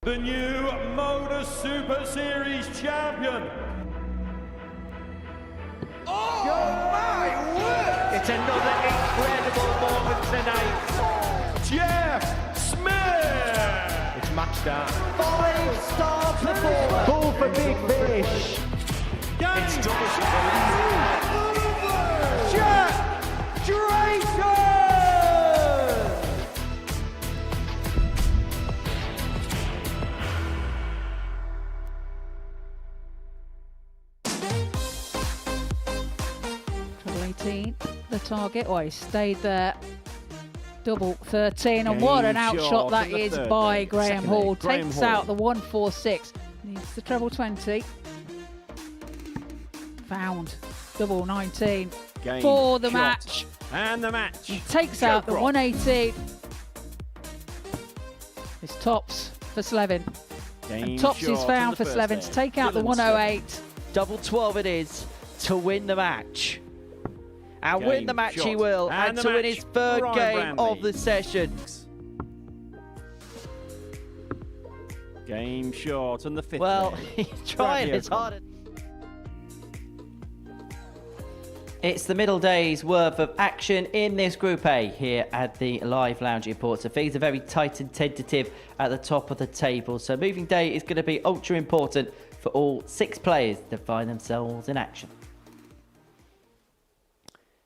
The new Modus Super Series champion. Oh my word! It's another incredible moment tonight. Jeff Smith. It's match start. 5-star performance. Ball for big fish. It's double Jack Drayton! Treble 18, the target. Oh, he stayed there. Double 13, and what an outshot that is by Graham Hall. Takes out the 146. Needs the treble 20. Found. Double 19 for the match. And the match. He takes out the 118. It's tops for Slevin. And tops is found for Slevin to take out the 108. Double 12 it is to win the match. And win the match he will, and to win his third game of the session. Game short and the fifth. Well, he's trying his hardest. It's the middle day's worth of action in this Group A here at the Live Lounge Report. So things are very tight and tentative at the top of the table. So moving day is going to be ultra important for all 6 players to find themselves in action.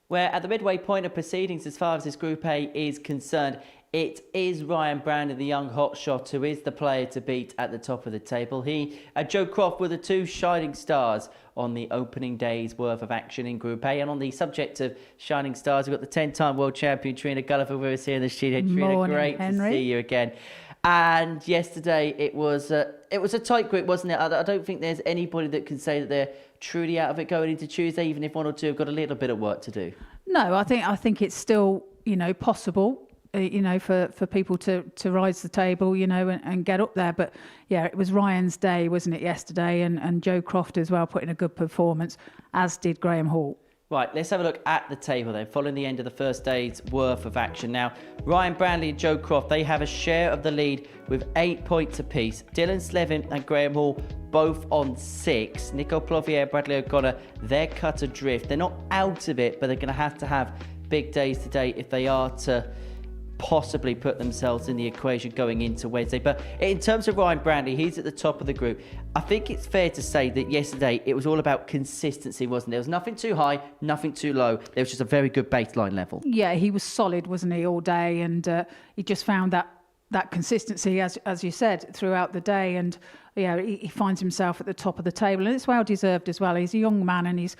We're at the midway point of proceedings as far as this Group A is concerned. It is Ryan Brandon, the young hotshot, who is the player to beat at the top of the table. He and Joe Croft were the 2 shining stars on the opening day's worth of action in Group A. And on the subject of shining stars, we've got the 10-time world champion Trina Gulliver with us here in the studio. Trina, Morning, great Henry. to see you again. And yesterday it was a tight group, wasn't it? I don't think there's anybody that can say that they're truly out of it going into Tuesday, even if 1 or 2 have got a little bit of work to do. No, I think it's still, possible, for people to rise the table, and get up there. But yeah, it was Ryan's day, wasn't it, yesterday? And Joe Croft as well put in a good performance, as did Graham Hall. Right, let's have a look at the table then, following the end of the first day's worth of action. Now, Ryan Brandley and Joe Croft, they have a share of the lead with 8 points apiece. Dylan Slevin and Graham Hall both on 6. Nico Plovier, Bradley O'Connor, they're cut adrift. They're not out of it, but they're going to have big days today if they are to possibly put themselves in the equation going into Wednesday. But in terms of Ryan Brandley, he's at the top of the group. I think it's fair to say that yesterday it was all about consistency, wasn't it? There was nothing too high, nothing too low. There was just a very good baseline level. Yeah, he was solid, wasn't he, all day, and he just found that consistency, as you said, throughout the day. And yeah, he finds himself at the top of the table, and it's well deserved as well. He's a young man, and he's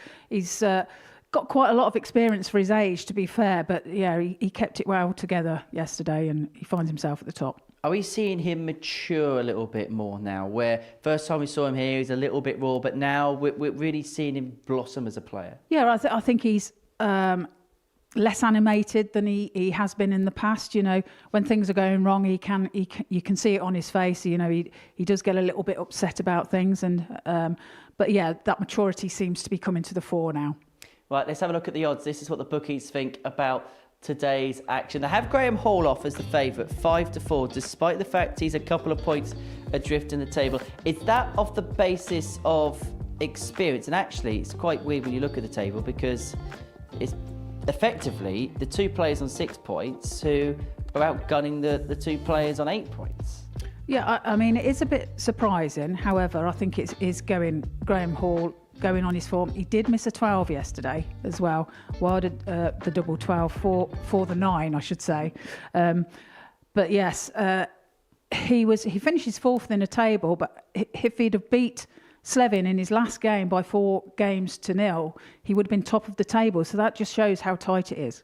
got quite a lot of experience for his age, to be fair. But yeah, he kept it well together yesterday, and he finds himself at the top. Are we seeing him mature a little bit more now? Where first time we saw him here, he's a little bit raw, but now we're really seeing him blossom as a player. Yeah, I think he's less animated than he has been in the past. When things are going wrong, you can see it on his face. He does get a little bit upset about things, and but yeah, that maturity seems to be coming to the fore now. Right, let's have a look at the odds. This is what the bookies think about today's action. They have Graham Hall off as the favourite, 5-4, despite the fact he's a couple of points adrift in the table. Is that off the basis of experience? And actually, it's quite weird when you look at the table, because it's effectively the 2 players on 6 points who are outgunning the 2 players on 8 points. Yeah, I mean, it is a bit surprising. However, I think it is Graham Hall going on his form. He did miss a 12 yesterday as well. Wilded the double 12 for the 9, I should say. But yes, he finishes 4th in the table. But if he'd have beat Slevin in his last game by 4-0, he would have been top of the table. So that just shows how tight it is.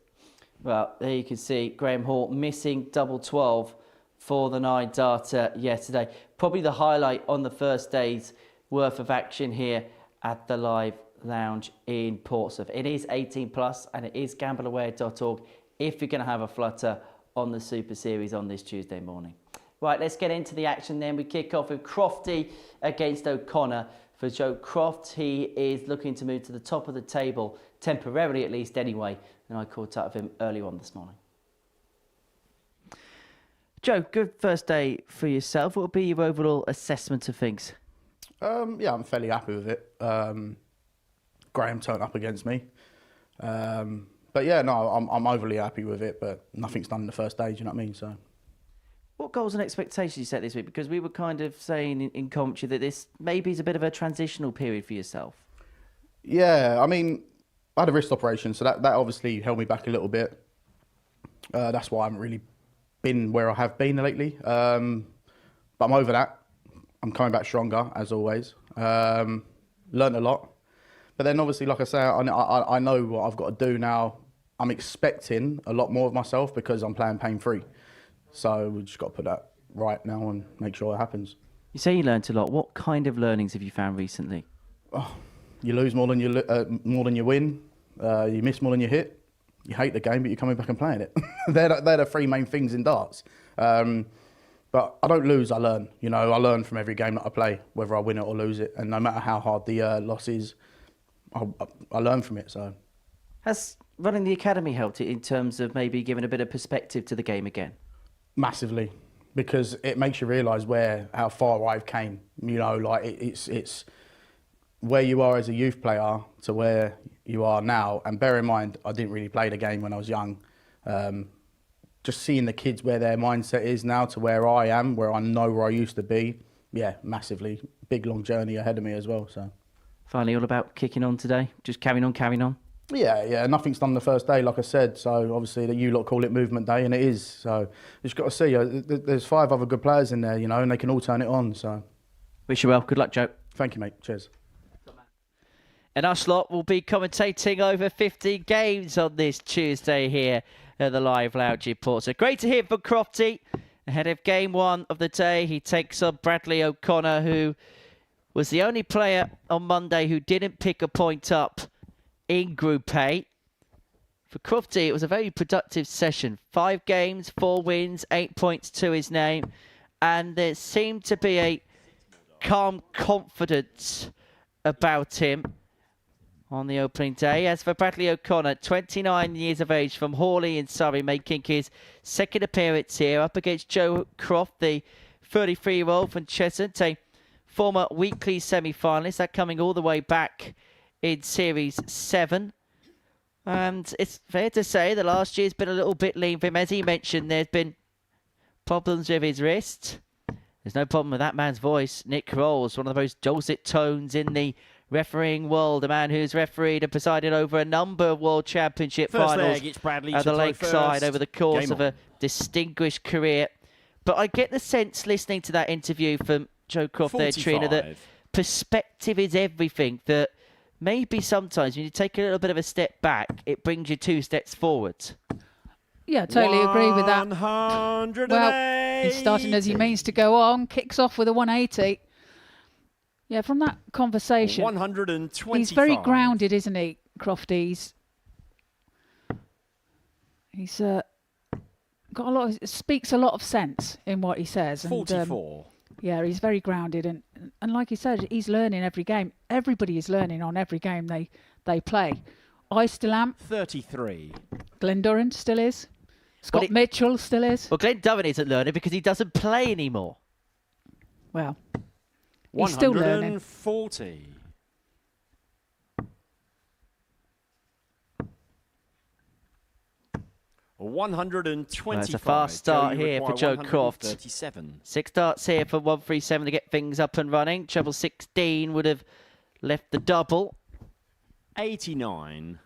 Well, there you can see Graham Hall missing double 12 for the 9 data yesterday. Probably the highlight on the first day's worth of action here at the Live Lounge in Portsmouth. It is 18 plus, and it is gambleaware.org if you're going to have a flutter on the Super Series on this Tuesday morning. Right, let's get into the action then. We kick off with Crofty against O'Connor. For Joe Croft, he is looking to move to the top of the table, temporarily at least anyway, and I caught up with him early on this morning. Joe, good first day for yourself. What would be your overall assessment of things? Yeah, I'm fairly happy with it. Graham turned up against me. But yeah, no, I'm overly happy with it, but nothing's done in the first day, do you know what I mean? So, What goals and expectations you set this week? Because we were kind of saying in commentary that this maybe is a bit of a transitional period for yourself. yeah, I mean, I had a wrist operation, so that obviously held me back a little bit. That's why I haven't really been where I have been lately. But I'm over that. I'm coming back stronger, as always. Learned a lot. But then obviously, like I say, I know what I've got to do now. I'm expecting a lot more of myself because I'm playing pain-free. So we've just got to put that right now and make sure it happens. You say you learnt a lot. What kind of learnings have you found recently? You lose more than you win. You miss more than you hit. You hate the game, but you're coming back and playing it. they're the three main things in darts. But I don't lose, I learn. You know, I learn from every game that I play, whether I win it or lose it. And no matter how hard the loss is, I learn from it. So, Has running the academy helped it in terms of maybe giving a bit of perspective to the game again? massively, because it makes you realise how far I've came. You know, like it's where you are as a youth player to where you are now. And bear in mind, I didn't really play the game when I was young. Just seeing the kids where their mindset is now to where I am, where I know where I used to be, yeah, massively. Big, long journey ahead of me as well. So, Finally, all about kicking on today? Just carrying on? Yeah, nothing's done the first day, like I said. So, obviously, you lot call it movement day, and it is. So, you just got to see, there's 5 other good players in there, you know, and they can all turn it on. So, Wish you well. Good luck, Joe. thank you, mate. Cheers. And our slot will be commentating over 50 games on this Tuesday here at the Live Lounge Report. So great to hear from Crofty. Ahead of game 1 of the day, he takes on Bradley O'Connor, who was the only player on Monday who didn't pick a point up in Group A. For Crofty, it was a very productive session. 5 games, 4 wins, 8 points to his name. And there seemed to be a calm confidence about him on the opening day. As for Bradley O'Connor, 29 years of age from Hawley in Surrey, making his second appearance here up against Joe Croft, the 33-year-old from Cheshunt, a former weekly semi-finalist, that coming all the way back in Series 7. And it's fair to say that last year's been a little bit lean for him. As he mentioned, there's been problems with his wrist. There's no problem with that man's voice. Nick Rolls, one of the most dulcet tones in the refereeing world, a man who's refereed and presided over a number of World Championship finals at the Lakeside over the course of a distinguished career. But I get the sense, listening to that interview from Joe Croft there, Trina, that perspective is everything, that maybe sometimes when you take a little bit of a step back, it brings you 2 steps forward. Yeah, totally agree with that. 108. Well, he's starting as he means to go on, kicks off with a 180. Yeah, from that conversation, 125. he's very grounded, isn't he, Crofty? He's got a lot. Speaks a lot of sense in what he says. And, 44. yeah, he's very grounded, and like he said, he's learning every game. Everybody is learning on every game they play. I still am. 33. Glenn Durant still is. Scott Mitchell still is. Well, Glenn Durant isn't learning because he doesn't play anymore. Well, he's still learning. 140. Well, it's a fast start here for Joe Croft. 37. 6 starts here for 137 to get things up and running. Treble 16 would have left the double. 89.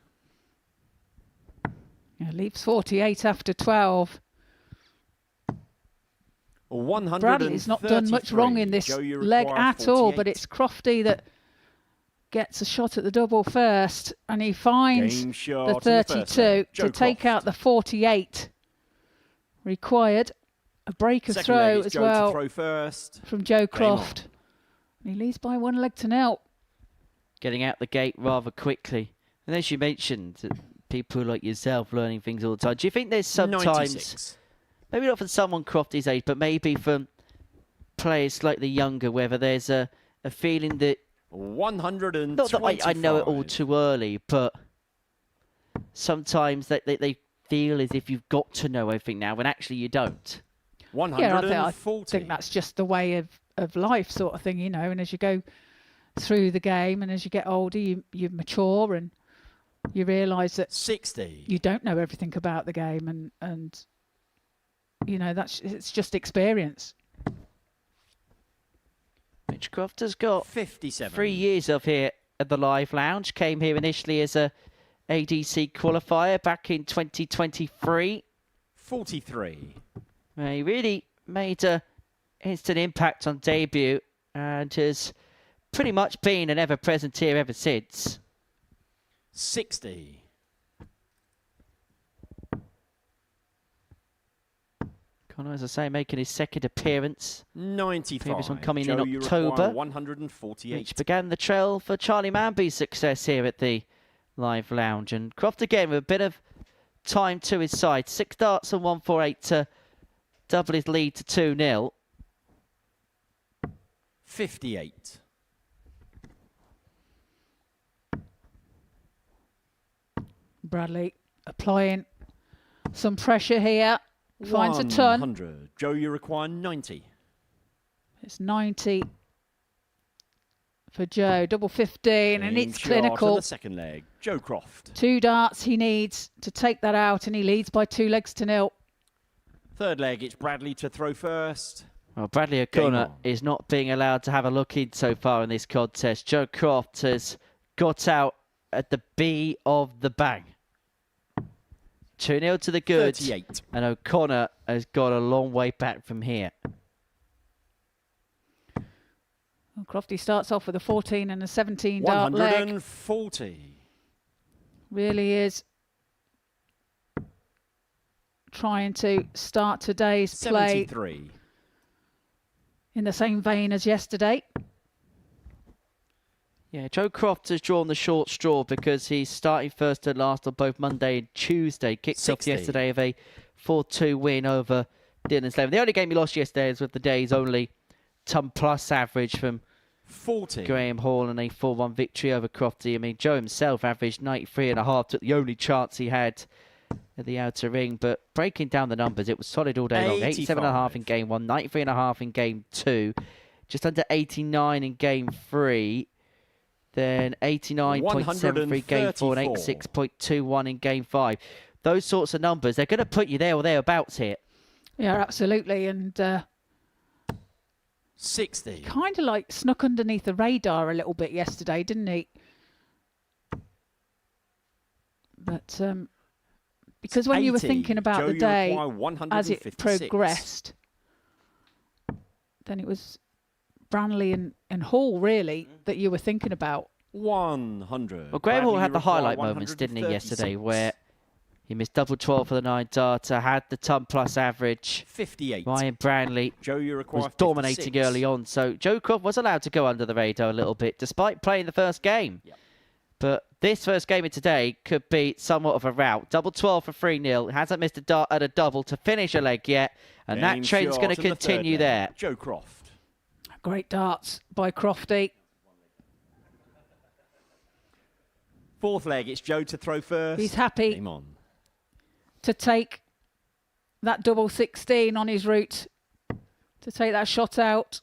Yeah, leaves 48 after 12. 135. Bradley's not done much wrong in this leg at all, but it's Crofty that gets a shot at the double first, and he finds the 32 to take out the 48 required. A break of throw as well from Joe Croft. And he leads by 1 leg to 0. Getting out the gate rather quickly. And as you mentioned, people like yourself learning things all the time. Do you think there's sometimes, 96. maybe not for someone Crofty's age, but maybe from players slightly younger, whether there's a feeling that 125. not that I know it all too early, but sometimes they feel as if you've got to know everything now when actually you don't. I think that's just the way of life sort of thing, you know. And as you go through the game and as you get older, you mature and you realise that 60. you don't know everything about the game, and you know, it's just experience. Mitch Croft has got 57. 3 years of here at the Live Lounge. Came here initially as a ADC qualifier back in 2023. 43. He really made an instant impact on debut and has pretty much been an ever-present here ever since. 60. Connor, as I say, making his second appearance. 95. Previous one coming Joe, in you October, require 148. which began the trail for Charlie Manby's success here at the Live Lounge. And Croft again with a bit of time to his side. 6 darts and 148 to double his lead to 2-0. 58. Bradley applying some pressure here. Finds a ton. 100. Joe, you require 90. It's 90 for Joe. Double 15, and it's clinical. On the second leg, Joe Croft. 2 darts he needs to take that out, and he leads by 2 legs to 0. Third leg, it's Bradley to throw first. Well, Bradley O'Connor is not being allowed to have a look in so far in this contest. Joe Croft has got out at the B of the bang. 2-0 to the good. 38. And O'Connor has got a long way back from here. Well, Crofty starts off with a 14 and a 17 dart leg. 140. Really is trying to start today's play 73. in the same vein as yesterday. Yeah, Joe Croft has drawn the short straw because he's starting first and last on both Monday and Tuesday. Kicked 60. off yesterday of a 4-2 win over Dylan Slevin. The only game he lost yesterday was with the day's only ton plus average from 40. Graham Hall and a 4-1 victory over Crofty. I mean, Joe himself averaged 93.5, took the only chance he had at the outer ring. But breaking down the numbers, it was solid all day long. 87.5 in game 1, 93.5 in game 2, just under 89 in game 3. Then 89.73 game 4 and 86.21 in game 5. Those sorts of numbers, they're going to put you there or thereabouts here. Yeah, absolutely. And 60. kind of like snuck underneath the radar a little bit yesterday, didn't he? But because when you were thinking about Joe, the day as it 156. progressed, then it was Branley and Hall, really, that you were thinking about. 100. Well, Graham Hall had the require highlight moments, didn't he, yesterday, 136. where he missed double 12 for the 9 darter, had the ton plus average. 58. Ryan Branley Joe, you require was dominating 56. early on, so Joe Croft was allowed to go under the radar a little bit, despite playing the first game. Yep. But this first game of today could be somewhat of a rout. Double 12 for 3-0. Hasn't missed a dart at a double to finish a leg yet, and that trend's going to continue there. Joe Croft. Great darts by Crofty. Fourth leg, it's Joe to throw first. He's happy Game on. to take that double 16 on his route to take that shot out.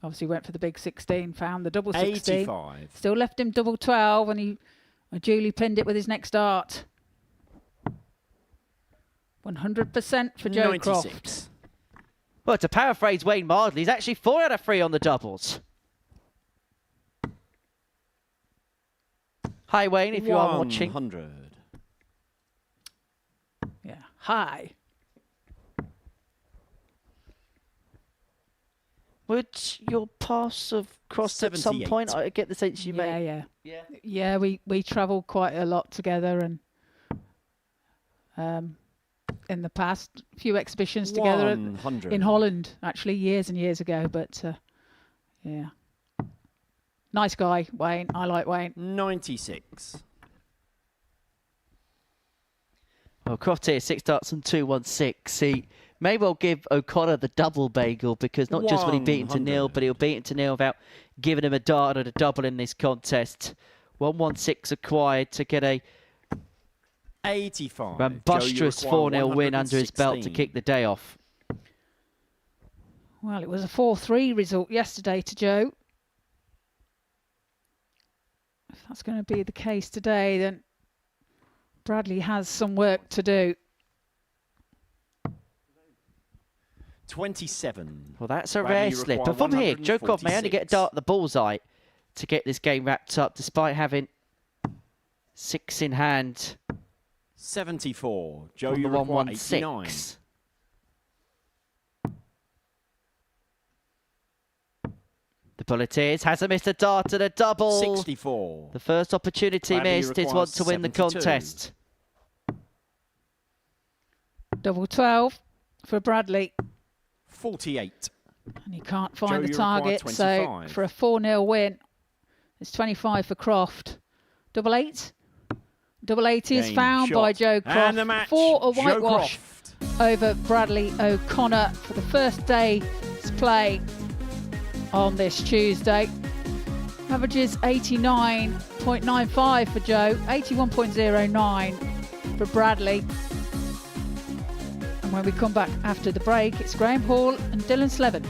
Obviously went for the big 16, found the double 16. 85. Still left him double 12, and he duly pinned it with his next dart. 100% for Joe 96. Croft. Well, to paraphrase Wayne Mardley, he's actually 4 out of 3 on the doubles. Hi, Wayne, if you are watching. 100. Yeah, hi. Would your paths have crossed at some 78. point? I get the sense you may. Yeah, we travelled quite a lot together, and in the past, a few exhibitions together 100. in Holland, actually, years and years ago. But yeah, nice guy, Wayne. I like Wayne. 96. Well, Croft here, 6 darts and 2-1-6. He may well give O'Connor the double bagel because not just will he beat him to 0, but he'll beat him to 0 without giving him a dart and a double in this contest. 1-1-6 acquired to get a 85. rambustrous 4-0 win under his belt to kick the day off. Well, it was a 4-3 result yesterday to Joe. If that's going to be the case today, then Bradley has some work to do. 27. Well, that's a Bradley rare slip. require But from here, Joe Croft may only get a 146. dart at the bullseye to get this game wrapped up, despite having 6 in hand 74. Joe, on you the require 89. 116. The bullet is, has missed a dart and a double. 64. The first opportunity Bradley missed is one requires to win the 72. contest. Double 12 for Bradley. 48. And he can't find Joe, the you require target, so 25. for a 4-0 win, it's 25 for Croft. Double 8. Double 8 is Game, found shot. by Joe Croft And the match, for a Joe whitewash Croft. over Bradley O'Connor for the first day's play on this Tuesday. Averages 89.95 for Joe, 81.09 for Bradley. And when we come back after the break, it's Graham Hall and Dylan Slevin.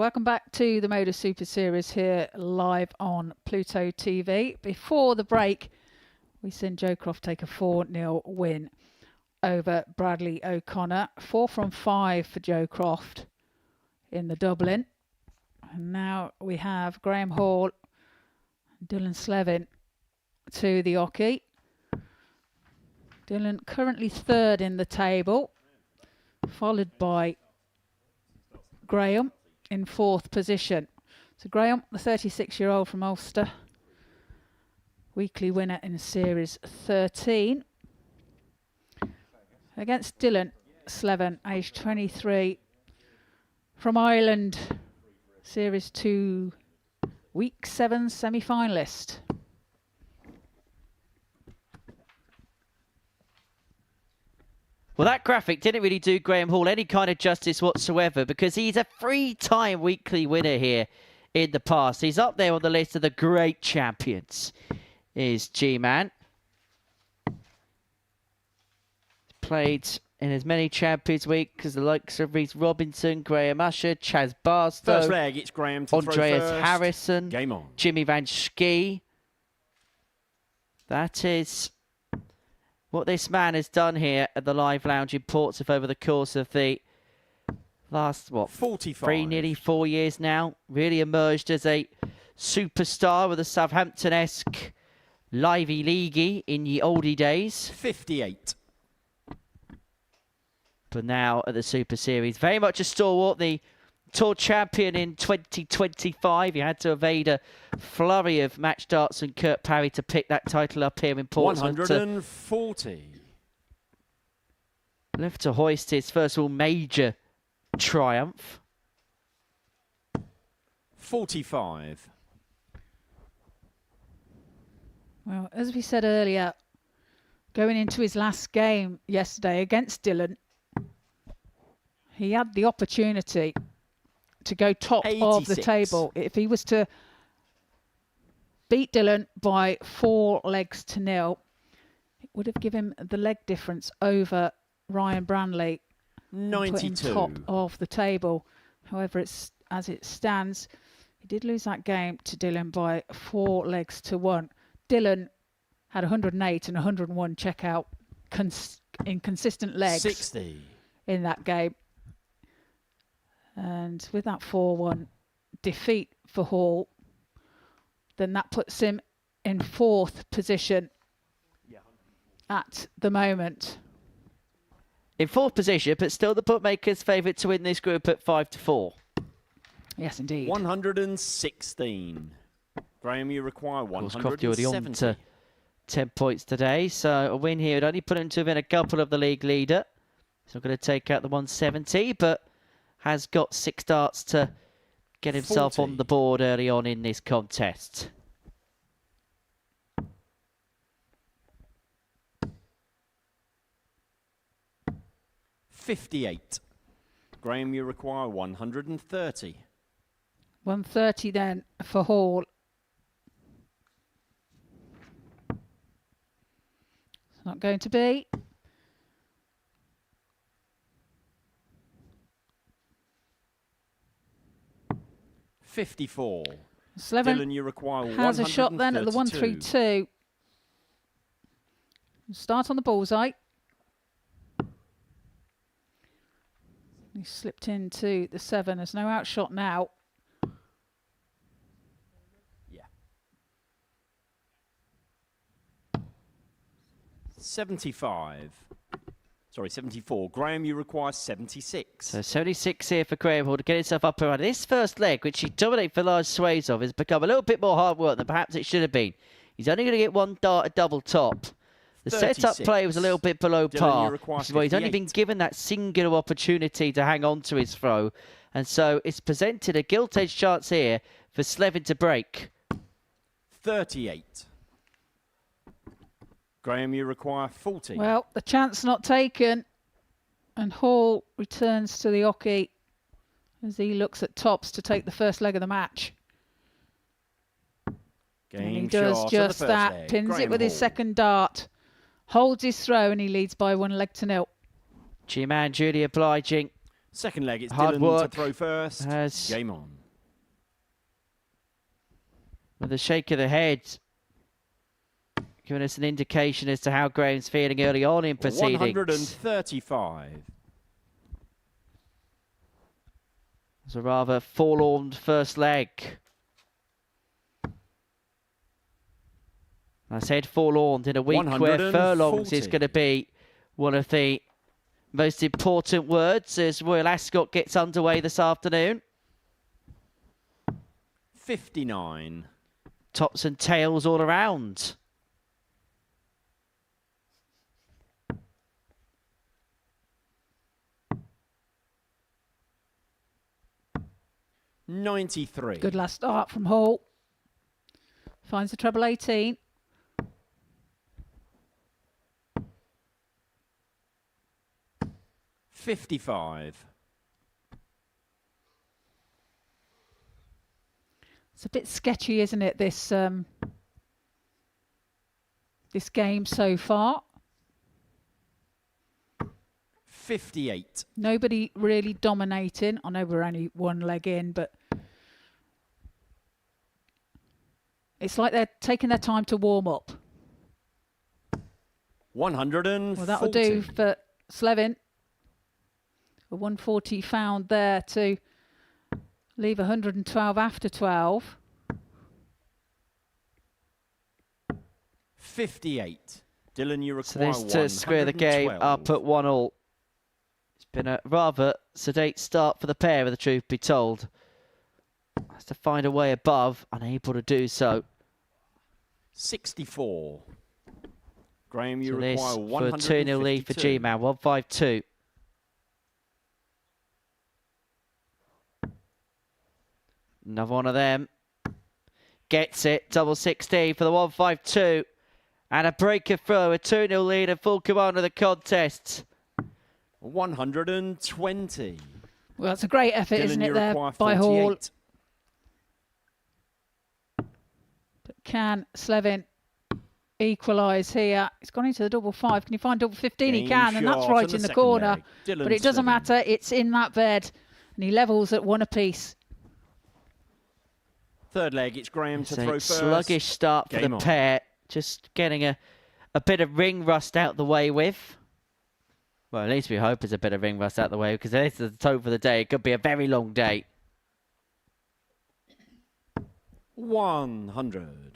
Welcome back to the Modus Super Series here live on Pluto TV. Before the break, we seen Joe Croft take a 4-0 win over Bradley O'Connor. 4 from 5 for Joe Croft in the Dublin. And now we have Graham Hall and Dylan Slevin to the Oki. Dylan currently third in the table, followed by Graham in fourth position. So Graham, the 36-year-old from Ulster, weekly winner in Series 13. Against Dylan Slevin, aged 23, from Ireland, Series 2, Week 7 semi-finalist. Well, that graphic didn't really do Graham Hall any kind of justice whatsoever, because he's a 3-time weekly winner here in the past. He's up there on the list of the great champions, is G-Man. Played in as many Champions Week as the likes of Reece Robinson, Graham Usher, Chaz Barstow, First leg, it's Graham to Andreas throw first. Harrison, Game on. Jimmy Van Schie. That is what this man has done here at the Live Lounge in Portsmouth over the course of the last, 45. nearly 4 years now. Really emerged as a superstar with a Southampton-esque lively leaguey in the oldie days. 58. But now at the Super Series, very much a stalwart, the Tour champion in 2025. He had to evade a flurry of match darts and Kurt Parry to pick that title up here in Portsmouth. 140. Left to hoist his first all major triumph. 45. Well, as we said earlier, going into his last game yesterday against Dylan, he had the opportunity to go top of the 86. table. If he was to beat Dylan by 4 legs to 0, it would have given him the leg difference over Ryan Branley, and put him 92. top of the table. However, as it stands, he did lose that game to Dylan by 4 legs to 1. Dylan had 108 and 101 checkout in consistent legs 60. in that game. And with that 4-1 defeat for Hall, then that puts him in 4th position at the moment. In 4th position, but still the bookmakers favourite to win this group at 5-4. Yes, indeed. 116. Graham, you require Of course, Crofty already on 170. to 10 points today, so a win here would only put him to within a couple of the league leader. He's not going to take out the 170, but has got 6 darts to get himself 40. on the board early on in this contest. $58. Graham, you require 130. 130 then for Hall. It's not going to be. $54. Slevin Dylan, you require has a shot then at the 132. Start on the bullseye. He slipped into the 7. There's no outshot now. Yeah. 75. Sorry, 74. Graham, you require 76. So 76 here for Graham Hall to get himself up around. This first leg, which he dominated for large swathes of, has become a little bit more hard work than perhaps it should have been. He's only going to get 1 dart at double top. The 36. setup play was a little bit below Dylan, you par, require which is why he's only been 58. given that singular opportunity to hang on to his throw. And so it's presented a gilt-edged chance here for Slevin to break. 38. Graham, you require 40. Well, the chance not taken. And Hall returns to the Oki as he looks at tops to take the first leg of the match. Game And he does shot of just the first that. leg. Pins Graham it with his Hall. second dart. Holds his throw and he leads by 1 leg to 0. G-Man duly obliging. Second leg, it's Hard Dylan work to throw first. has- Game on. With a shake of the head, giving us an indication as to how Graham's feeling early on in proceedings. 135. It's a rather forlorn first leg. I said forlorn in a week where furlongs is 140. going to be one of the most important words as Royal Ascot gets underway this afternoon. 59. Tops and tails all around. $93. Good last start from Hall. Finds the treble 18. $55. It's a bit sketchy, isn't it, this this game so far? 58. Nobody really dominating. I know we're only one leg in, but it's like they're taking their time to warm up. 140. Well, that'll do for Slevin. A 140 found there to leave 112 after 12. 58. Dylan, you So require this to square the game 112. up at 1-1. It's been a rather sedate start for the pair, if the truth be told. Has to find a way above, unable to do so. 64. Graham, you So this require for a 152. 2-0 lead for G-Man, 152. Another one of them. Gets it, double 16 for the 152. And a breaker throw, a 2-0 lead and full command of the contest. 120. Well, that's a great effort, Dylan, isn't you it, there require by 48. Hall. But can Slevin equalise here? It's gone into the double 5. Can he find double 15? He Game can, and that's shot right on the in the second corner. leg. Dylan But it doesn't Slevin. matter. It's in that bed. And he levels at 1 apiece. Third leg, it's Graham It's to a throw first. sluggish start for Game the on. pair. Just getting a bit of ring rust out the way with. Well, at least we hope it's a bit of ring rust out the way, because this is the total for the day. It could be a very long day. 100.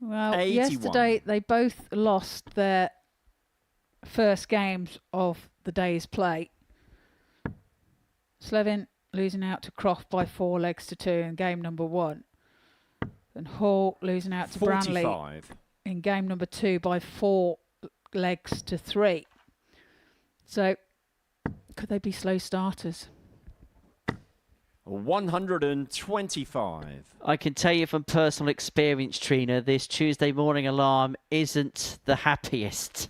Well, 81. yesterday they both lost their first games of the day's play. Slevin losing out to Croft by 4 legs to 2 in game number 1. And Hall losing out to Branley 45. in game number 2 by 4 legs to 3. So, could they be slow starters? 125. I can tell you from personal experience, Trina, this Tuesday morning alarm isn't the happiest.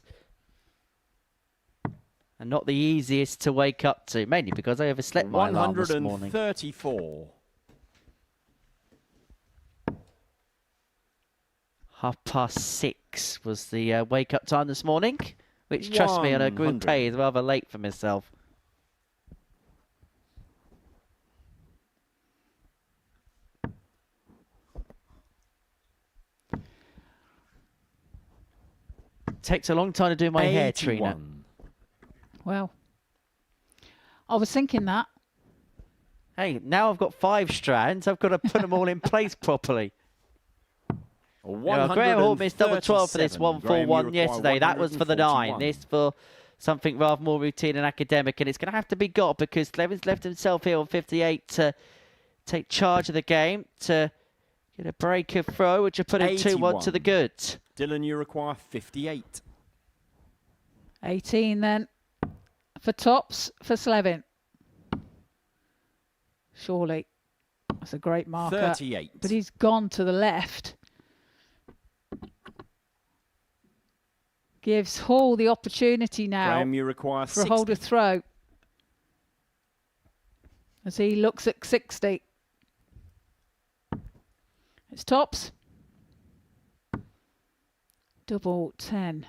And not the easiest to wake up to, mainly because I overslept my alarm this morning. 134. 6:30 was the wake-up time this morning, which, trust me, on a group 100. pay is rather late for myself. Takes a long time to do my hair, Trina. 81. Well, I was thinking that. Hey, now I've got 5 strands. I've got to put them all in place properly. Graham Hall missed double 12 for this 141 yesterday. That was for the 9. This for something rather more routine and academic. And it's going to have to be got because Levin's left himself here on 58 to take charge of the game, to get a breaker throw, which will put it 2-1 to the good. Dylan, you require 58. 18 then for tops for Slevin. Surely. That's a great marker. 38. But he's gone to the left. Gives Hall the opportunity now Graham, you require for a 60. holder throw. As he looks at 60. It's tops. Double 10.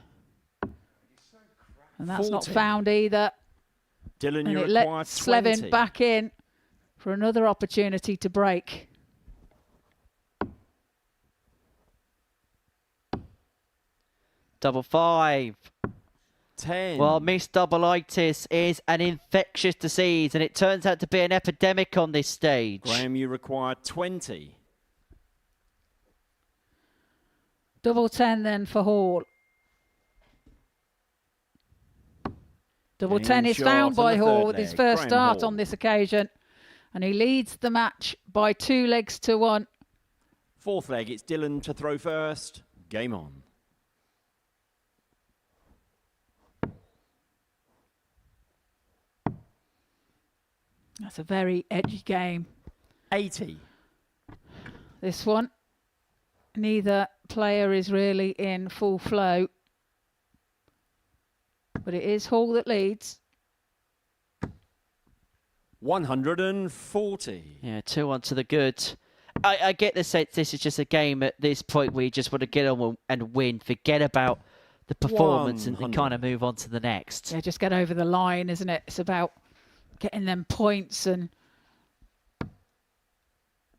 And that's not 40. found either. Dylan, And you it require lets 20. Slevin back in for another opportunity to break. Double 5. 10. Well, Miss Double-itis is an infectious disease, and it turns out to be an epidemic on this stage. Graham, you require 20. Double 10 then for Hall. Double Game 10 is shot found on by the Hall third with his leg. first Graham start Hall. on this occasion. And he leads the match by 2 legs to 1. Fourth leg, it's Dylan to throw first. Game on. That's a very edgy game, 80. this one. Neither player is really in full flow. But it is Hall that leads. 140. Yeah, 2-1 to the good. I get the sense this is just a game at this point where you just want to get on and win. Forget about the performance and 100. kind of move on to the next. Yeah, just get over the line, isn't it? It's about getting them points and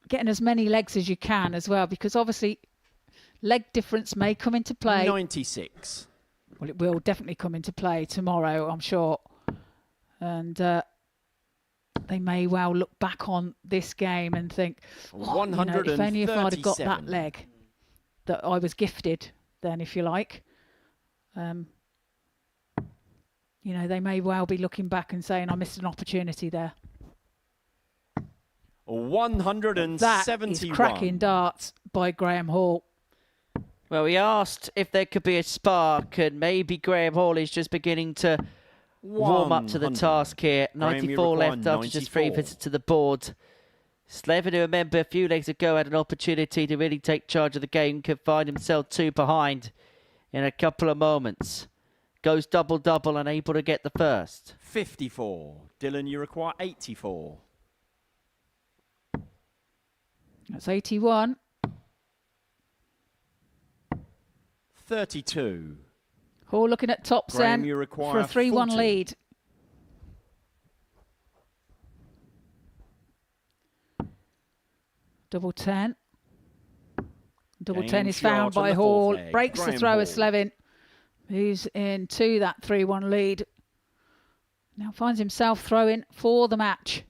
getting as many legs as you can as well, because obviously leg difference may come into play. 96. Well, it will definitely come into play tomorrow, I'm sure. And they may well look back on this game and think, "Oh, you know, if only if I'd have got that 137. leg that I was gifted, then if you like. You know, they may well be looking back and saying, I missed an opportunity there. 171. That is cracking darts by Graham Hall. Well, we asked if there could be a spark, and maybe Graham Hall is just beginning to warm up to the 100. task here. Graham, you 94 require left after just 3 94. visits to the board. Slevin, who remember a few legs ago had an opportunity to really take charge of the game, could find himself 2 behind in a couple of moments. Goes double-double and able to get the first. 54. Dylan, you require 84. That's 81. 32. Hall looking at tops Graham, then you for require a 3-1 40. lead. Double 10. Double Game 10 is shot found on by the Hall. fourth leg. Breaks the Graham thrower, Hall. Slevin, who's into that 3-1 lead. Now finds himself throwing for the match.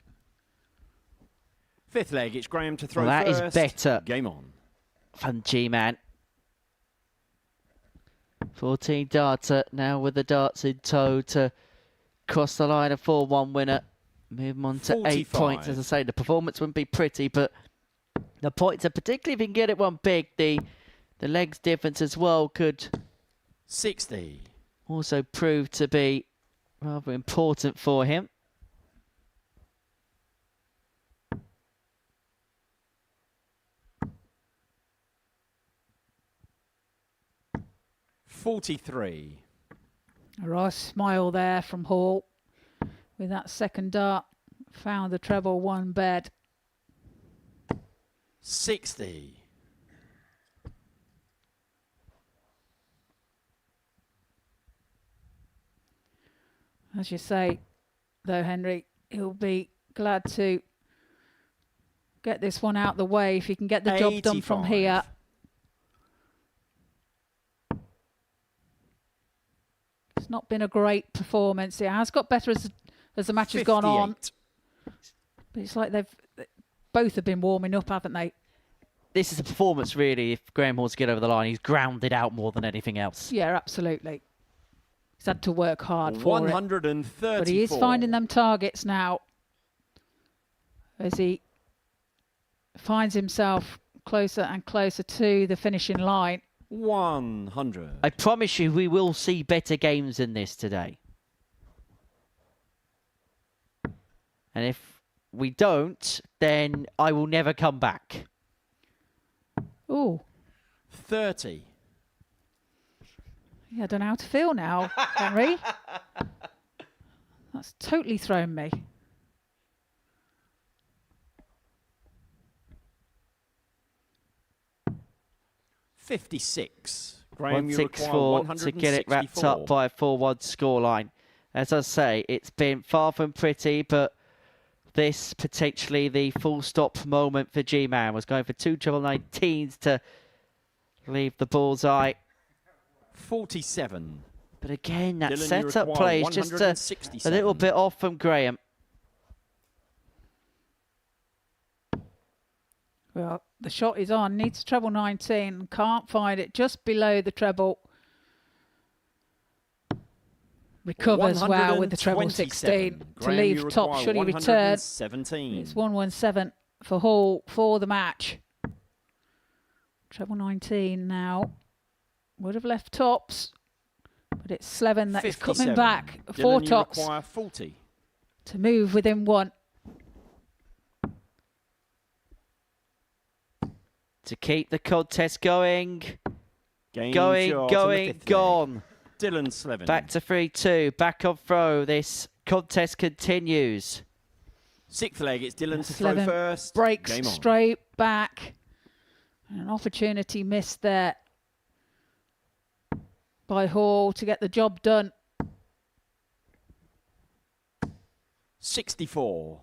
Fifth leg, it's Graham to throw Well, that first. is better. Game on. From G-Man. 14 darter, now with the darts in tow to cross the line, a 4-1 winner. Move on to 8 45. points. As I say, the performance wouldn't be pretty, but the points are, particularly if you can get it one big, the legs difference as well could 60. also prove to be rather important for him. $43. A nice smile there from Hall with that second dart. Found the treble, 1 bed. 60. As you say, though, Henry, he'll be glad to get this one out the way if he can get the job done from 85. here. It's not been a great performance. It has got better as the match has gone on. 58. But it's like both have been warming up, haven't they? This is a performance, really, if Graham Hall's get over the line. He's grounded out more than anything else. Yeah, absolutely. He's had to work hard for it. 134. But he is finding them targets now as he finds himself closer and closer to the finishing line. 100. I promise you we will see better games than this today. And if we don't, then I will never come back. Ooh, 30. yeah, I don't know how to feel now, Henry. That's totally thrown me. $56. Graham, you require 164 to get it wrapped up by a 4-1 scoreline. As I say, it's been far from pretty, but this potentially the full stop moment for G-Man. Was going for 2 19s to leave the bullseye. 47. But again, that Dylan, you setup require play is just a 167. little bit off from Graham. Well, the shot is on. Needs treble 19. Can't find it. Just below the treble. Recovers well with the treble 16 to Graham, leave you top. require Should he return? 117. It's 117 for Hall for the match. Treble 19 now. Would have left tops, but it's Slevin that is coming 57. back. Dylan, 4 you tops require 40. to move within 1. To keep the contest going. Game Going, shot on the going, fifth leg. gone. Dylan Slevin. Back to 3-2. Back on throw. This contest continues. Sixth leg, it's Dylan to throw Slevin first. breaks Game on. straight back. An opportunity missed there by Hall to get the job done. 64.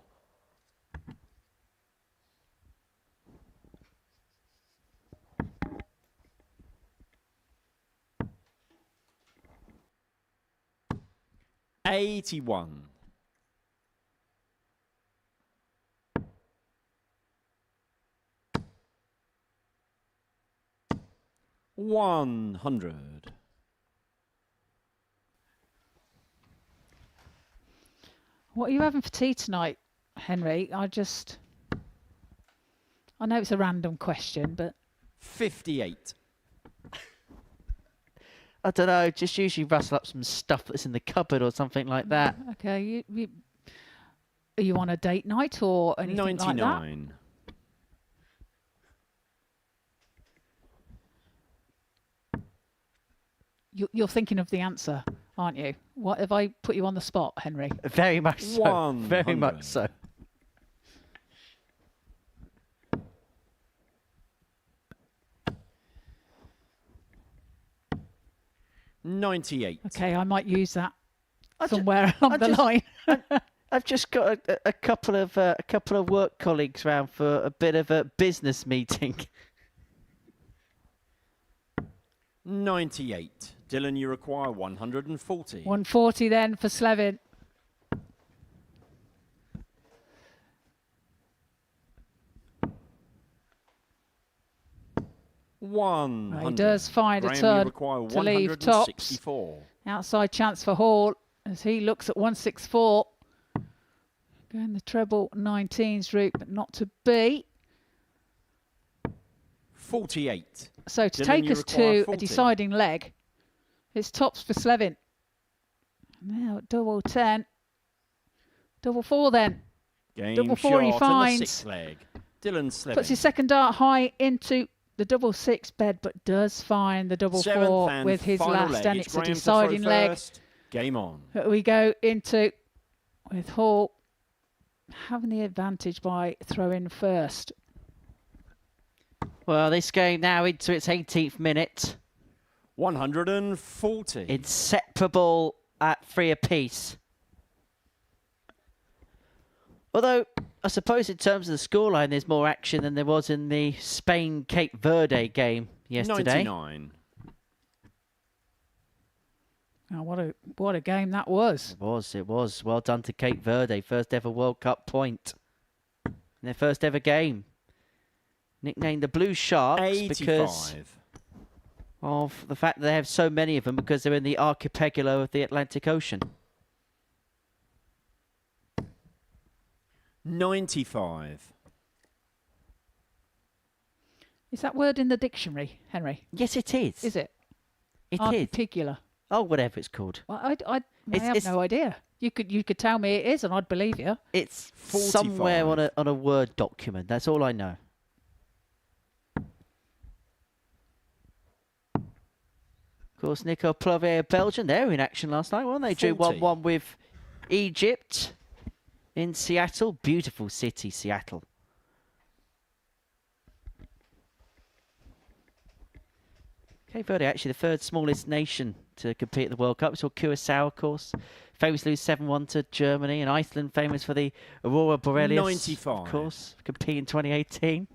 $81. $100. What are you having for tea tonight, Henry? I know it's a random question, but 58. I don't know, just usually rustle up some stuff that's in the cupboard or something like that. okay. Are you on a date night or anything like that? 99. You're thinking of the answer, aren't you? What have I put you on the spot, Henry? Very much so. 100. Very much so. $98. Okay, I might use that I ju- somewhere along I the just- line. I've just got a couple of work colleagues round for a bit of a business meeting. 98. Dylan, you require 140. 140 then for Slevin. One. He does find a Graham, you turn require to leave tops. 164. Outside chance for Hall as he looks at 164. Going the treble 19s route, but not to be. 48. So to Dylan, take you us require to 40. a deciding leg, it's tops for Slevin. Now double 10. Double 4 then. Game Double 4 shot he on the finds. sixth leg. Dylan Slevin. Puts his second dart high into the double 6 bed, but does find the double Seventh 4 and with his final last, leg. and it's a Graham to deciding throw leg first. Game on. that we go into with Hall having the advantage by throwing first. Well, this game now into its 18th minute. 140. Inseparable at 3 apiece. Although, I suppose in terms of the scoreline, there's more action than there was in the Spain-Cape Verde game yesterday. 99. Oh, what a game that was. It was. Well done to Cape Verde. First ever World Cup point. In their first ever game. Nicknamed the Blue Sharks 85. because of the fact that they have so many of them because they're in the archipelago of the Atlantic Ocean. 95. Is that word in the dictionary, Henry? Yes, it is. Is it? It is. Archipelago. Oh, whatever it's called. Well, I have It's- no idea. You could tell me it is, and I'd believe you. It's 45. somewhere on a Word document. That's all I know. Of course, Nico Plovier of Belgium, they were in action last night, weren't they? Drew 40. 1-1 with Egypt in Seattle. Beautiful city, Seattle. Cape Verde, actually the third smallest nation to compete at the World Cup. We saw Curacao, of course, famously lose 7-1 to Germany, and Iceland, famous for the Aurora Borealis, 95. of course, compete in 2018.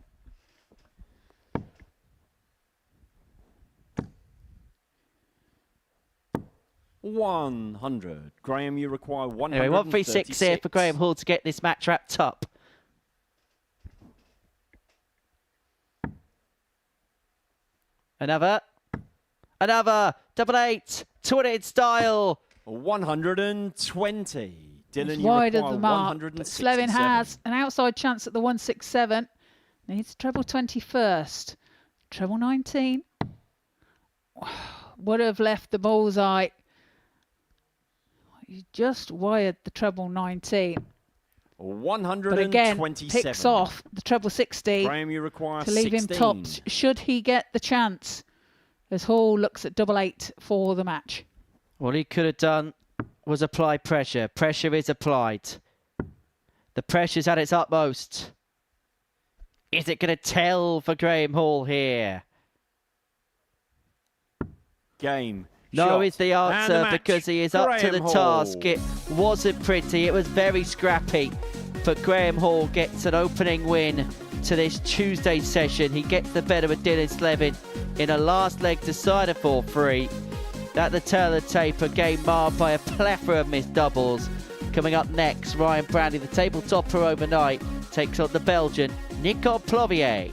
100. Graham, you require 136. Anyway, 136 here for Graham Hall to get this match wrapped up. Another double eight, twin style. 120. Dylan, you Wide of require the mark, but Slevin 167. has an outside chance at the 167. Needs treble 21st. Treble 19. Would have left the bullseye. He just wired the treble 19. 127. But again, picks off the treble 60 Graham, you require to leave 16. him tops should he get the chance, as Hall looks at double eight for the match. What he could have done was apply pressure. Pressure is applied. The pressure's at its utmost. Is it going to tell for Graham Hall here? Game. No shot, is the and answer match. because he is up to the Graham task. Hall. It wasn't pretty. It was very scrappy. But Graham Hall gets an opening win to this Tuesday session. He gets the better of Dylan Slevin in a last leg decider for 3. At the tail of the tape, a game marred by a plethora of missed doubles. Coming up next, Ryan Brandy, the table topper overnight, takes on the Belgian Nicole Plovier.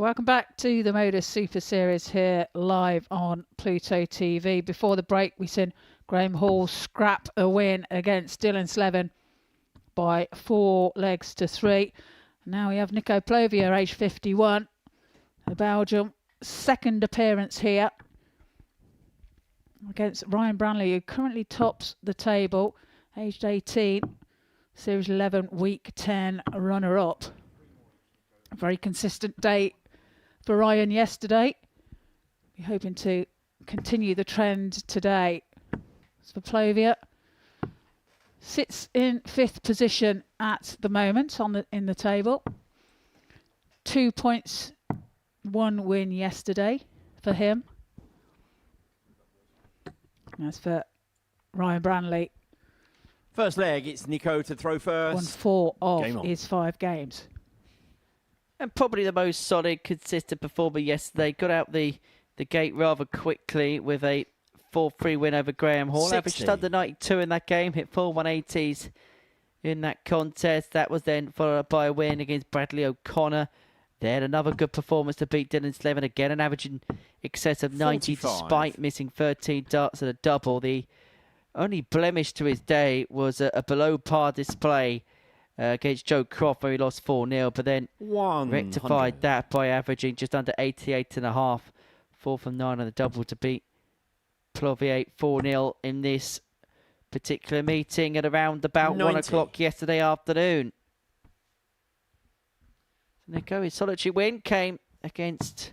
Welcome back to the Modus Super Series here live on Pluto TV. Before the break, we seen Graham Hall scrap a win against Dylan Slevin. by 4 legs to 3. Now we have Nico Plovier, age 51. The Belgium, second appearance here against Ryan Branley, who currently tops the table, aged 18, Series 11, Week 10 runner-up. A very consistent day for Ryan yesterday. We're hoping to continue the trend today. As for Plovier, sits in 5th position at the moment in the table. 2 points, 1 win yesterday for him. As for Ryan Branley, First leg, it's Nico to throw first. won 4 of his 5 games. And probably the most solid, consistent performer yesterday. Got out the gate rather quickly with a 4-3 win over Graham Hall. 60. Averaged under 92 in that game. Hit 4 180s in that contest. That was then followed up by a win against Bradley O'Connor. Then another good performance to beat Dylan Slevin again, and averaging excess of 90 45. despite missing 13 darts at a double. The only blemish to his day was a below par display against Joe Croft, where he lost 4-0, but then rectified that by averaging just under 88.5, 4 from 9 on the double to beat Plovier 4-0 in this particular meeting at around about 1 o'clock yesterday afternoon. Nico, his solitary win came against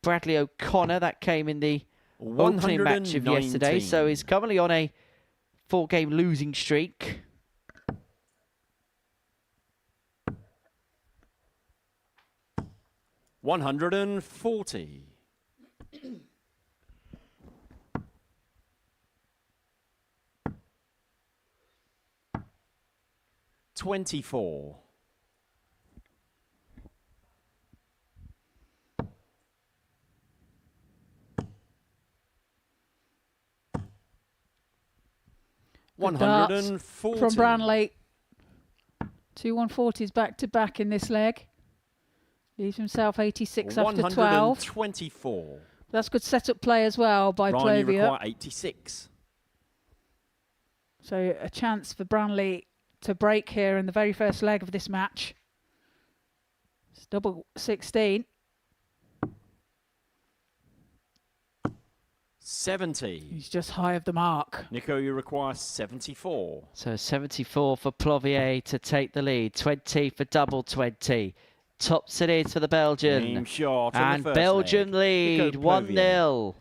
Bradley O'Connor. That came in the opening match of yesterday, so he's currently on a 4-game losing streak. $140. $24. $140 from Branley. 2 140s back to back in this leg. Leaves himself 86 after 12. 124. That's good setup play as well by Ryan, you Plovier. require 86. So a chance for Branley to break here in the very first leg of this match. It's double 16. 70. He's just high of the mark. Nico, you require 74. So 74 for Plovier to take the lead. 20 for double 20. Tops it is for the Belgian. Game shot on And the first Belgian leg. lead, Nico Plovier. 1-0.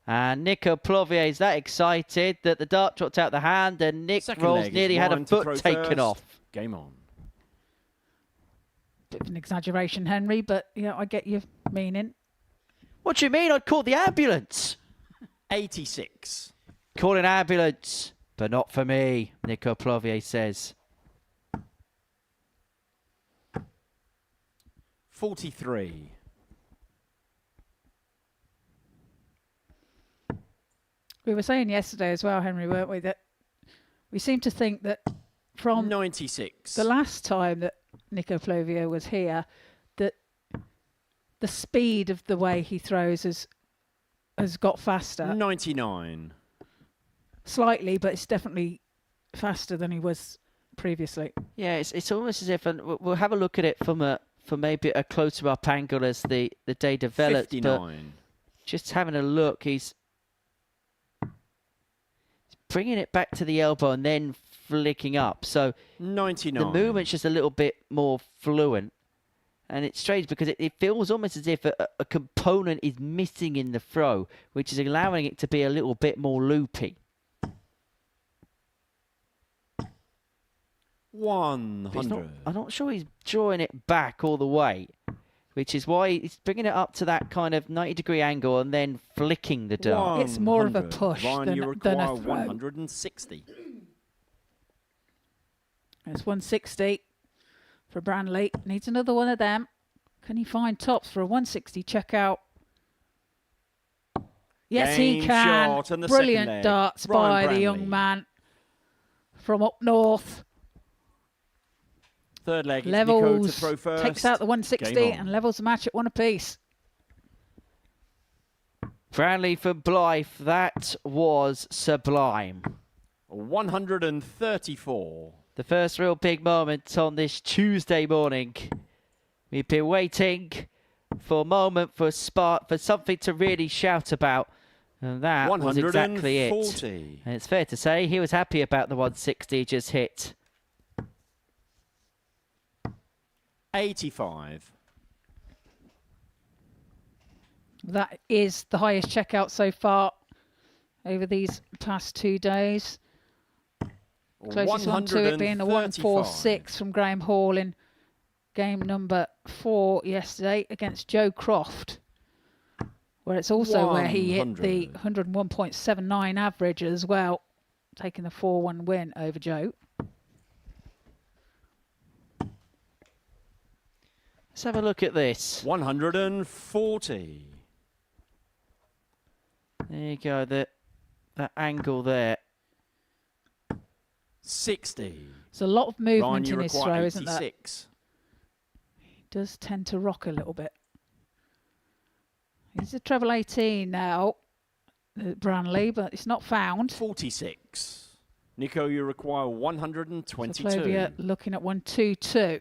And Nico Plovier is that excited that the dart dropped out the hand, and Nick Second Rolls leg is nearly had a Ryan to foot throw taken first. off. Game on. Bit of an exaggeration, Henry, but yeah, I get your meaning. What do you mean? I'd call the ambulance. 86. Call an ambulance, but not for me, Nico Plovier says. 43. We were saying yesterday as well, Henry, weren't we, that we seem to think that from 96. the last time that Nico Plovier was here, that the speed of the way he throws has got faster. 99. Slightly, but it's definitely faster than he was previously. Yeah, it's almost as if, and we'll have a look at it from maybe a closer up angle as the day develops. 59. But just having a look, he's bringing it back to the elbow and then flicking up. So 99. the movement's just a little bit more fluent. And it's strange because it feels almost as if a component is missing in the throw, which is allowing it to be a little bit more loopy. 100. I'm not sure he's drawing it back all the way, which is why he's bringing it up to that kind of 90-degree angle and then flicking the dart. It's more of a 100. push Ryan, you than require a throw. 160. It's 160 for Branley. Needs another one of them. Can he find tops for a 160? Check out. Yes, Game he can. shot on the second Brilliant leg. darts Ryan by the Branley. young man from up north. Third leg, it's Nico to Levels, throw first. takes out the 160 Game on. and levels the match at 1 apiece. Branley for Blythe, that was sublime. 134. The first real big moment on this Tuesday morning. We've been waiting for a moment, for a spark, for something to really shout about. And that was exactly it. And it's fair to say he was happy about the 160 he just hit. 85. That is the highest checkout so far over these past 2 days. Closest one to it being the 146 from Graham Hall in game number 4 yesterday against Joe Croft, where it's also where he hit the 101.79 average as well, taking the 4-1 win over Joe. Let's have a look at this. 140. There you go, that angle there. 60. There's a lot of movement Ryan, in his throw, isn't there? 86. He does tend to rock a little bit. He's a treble 18 now, Branley, but it's not found. 46. Nico, you require 122. So Flavia looking at 122.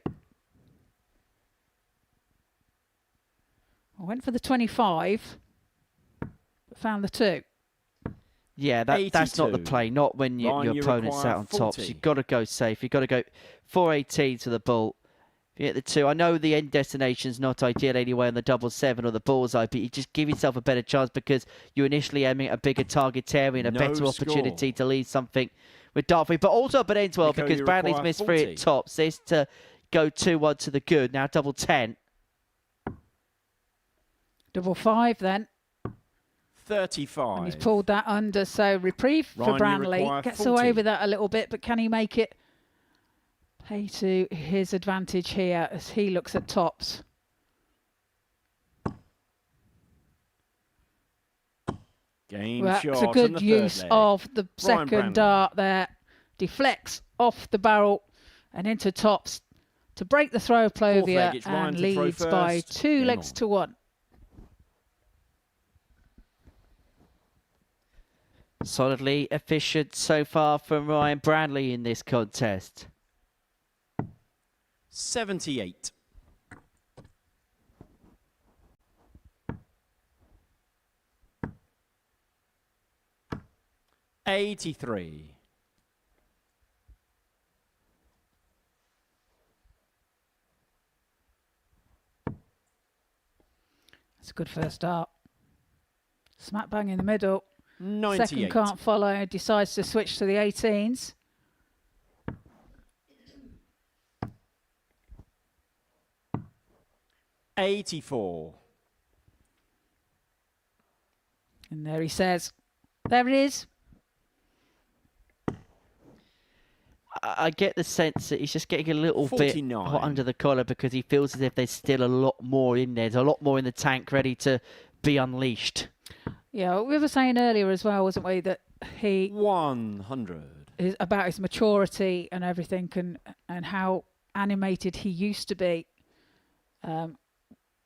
I went for the 25, but found the 2. Yeah, that's not the play. Not when your opponent's out on top. So you've got to go safe. You've got to go 418 to the ball. If you hit the 2, I know the end destination's not ideal anyway on the 777 or the bullseye, but you just give yourself a better chance because you're initially aiming at a bigger target area and a better opportunity to leave something with Dartfree. But also up at ends well because Bradley's missed 3 at tops. This to go 2-1 to the good. Now 10. 5 then. 35. And he's pulled that under, so reprieve for Branley. Gets away with that a little bit, but can he make it play to his advantage here as he looks at tops? Game shot. It's a good use of the second dart there. Deflects off the barrel and into tops to break the throw of Flavia and leads by 2 legs to 1. Solidly efficient so far from Ryan Branley in this contest. 78. $83. It's a good first dart. Smack bang in the middle. 98. Second can't follow, decides to switch to the 18s. $84. And there he says, there it is. I get the sense that he's just getting a little 49. bit hot under the collar because he feels as if there's still a lot more in there. There's a lot more in the tank ready to be unleashed. Yeah, we were saying earlier as well, wasn't we, that he 100 is about his maturity and everything, and how animated he used to be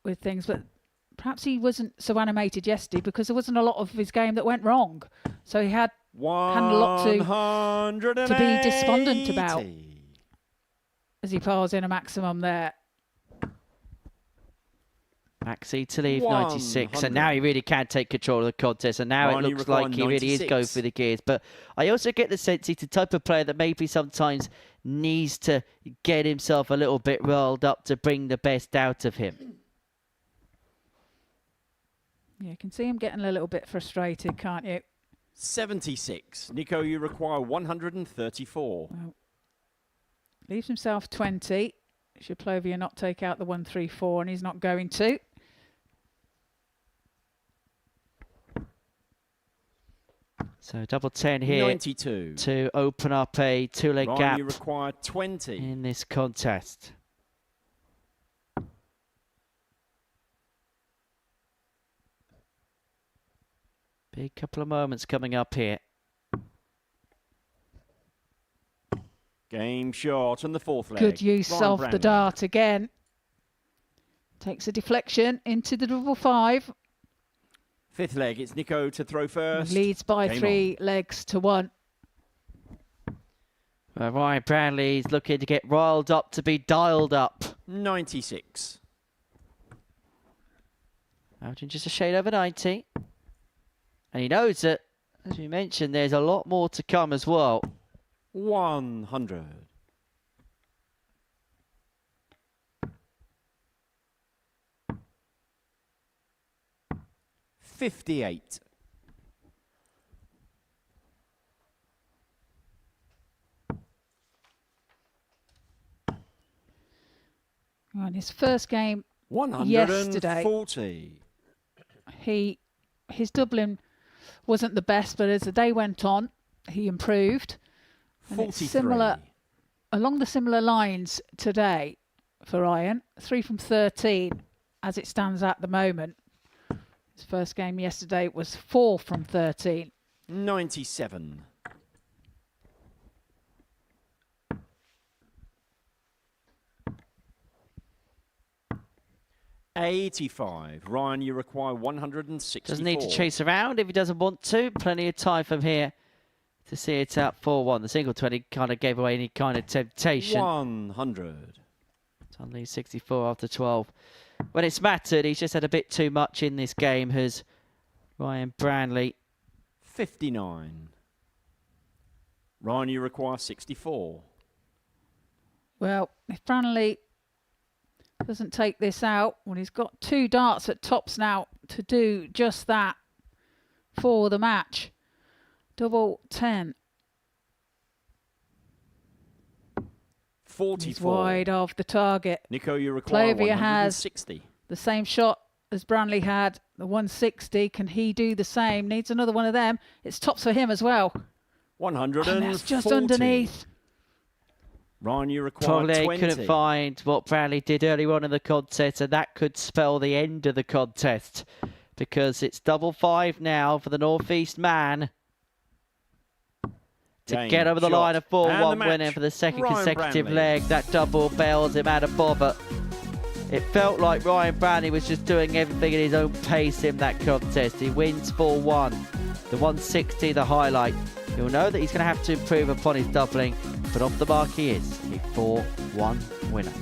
with things, but perhaps he wasn't so animated yesterday because there wasn't a lot of his game that went wrong, so he had a lot to be despondent about as he piles in a maximum there. Maxi to leave 96, and now he really can take control of the contest, and now it looks like he really is going through the gears. But I also get the sense he's the type of player that maybe sometimes needs to get himself a little bit rolled up to bring the best out of him. Yeah, you can see him getting a little bit frustrated, can't you? 76. Nico, you require 134. Well, leaves himself 20. Should Flavia not take out the 134, and he's not going to. So 10 here 92. to open up a 2-leg gap You require 20. in this contest. Big couple of moments coming up here. Game shot and the 4th leg. Good use Ryan of Branley. the dart again. Takes a deflection into the 5. 5th leg, it's Nico to throw first. Leads by Game 3 legs to 1. Ryan Brownlee's looking to get riled up to be dialed up. 96. Averaging just a shade over 90. And he knows that, as we mentioned, there's a lot more to come as well. 100. $58. Right, his first game 140. yesterday, his doubling wasn't the best, but as the day went on, he improved. And it's 43. similar, along the similar lines today for Ryan. 3 from 13 as it stands at the moment. His first game yesterday was 4 from 13. 97. $85. Ryan, you require 164. Doesn't need to chase around if he doesn't want to. Plenty of time from here to see it up 4-1. The single 20 kind of gave away any kind of temptation. 100. Suddenly 64 after 12. When it's mattered, he's just had a bit too much in this game, has Ryan Brownlee. 59. Ryan, you require 64. Well, if Branley doesn't take this out, well, he's got 2 darts at tops now to do just that for the match. Double 10. 44. He's wide of the target. Nico, you require Clovia 160. has the same shot as Branley had, the 160. Can he do the same? Needs another one of them. It's tops for him as well. 140. And that's just underneath. Ryan, you require Probably 20. couldn't find what Brownlee did early on in the contest, and that could spell the end of the contest, because it's double 5 now for the Northeast man to Game, get over the shot, line of and the 4-1 match. winning for the second Ryan consecutive Brownlee. leg. That double bails him out of bother. It felt like Ryan Brownlee was just doing everything at his own pace in that contest. He wins 4-1. The 160, the highlight. He'll know that he's going to have to improve upon his doubling, but off the mark he is. A 4-1 winner.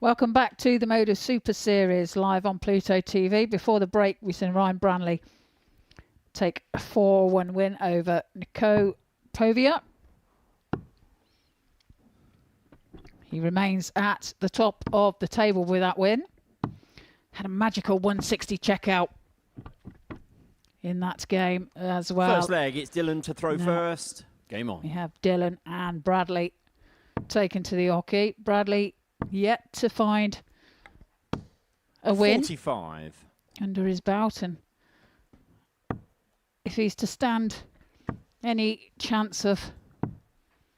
Welcome back to the Modus Super Series live on Pluto TV. Before the break, we seen Ryan Branley take a 4-1 win over Nico Povia. He remains at the top of the table with that win. Had a magical 160 checkout in that game as well. First leg, it's Dylan to throw first. Game on. We have Dylan and Bradley taken to the hockey. Bradley yet to find a win 45. under his belt, and if he's to stand any chance of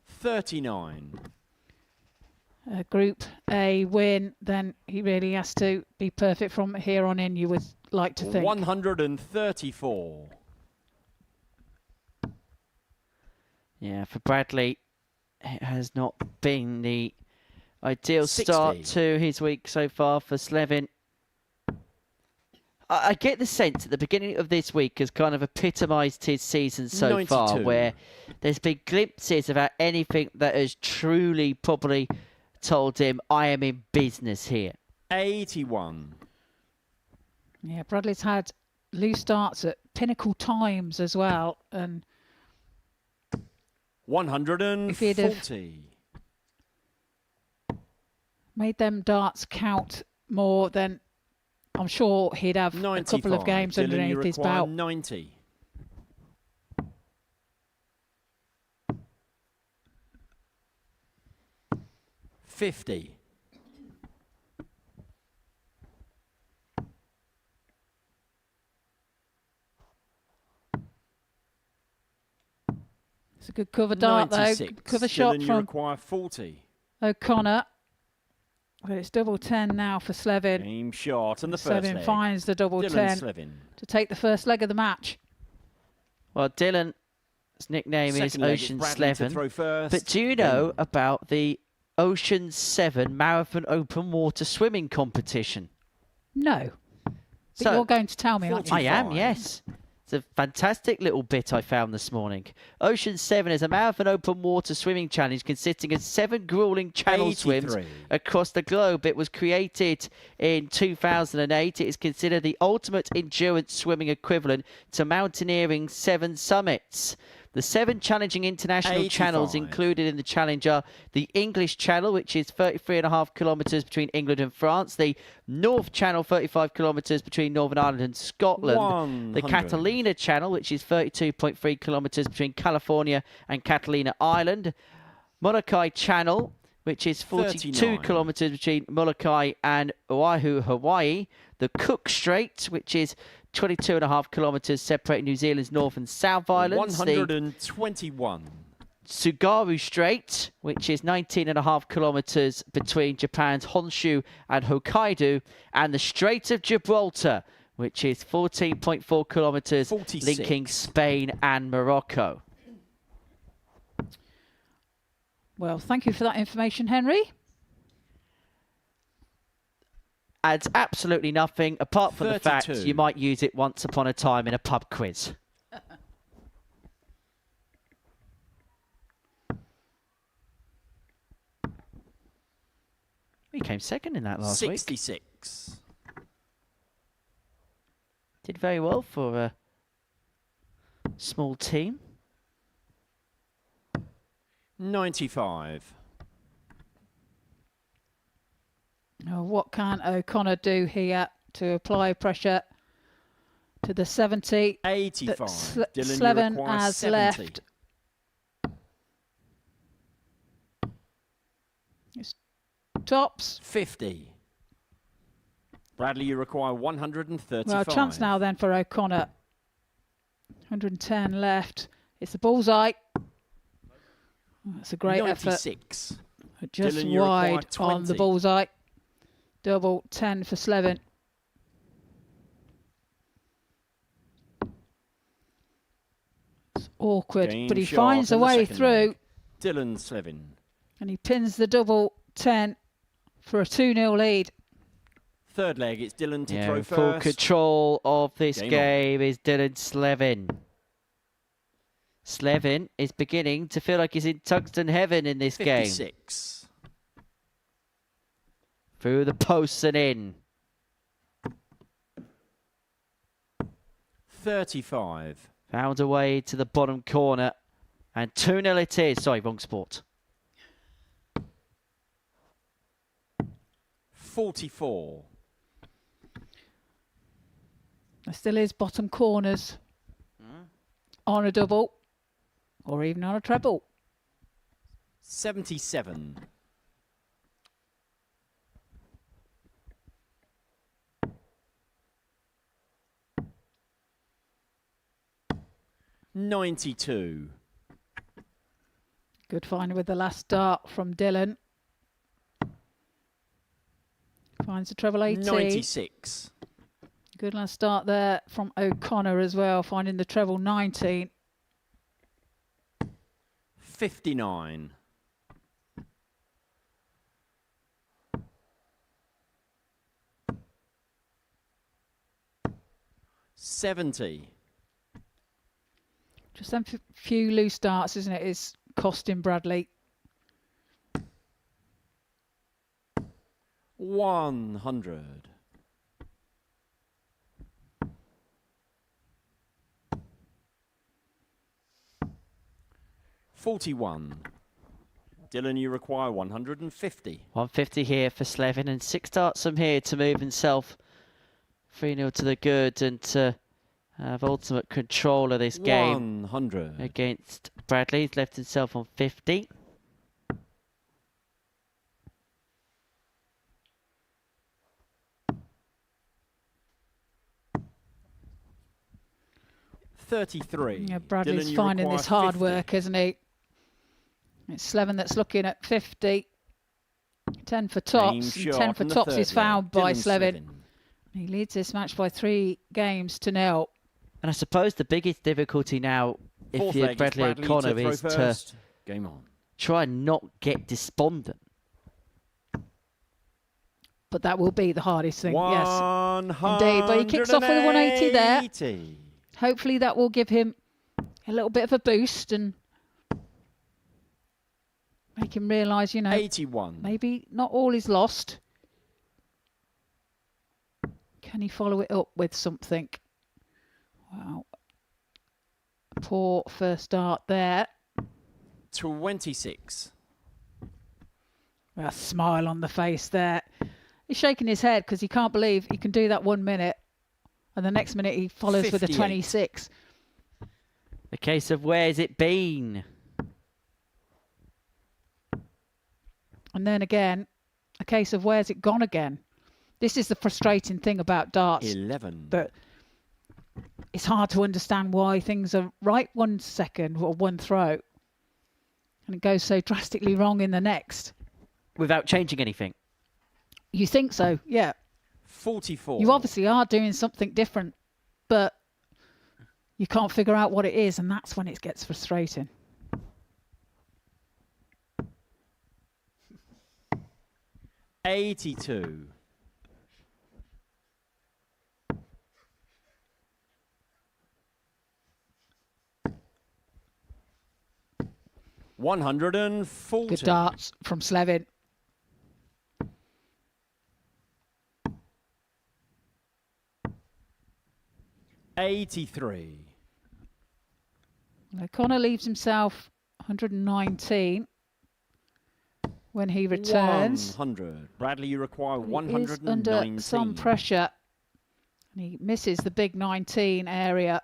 39. a Group A win, then he really has to be perfect from here on in, you would like to think. 134. Yeah, for Bradley, it has not been the ideal 60. start to his week so far for Slevin. I get the sense at the beginning of this week has kind of epitomised his season so far, 92. where there's been glimpses about anything that has truly probably told him, I am in business here. 81. Yeah, Bradley's had loose starts at pinnacle times as well, and 140. made them darts count more, then I'm sure he'd have 95. a couple of games Dylan, underneath you his require belt. 90. $50. It's a good cover dart, though. 96. Good cover shot Dylan, you from require 40. O'Connor. But it's double 10 now for Slevin. Game shot and the first Slevin leg. finds the double Dylan 10 Slevin. to take the first leg of the match. Well, Dylan's nickname is Second leg, it's Ocean Bradley to Slevin. throw first. But do you know about the Ocean 7 Marathon Open Water Swimming Competition? No. But So- you're going to tell me, aren't you? I am, 45. yes. It's a fantastic little bit I found this morning. Ocean 7 is a marathon open water swimming challenge consisting of 7 grueling channel swims 83. across the globe. It was created in 2008. It is considered the ultimate endurance swimming equivalent to mountaineering 7 summits. The 7 challenging international channels 85. included in the challenge are the English Channel, which is 33.5 kilometres between England and France, the North Channel, 35 kilometres between Northern Ireland and Scotland, the 100. Catalina Channel, which is 32.3 kilometres between California and Catalina Island, Molokai Channel, which is 42 39. kilometres between Molokai and Oahu, Hawaii, the Cook Strait, which is 22.5 kilometres separating New Zealand's North and South Islands. The 121. Tsugaru Strait, which is 19.5 kilometres between Japan's Honshu and Hokkaido, and the Strait of Gibraltar, which is 14.4 kilometres 46. linking Spain and Morocco. Well, thank you for that information, Henry. Adds absolutely nothing, apart from the fact 32. you might use it once upon a time in a pub quiz. We came second in that last week. 66. Did very well for a small team. 95. Now, what can O'Connor do here to apply pressure to the 70 that 85. Dylan, you Slevin require has 70. left? It's tops. 50. Bradley, you require 135. Well, chance now then for O'Connor. 110 left. It's the bullseye. That's a great effort. 96. Just Dylan, you require wide on the 20. bullseye. Double 10 for Slevin. It's awkward, Game but he shot finds a in the way second through, leg. Dylan Slevin. and he pins the double 10 for a 2-0 lead. Third leg, it's Dylan to Yeah, throw in full first. control of this Game on. game is Dylan Slevin. Slevin is beginning to feel like he's in tungsten heaven in this game. 56. Through the posts and in. 35. Found a way to the bottom corner. And 2-0 it is. Sorry, wrong sport. 44. There still is bottom corners on a double or even on a treble. 77. 92. Good find with the last dart from Dylan. Finds the treble 80. 96. Good last start there from O'Connor as well, finding the treble 19. 59. 70. Just a few loose darts, isn't it? Is costing Bradley. 100. 41. Dylan, you require 150. 150 here for Slevin, and 6 darts from here to move himself 3-0 to the good and to have ultimate control of this game 100. against Bradley. He's left himself on 50. $33. Yeah, Bradley's Dylan, you finding require this hard 50. work, isn't he? It's Slevin that's looking at 50. 10 for tops. Game And shot 10 for on the tops third is found leg. by Dylan Slevin. He leads this match by 3 games to 0. And I suppose the biggest difficulty now, Fourth if you're leg, Bradley it's O'Connor, to throw is to first. Game on. try and not get despondent. But that will be the hardest thing, yes. 180. Indeed, but he kicks off with a 180 there. Hopefully that will give him a little bit of a boost and make him realise, you know, 81. maybe not all is lost. Can he follow it up with something? Wow. Poor first start there. 26. A smile on the face there. He's shaking his head because he can't believe he can do that 1 minute. And the next minute he follows with a 58. 26. A case of where's it been? And then again, a case of where's it gone again? This is the frustrating thing about darts. 11. But it's hard to understand why things are right 1 second or one throw. And it goes so drastically wrong in the next. Without changing anything. You think so, yeah. 44. You obviously are doing something different, but you can't figure out what it is, and that's when it gets frustrating. $82. 140. Good darts from Slevin. $83. O'Connor leaves himself 119 when he returns. 100. Bradley, you require He is 119. under some pressure. And he misses the big 19 area.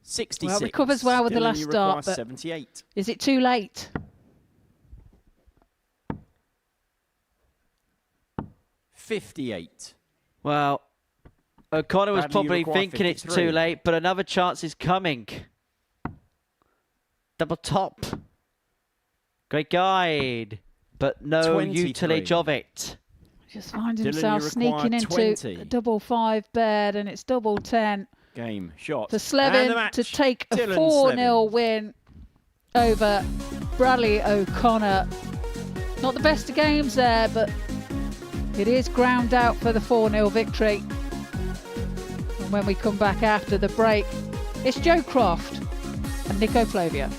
66. Well, recovers well with the Dylan, last you require start, but 78. is it too late? 58. Well, O'Connor was Bradley, you probably require thinking it's 53. too late, but another chance is coming. Double top. Great guide, but no 23. utilage of it. Just finds Dylan, you himself require sneaking into 20. a double 5 bed, and it's double 10 Game shot. for And the Slevin match, to take a Dylan 4-0 Slevin. win over Bradley O'Connor. Not the best of games there, but it is ground out for the 4-0 victory. And when we come back after the break, it's Joe Croft and Nico Flavia.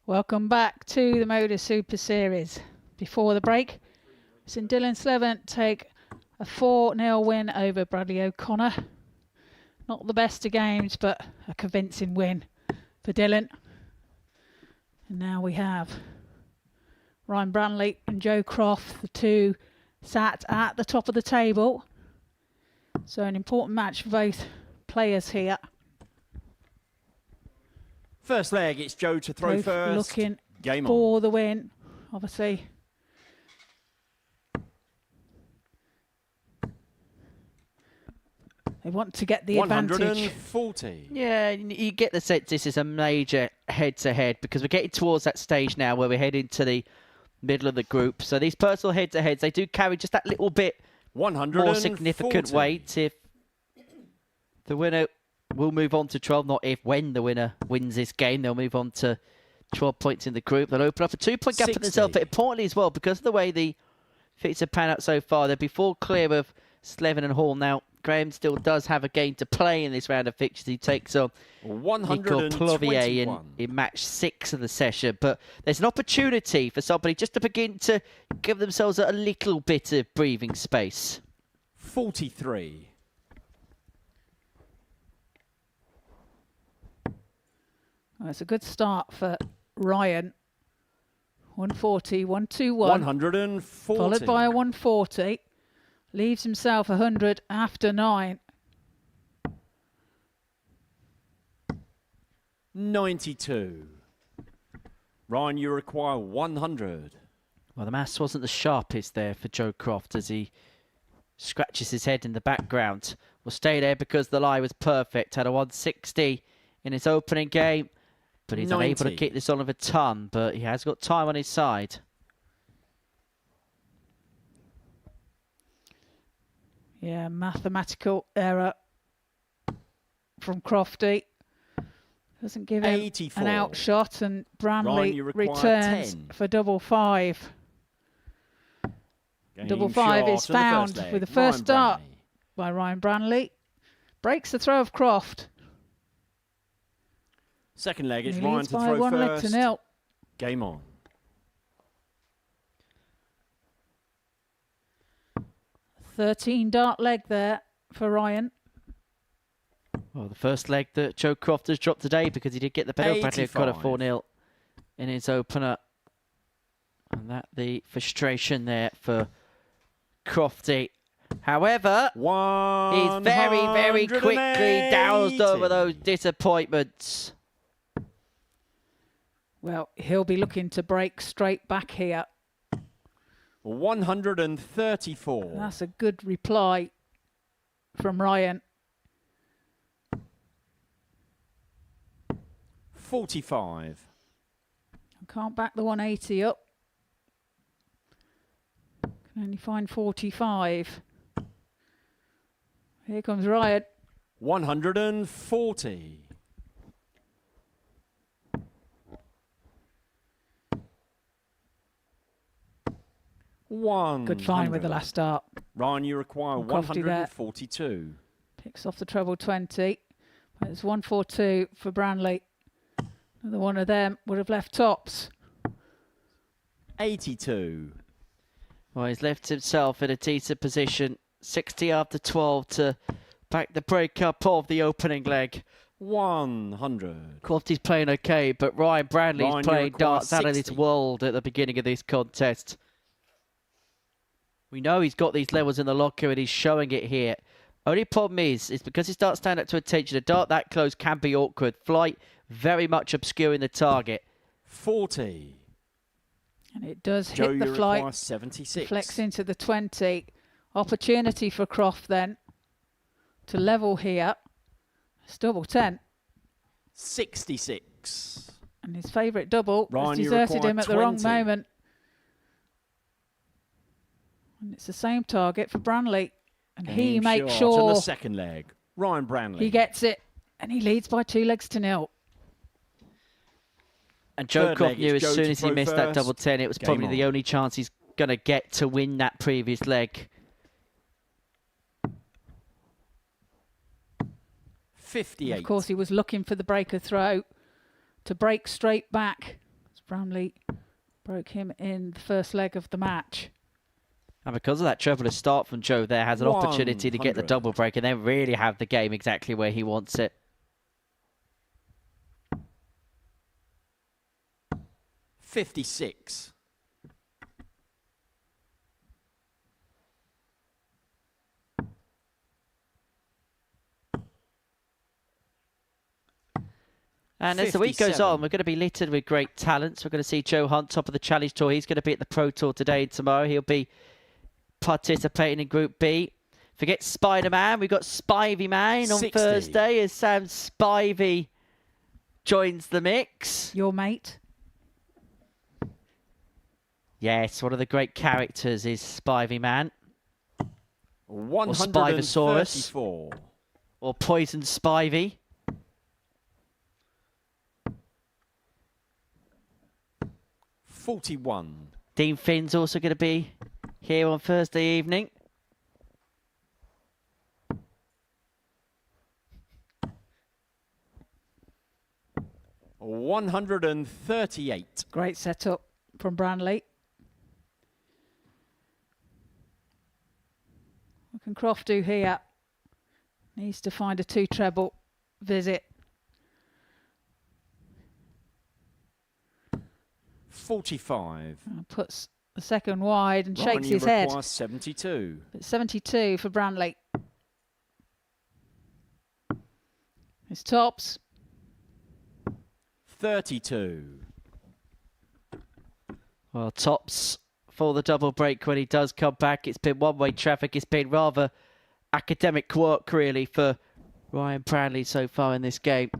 Welcome back to the Modus Super Series. Before the break, St Dylan Slevin take a 4-0 win over Bradley O'Connor. Not the best of games, but a convincing win for Dylan. And now we have Ryan Branley and Joe Croft, the two sat at the top of the table. So an important match for both players here. First leg, it's Joe to throw Both first. looking Game on. for the win, obviously. They want to get the advantage. 140. Yeah, you get the sense this is a major head-to-head because we're getting towards that stage now where we're heading to the middle of the group. So these personal head-to-heads, they do carry just that little bit 140. more significant weight. If the winner will move on to 12, not if, when the winner wins this game, they'll move on to 12 points in the group. They'll open up a 2-point gap for themselves, but importantly as well, because of the way the fits have panned out so far, they'll be full clear of Slevin and Hall. Now, Graham still does have a game to play in this round of fixtures. He takes on Nico Plovier in match 6 of the session. But there's an opportunity for somebody just to begin to give themselves a little bit of breathing space. 43. Well, it's a good start for Ryan. 140, 121. 140. Followed by a 140. Leaves himself 100 after 9. 92. Ryan, you require 100. Well, the maths wasn't the sharpest there for Joe Croft as he scratches his head in the background. Will stay there because the lie was perfect. Had a 160 in his opening game, but he's 90. unable to keep this on of a ton, but he has got time on his side. Yeah, mathematical error from Crofty. Doesn't give him 84. an outshot, and Branley Ryan, you require returns 10. for double 5. Game Double 5 is shot on found the first leg. with the first Ryan start Branley. by Ryan Branley. Breaks the throw of Croft. Second leg, it's He Ryan leads to by throw 1 leg first. to 0. Game on. $13 leg there for Ryan. Well, the first leg that Joe Croft has dropped today because he did get the pedal. Bradley got a 4-0 in his opener. And that the frustration there for Crofty. However, he's very, very quickly doused over those disappointments. Well, he'll be looking to break straight back here. 134. That's a good reply from Ryan. 45. Can't back the 180 up. Can only find 45. Here comes Ryan. 140. Good find with the last start. Ryan, you require Crofty there. 142. Picks off the treble 20. It's 142 for Branley. Another one of them would have left tops. 82. Well, he's left himself in a decent position. 60 after 12 to back the break-up of the opening leg. 100. Crofty's playing okay, but Ryan Branley's Ryan, you playing require darts out of his 60. world at the beginning of this contest. We know he's got these levels in the locker and he's showing it here. Only problem is because his darts stand up to attention. A dart that close can be awkward. Flight very much obscuring the target. 40. And it does Joe, hit the you flight. require 76. Flex into the 20. Opportunity for Croft then to level here. It's double 10. 66. And his favourite double Ryan, has you deserted require him at the wrong 20. moment. And it's the same target for Branley. And he Game makes shot on sure the second leg. Ryan Branley. he gets it. And he leads by 2 legs to 0. And Joe Third Croft leg, knew it's as Joe soon to as he throw missed that first. double 10, it was Game probably the on. only chance he's going to get to win that previous leg. 58. And of course, he was looking for the breaker throw to break straight back. Bramley broke him in the first leg of the match. And because of that treble start from Joe there, has an opportunity to get the 100. double break and then really have the game exactly where he wants it. $56. And as the week goes 57. on, we're going to be littered with great talents. We're going to see Joe Hunt, top of the Challenge Tour. He's going to be at the Pro Tour today and tomorrow. He'll be participating in Group B. Forget Spider-Man. We've got Spivey Man on 60. Thursday as Sam Spivey joins the mix. Your mate? Yes, one of the great characters is Spivey Man. 134. Or Poison Spivey. $41. Dean Finn's also going to be here on Thursday evening. $138. Great setup from Branley. What can Croft do here? Needs to find a 2 treble visit. 45. Puts the second wide and Ryan, shakes you his head. require 72. But 72 for Branley. His tops. 32. Well, tops for the double break when he does come back. It's been one-way traffic. It's been rather academic work, really, for Ryan Branley so far in this game.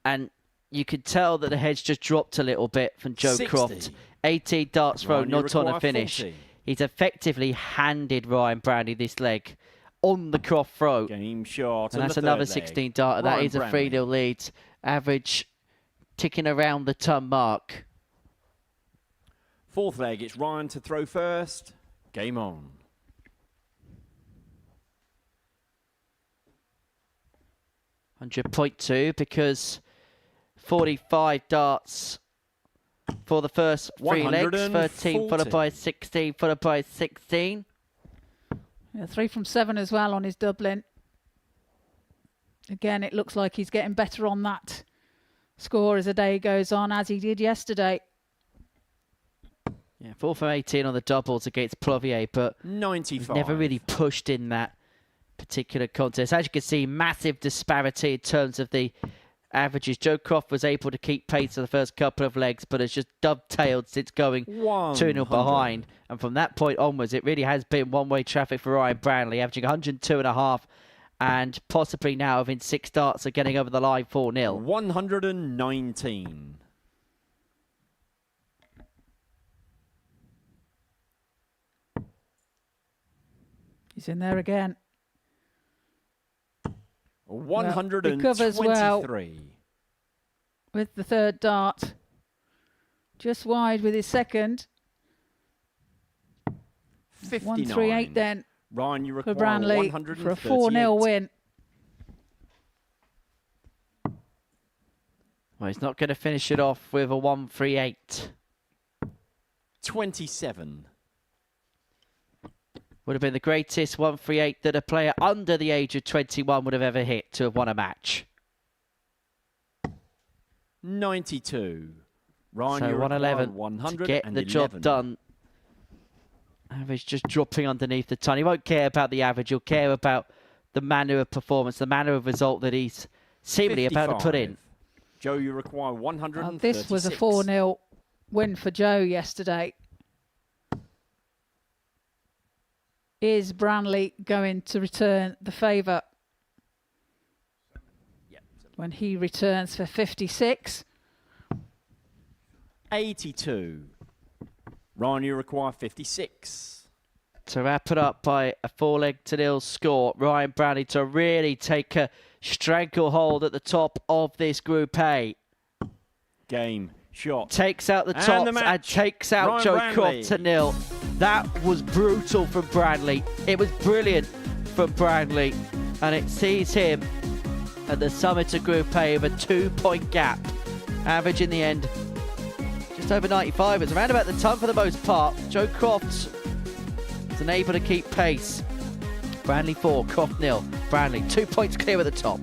And you could tell that the head's just dropped a little bit from Joe 60. Croft. 18 darts thrown, Ryan, you not on a require finish. 40. He's effectively handed Ryan Branley this leg on the Croft throw. Game shot. And on that's the another third leg. 16 darter. That Ryan is a Branley. 3-0 lead. Average ticking around the ton mark. Fourth leg, it's Ryan to throw first. Game on. $100.2 because 45 darts for the first 3 legs. 13 followed by 16 followed by 16. Yeah, 3 from 7 as well on his Dublin. Again, it looks like he's getting better on that score as the day goes on, as he did yesterday. Yeah, 4 from 18 on the doubles against Plovier, but 95. never really pushed in that particular contest. As you can see, massive disparity in terms of the averages. Joe Croft was able to keep pace for the first couple of legs, but has just dovetailed since going 2-0 behind. And from that point onwards, it really has been one-way traffic for Ryan Branley, averaging 102.5, and possibly now within 6 darts of getting over the line 4-0. 119. He's in there again. 123. recovers well with the third dart. Just wide with his second. 59. 138 then Ryan, you for require Branley 138. for a 4-0 win. Well, he's not going to finish it off with a 138. 27. Would have been the greatest 138 that a player under the age of 21 would have ever hit to have won a match. 92. Ryan, So you 111 100 to get the job done. Average just dropping underneath the ton. He won't care about the average. He'll care about the manner of performance, the manner of result that he's seemingly about to put in. Joe, you require 136. This was a 4-0 win for Joe yesterday. Is Branley going to return the favour when he returns for 56? 82. Ryan, you require 56. To wrap it up by a 4-0 score, Ryan Branley to really take a stranglehold at the top of this Group A. Game, shot. Takes out the And tops the and match. takes out Ryan Joe Branley. Croft to 0. That was brutal from Branley. It was brilliant from Branley. And it sees him at the summit of Group A with a 2-point gap. Average in the end, Just over 95. It's around about the time for the most part. Joe Croft was unable to keep pace. Branley 4, Croft 0. Branley 2 points clear at the top.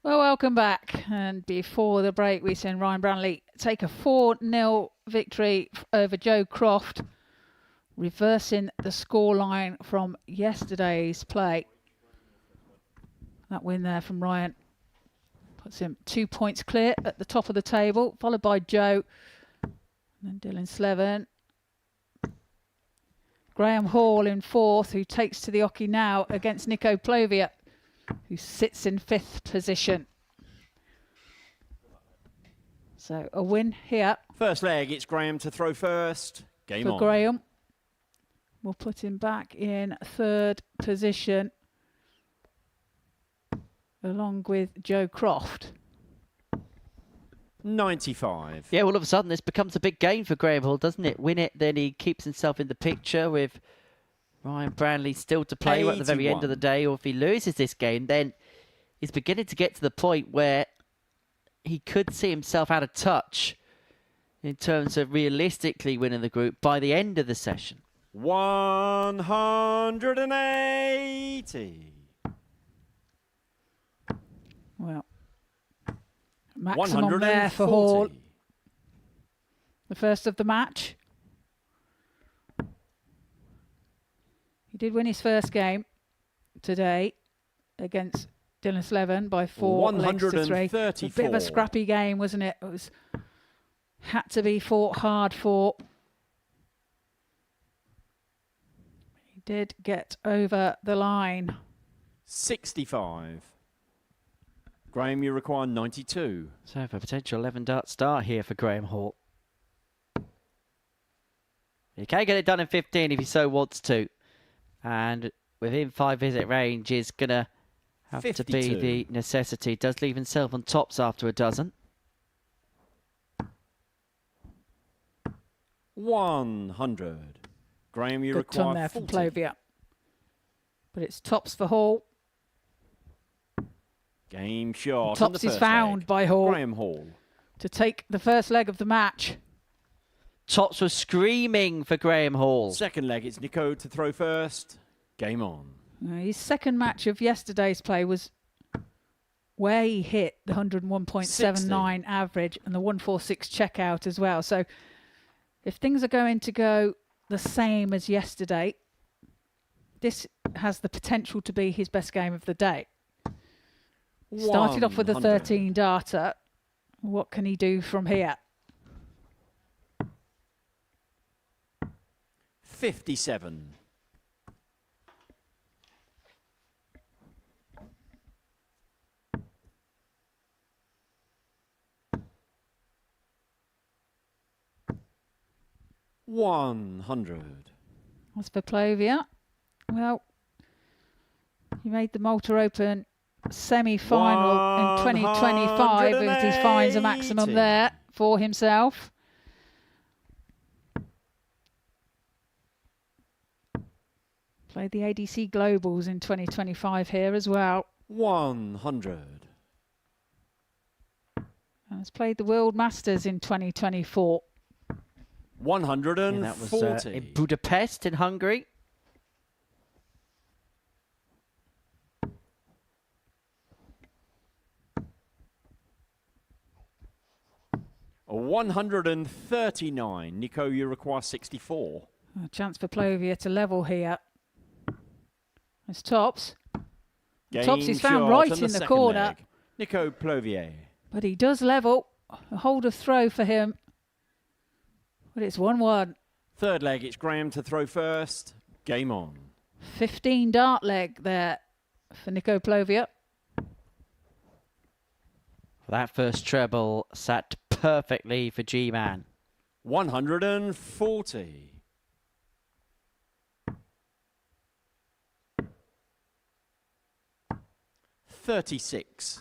Well, welcome back. And before the break, we seen Ryan Branley take a 4-0 victory over Joe Croft, reversing the scoreline from yesterday's play. That win there from Ryan puts him 2 points clear at the top of the table, followed by Joe and then Dylan Slevin. Graham Hall in fourth, who takes to the hockey now against Nico Plovia, who sits in fifth position. So a win here. First leg, it's Graham to throw first. Game for on. Graham. We'll put him back in third position, along with Joe Croft. 95. Yeah, all of a sudden this becomes a big game for Graham Hall, doesn't it? Win it, then he keeps himself in the picture with Ryan Branley still to play at the very end of the day. Or if he loses this game, then he's beginning to get to the point where he could see himself out of touch in terms of realistically winning the group by the end of the session. 180. Well, maximum there for Hall. The first of the match. He did win his first game today against Dylan Slevin by 4 legs to 3. A bit of a scrappy game, wasn't it? It had to be fought hard for. He did get over the line. 65. Graham, you require 92. So for a potential 11 dart start here for Graham Hall. He can get it done in 15 if he so wants to. And within 5 visit range is going to have 52. To be the necessity. Does leave himself on tops after a dozen. 100. Graham, you require 40. Good ton there from Plovia. But it's tops for Hall. Game shot. Tops is found leg by Hall. Graham Hall. To take the first leg of the match. Tops was screaming for Graham Hall. Second leg, it's Nico to throw first. Game on. His second match of yesterday's play was where he hit the 101.79 average and the 146 checkout as well. So if things are going to go the same as yesterday, this has the potential to be his best game of the day. Started off with a 13 darter. What can he do from here? 57. $100. As for Plovia, well, he made the Malta Open semi-final in 2025 if he finds a maximum there for himself. Played the ADC Globals in 2025 here as well. 100. And has played the World Masters in 2024. 140. That was in Budapest in Hungary. A 139. Nico, you require 64. A chance for Plovia to level here. It's Tops. Tops is found right in the corner. Leg. Nico Plovier. But he does level. A hold of throw for him. But it's 1-1. Third leg, it's Graham to throw first. Game on. 15 dart leg there for Nico Plovia. That first treble sat perfectly for G-Man. 140. $36.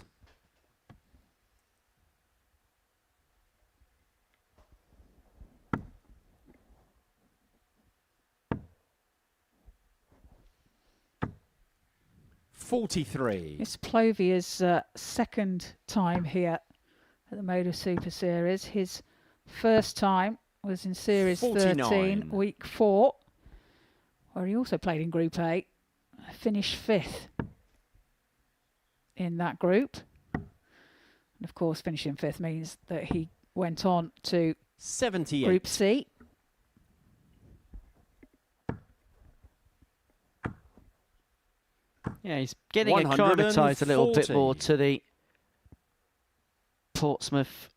$43. It's Plovia's second time here at the Modus Super Series. His first time was in Series 49. 13, Week 4, where he also played in Group A, finished 5th in that group. And of course, finishing 5th means that he went on to 78. Group C. Yeah, he's getting acclimatised a little bit more to the Portsmouth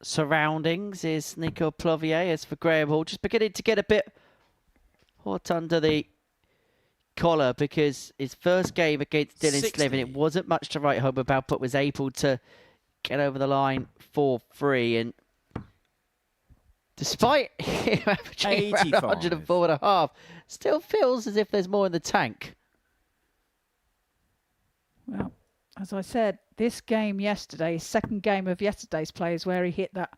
surroundings is Nico Plovier. As for Graham Hall, just beginning to get a bit hot under the collar because his first game against Dylan Slevin, it wasn't much to write home about, but was able to get over the line 4-3. And despite him averaging around 104.5, still feels as if there's more in the tank. Well, as I said, this game yesterday, second game of yesterday's play is where he hit that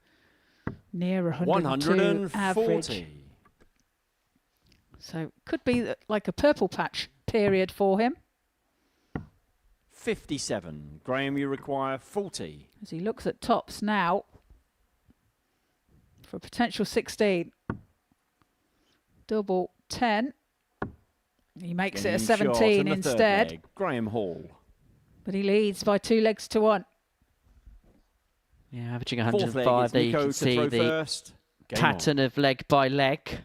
near 102 average. So could be like a purple patch period for him. 57. Graham, you require 40. As he looks at tops now for a potential 16. Double 10. He makes it a 17 instead. Graham Hall. But he leads by 2 legs to 1. Yeah, averaging 105. There you can see the pattern of leg by leg.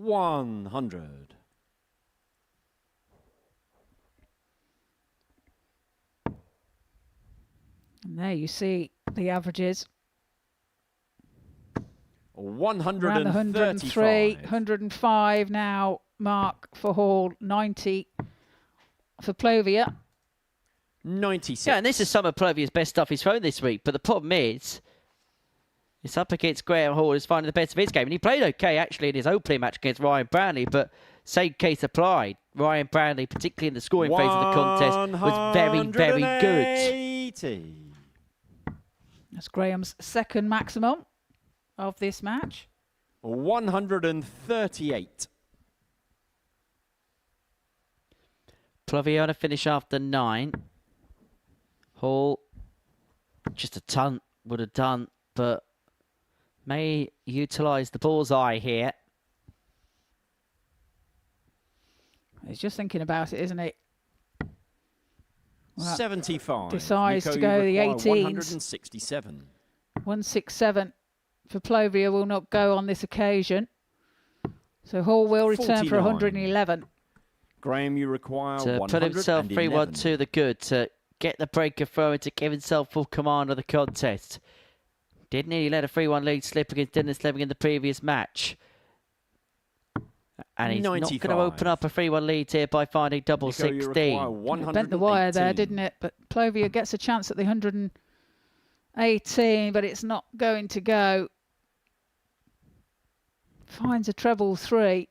100. And there you see the averages. 135. Around the 103, 105 now, mark for Hall, 90 for Plovia. 96. Yeah, and this is some of Plovia's best stuff he's thrown this week. But the problem is, it's up against Graham Hall, who's finding the best of his game. And he played okay, actually, in his opening match against Ryan Brownlee. But same case applied. Ryan Brownlee, particularly in the scoring phase of the contest, was very, very good. That's Graham's second maximum of this match. 138. Plovia on a finish after 9. Hall, just a ton would have done, but may utilise the bullseye here. He's just thinking about it, isn't he? Well, 75. decides Nico, to go the you require 18s. 167. 167 for Plovia will not go on this occasion. So Hall will return for 49. 111. Graham, you require To 111. put himself 3-1 to the good, to get the breaker throw and to give himself full command of the contest. Didn't he let a 3-1 lead slip against Dylan Sleving in the previous match? And he's 95. not going to open up a 3-1 lead here by finding double Nico, you 16. require It bent the wire there, 118. didn't it? But Plovia gets a chance at the 118, but it's not going to go. Finds a treble 3.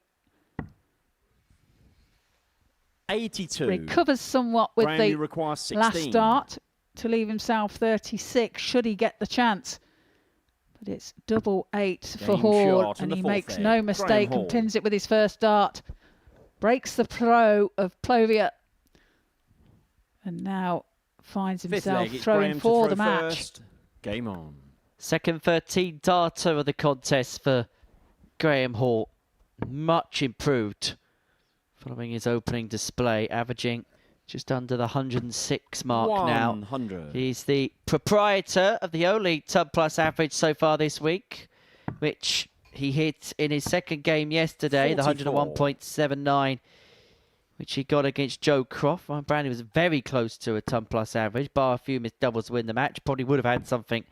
82. Recovers somewhat with Graham, you the require 16. last start to leave himself 36, should he get the chance. But it's double 8 for Game Hall, shot on and the he fourth makes egg. no Graham mistake Hall. and pins it with his first dart. Breaks the throw of Plovia, and now finds Fifth himself leg, it's throwing Graham to for throw the match. first. Game on. Second 13 darter of the contest for Graham Hall. Much improved following his opening display, averaging just under the 106 mark now. 100. He's the proprietor of the only Tub Plus average so far this week, which he hit in his second game yesterday, 44. the 101.79, which he got against Joe Croft. Ryan Brownlee was very close to a ton plus average, bar a few missed doubles to win the match. Probably would have had something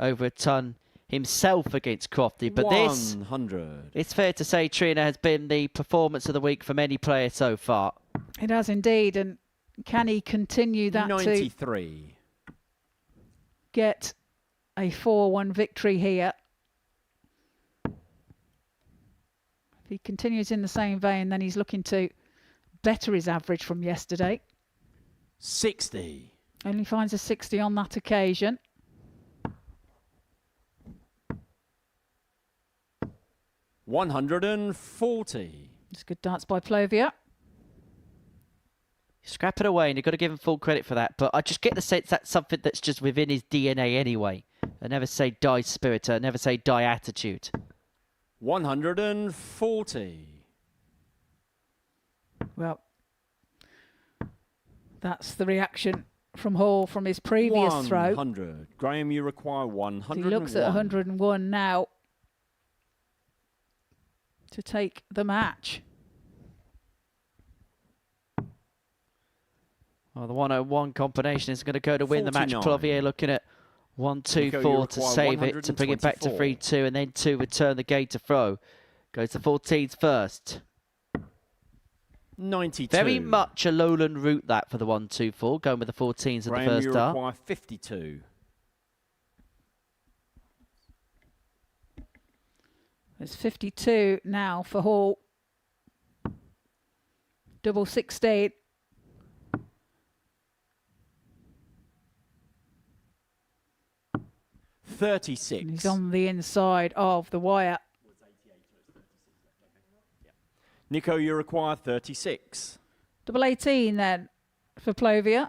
over a ton himself against Crofty. But 100. it's fair to say, Trina, has been the performance of the week for many players so far. It has indeed, and can he continue that 93. to get a 4-1 victory here? If he continues in the same vein, then he's looking to better his average from yesterday. 60. Only finds a 60 on that occasion. 140. It's a good dance by Plovia. Scrap it away, and you've got to give him full credit for that. But I just get the sense that's something that's just within his DNA anyway. I never say die spirit, I never say die attitude. 140. Well, that's the reaction from Hall from his previous throw. 100. Graham, you require 101. He looks at 101 now to take the match. Well, the 101 combination is going to go to win the match. 49. Plovier looking at 1-2-4 Nico, you to require save it, to bring it back to 124. 3-2, and then 2 return the game to throw. Goes to 14s first. 92. Very much a lowland route that for the 1-2-4, going with the 14s at the Graham, first you start. require 52. It's 52 now for Hall. Double 16. And 36. he's on the inside of the wire. Nico, you require 36. Double 18 then for Plovia.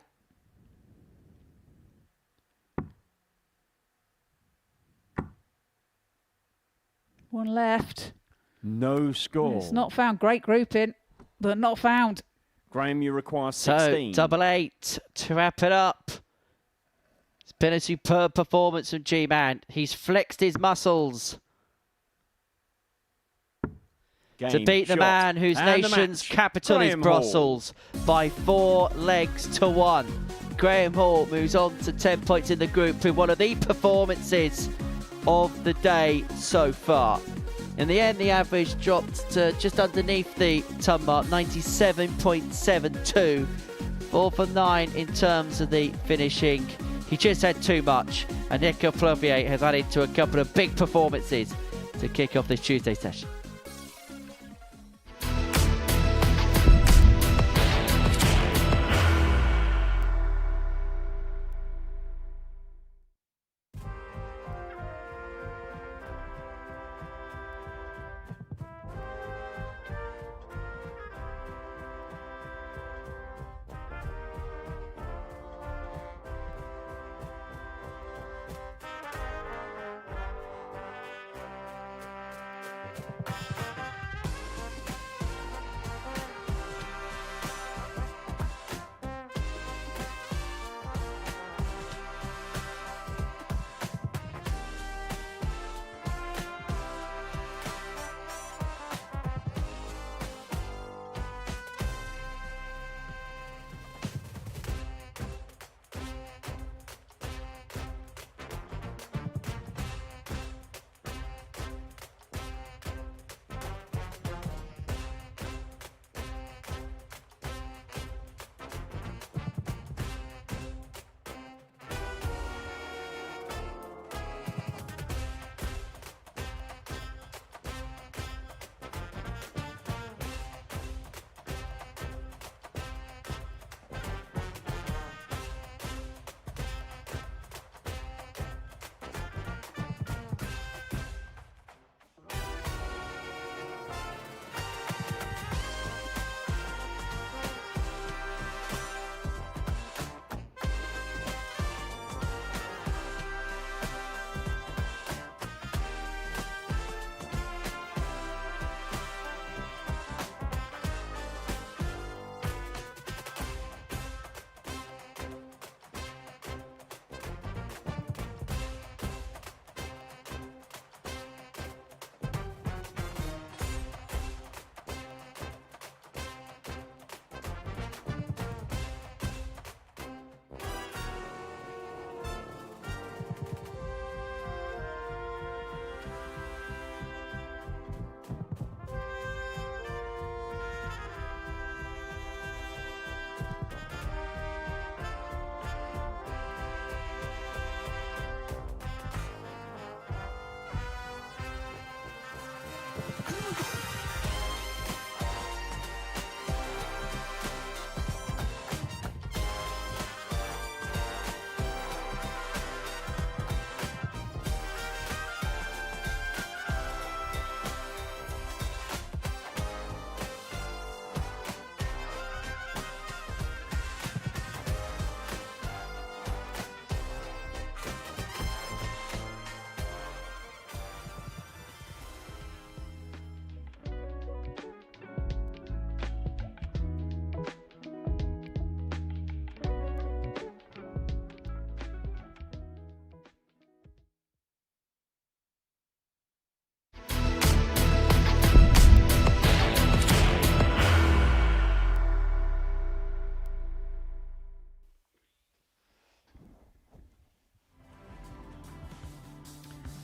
One left. No score. It's not found. Great grouping, but not found. Graham, you require So, 16. double 8 to wrap it up. It's been a superb performance from G-Man. He's flexed his muscles. Game, to beat the shot, man whose and the nation's match, capital is Graham Hall. Brussels by 4 legs to 1. Graham Hall moves on to 10 points in the group with one of the performances of the day so far. In the end, the average dropped to just underneath the ton mark, 97.72. 4 for 9 in terms of the finishing. He just had too much, and Nico Plovier has added to a couple of big performances to kick off this Tuesday session.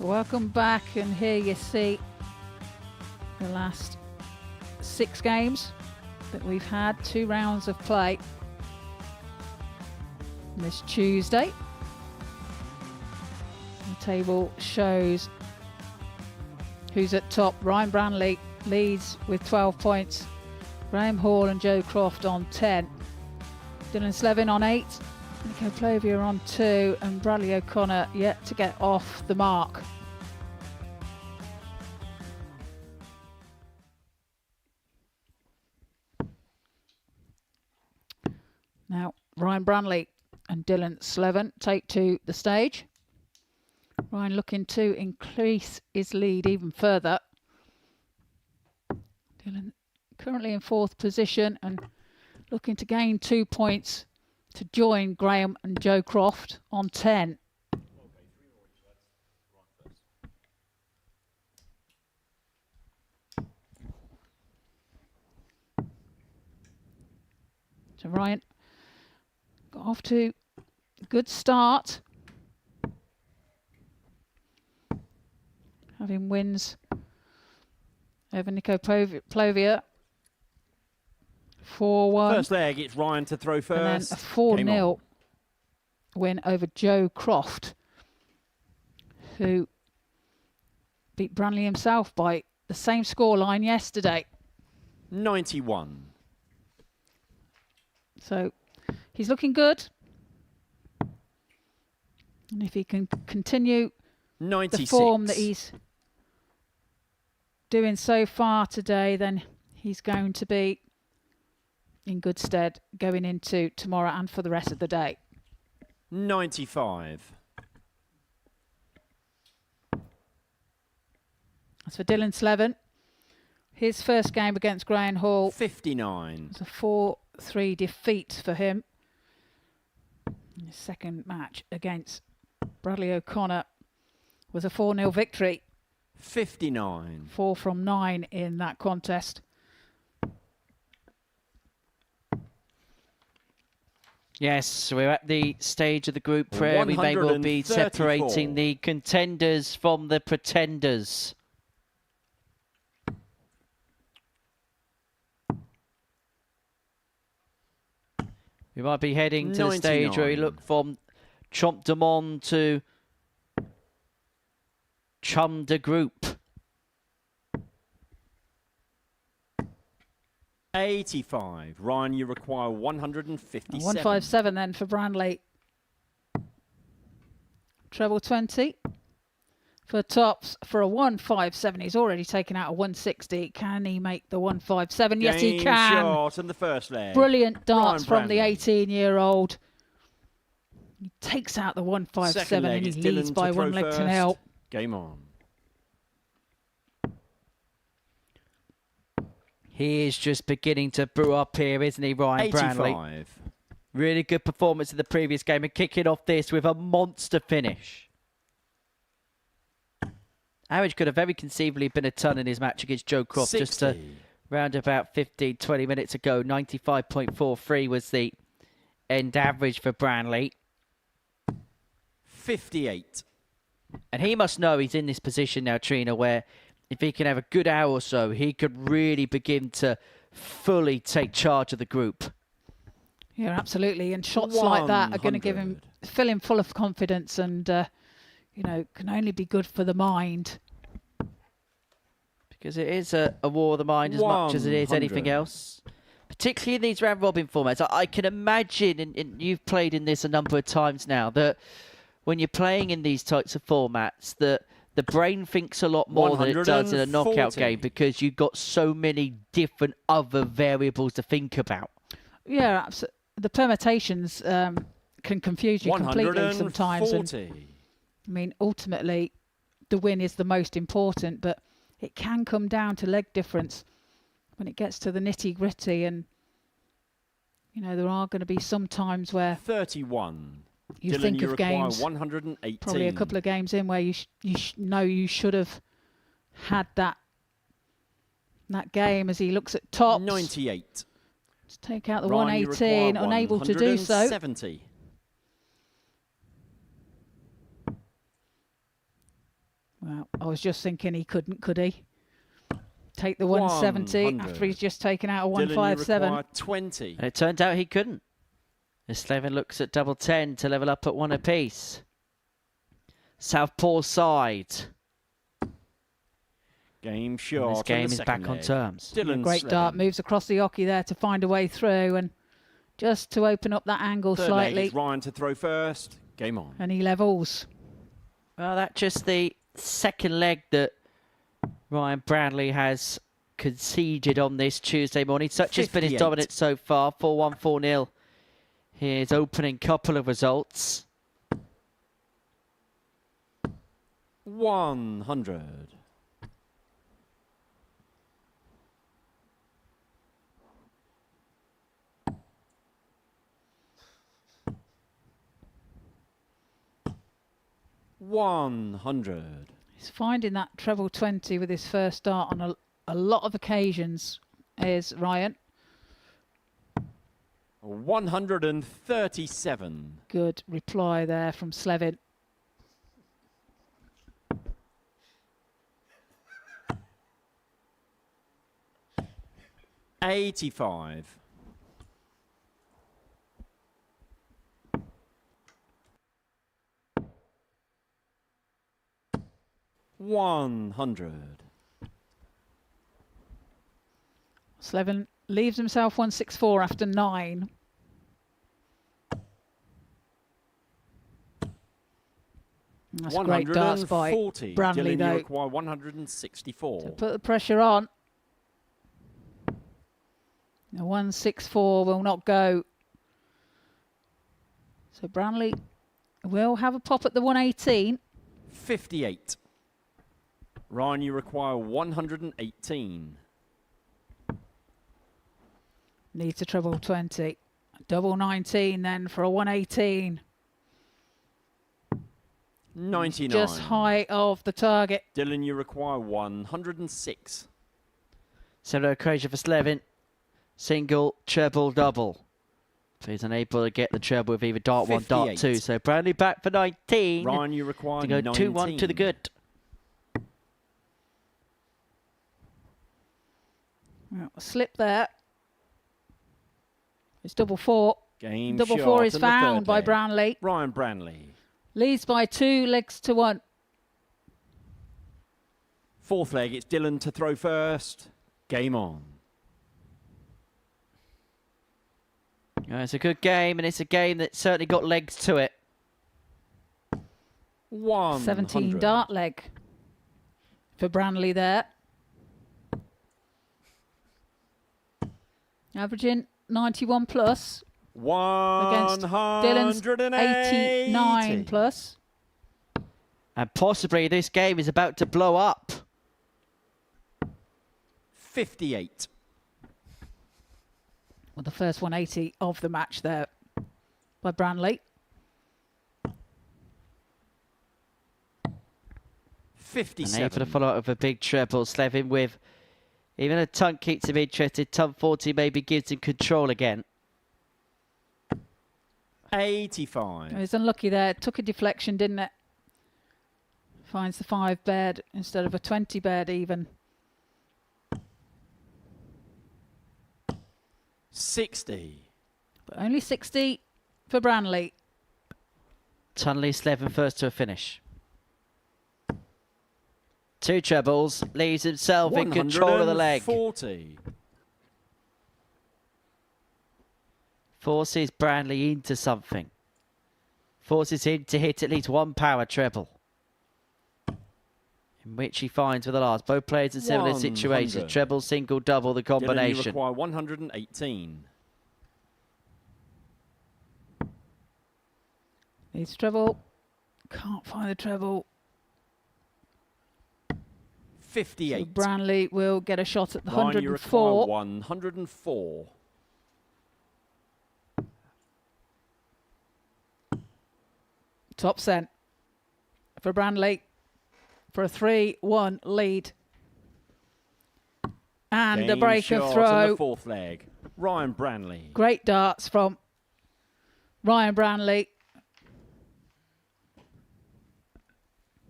Welcome back, and here you see the last 6 games that we've had, 2 rounds of play this Tuesday. The table shows who's at top. Ryan Branley leads with 12 points. Graham Hall and Joe Croft on 10. Dylan Slevin on 8. Nico Plovier on 2, and Bradley O'Connor yet to get off the mark. Now, Ryan Branley and Dylan Slevin take to the stage. Ryan looking to increase his lead even further. Dylan currently in 4th position and looking to gain 2 points to join Graham and Joe Croft on 10. So Ryan got off to a good start. Having wins over Nico Plovia. 4-1. First leg, it's Ryan to throw first. And then a 4-0 win over Joe Croft, who beat Branley himself by the same scoreline yesterday. 91. So he's looking good. And if he can continue 96. the form that he's doing so far today, then he's going to be in good stead going into tomorrow and for the rest of the day. 95. As for Dylan Slevin, his first game against Graham Hall 59. was a 4-3 defeat for him. His second match against Bradley O'Connor was a 4-0 victory. 59. 4 from 9 in that contest. Yes, we're at the stage of the group where we may well be 134. separating the contenders from the pretenders. We might be heading to the stage where we 99. look from Chomp de Monde to Chum de Group. 85. Ryan, you require 157. 157 then for Branley. Treble 20 for Tops for a 157. He's already taken out a 160. Can he make the 157? Yes, he Game can. shot in the first leg. Brilliant darts Ryan from the Branley. 18-year-old. He takes out the 157 Second leg, and he it's leads Dylan by to throw 1 leg to first. 0. Game on. He is just beginning to brew up here, isn't he, Ryan Branley? 85. Really good performance in the previous game and kicking off this with a monster finish. Average could have very conceivably been a ton in his match against Joe Croft 60. just around about 15, 20 minutes ago. 95.43 was the end average for Branley. 58. And he must know he's in this position now, Trina, where if he can have a good hour or so, he could really begin to fully take charge of the group. Yeah, absolutely. And shots like that are going to give him, 100. fill him full of confidence and, you know, can only be good for the mind. Because it is a war of the mind as much as it is 100. anything else. Particularly in these round-robin formats. I can imagine, and you've played in this a number of times now, that when you're playing in these types of formats, that the brain thinks a lot more than it does in a knockout 140. game because you've got so many different other variables to think about. Yeah, the permutations can confuse you completely sometimes. And, 140. I mean, ultimately, the win is the most important, but it can come down to leg difference when it gets to the nitty-gritty. And, you know, there are going to be some times where 31. you Dylan, think you of require games, 118. probably a couple of games in, where you know you should have had that game as he looks at Tops. 98. Let's take out the Ryan, you 118, require unable to do so. 170. Well, I was just thinking he couldn't, could he? Take the 170 100. after he's just taken out a Dylan, you 157. require 20. And it turned out he couldn't. As Slevin looks at double 10 to level up at 1 apiece. Southpaw side. Game shot. And this in game the is second back on leg. terms. Dylan Great dart, Slevin. moves across the hockey there to find a way through and just to open up that angle Third leg, slightly. it's Ryan to throw first. Game on. And he levels. Well, that's just the second leg that Ryan Branley has conceded on this Tuesday morning. Such has been his 58. dominance so far. 4-1, 4-0. His opening couple of results. 100. He's finding that treble 20 with his first dart on a lot of occasions, is Ryan. 137. Good reply there from Slevin. $85. 100. Slevin leaves himself 164 after 9. That's great darts by 140. Branley, Dylan, though. you require 164. To put the pressure on. The 164 will not go. So Branley will have a pop at the 118. 58. Ryan, you require 118. Needs a treble 20. Double 19 then for a 118. 99. Just high of the target. Dylan, you require 106. Similar occasion for Slevin. Single, treble, double. So he's unable to get the treble with either dart 1, dart 2. So Branley back for 19. Ryan, you require to go 19. 2-1 to the good. Well, slip there. It's double 4. Game Double shot 4 is in the found third by leg. Branley. Ryan Branley. Leads by 2 legs to 1. Fourth leg, it's Dylan to throw first. Game on. It's a good game, and it's a game that's certainly got legs to it. 17 dart leg for Branley there. Averaging 91 plus. Against Dylan's 89 plus. And possibly this game is about to blow up. 58. Well, the first 180 of the match there by Branley. 57. And aim for the follow-up of a big treble. Slevin with, even a ton keeps him interested. Ton 40 maybe gives him control again. 85. He was unlucky there. Took a deflection, didn't it? Finds the 5 bed instead of a 20 bed even. 60. But only 60 for Branley. Tunley Slevin first to a finish. 2 trebles, leaves himself in control of the leg. 40. Forces Branley into something. Forces him to hit at least 1 power treble. In which he finds with the last. Both players in similar 100. situations. Treble, single, double, the Dylan, you combination. require 118. Needs treble. Can't find the treble. 58. So Branley will get a shot at the Ryan, you require 104. 104. Top cent for Branley for a 3-1 lead. And Game a break shot of in throw. the fourth leg. Ryan Branley. Great darts from Ryan Branley.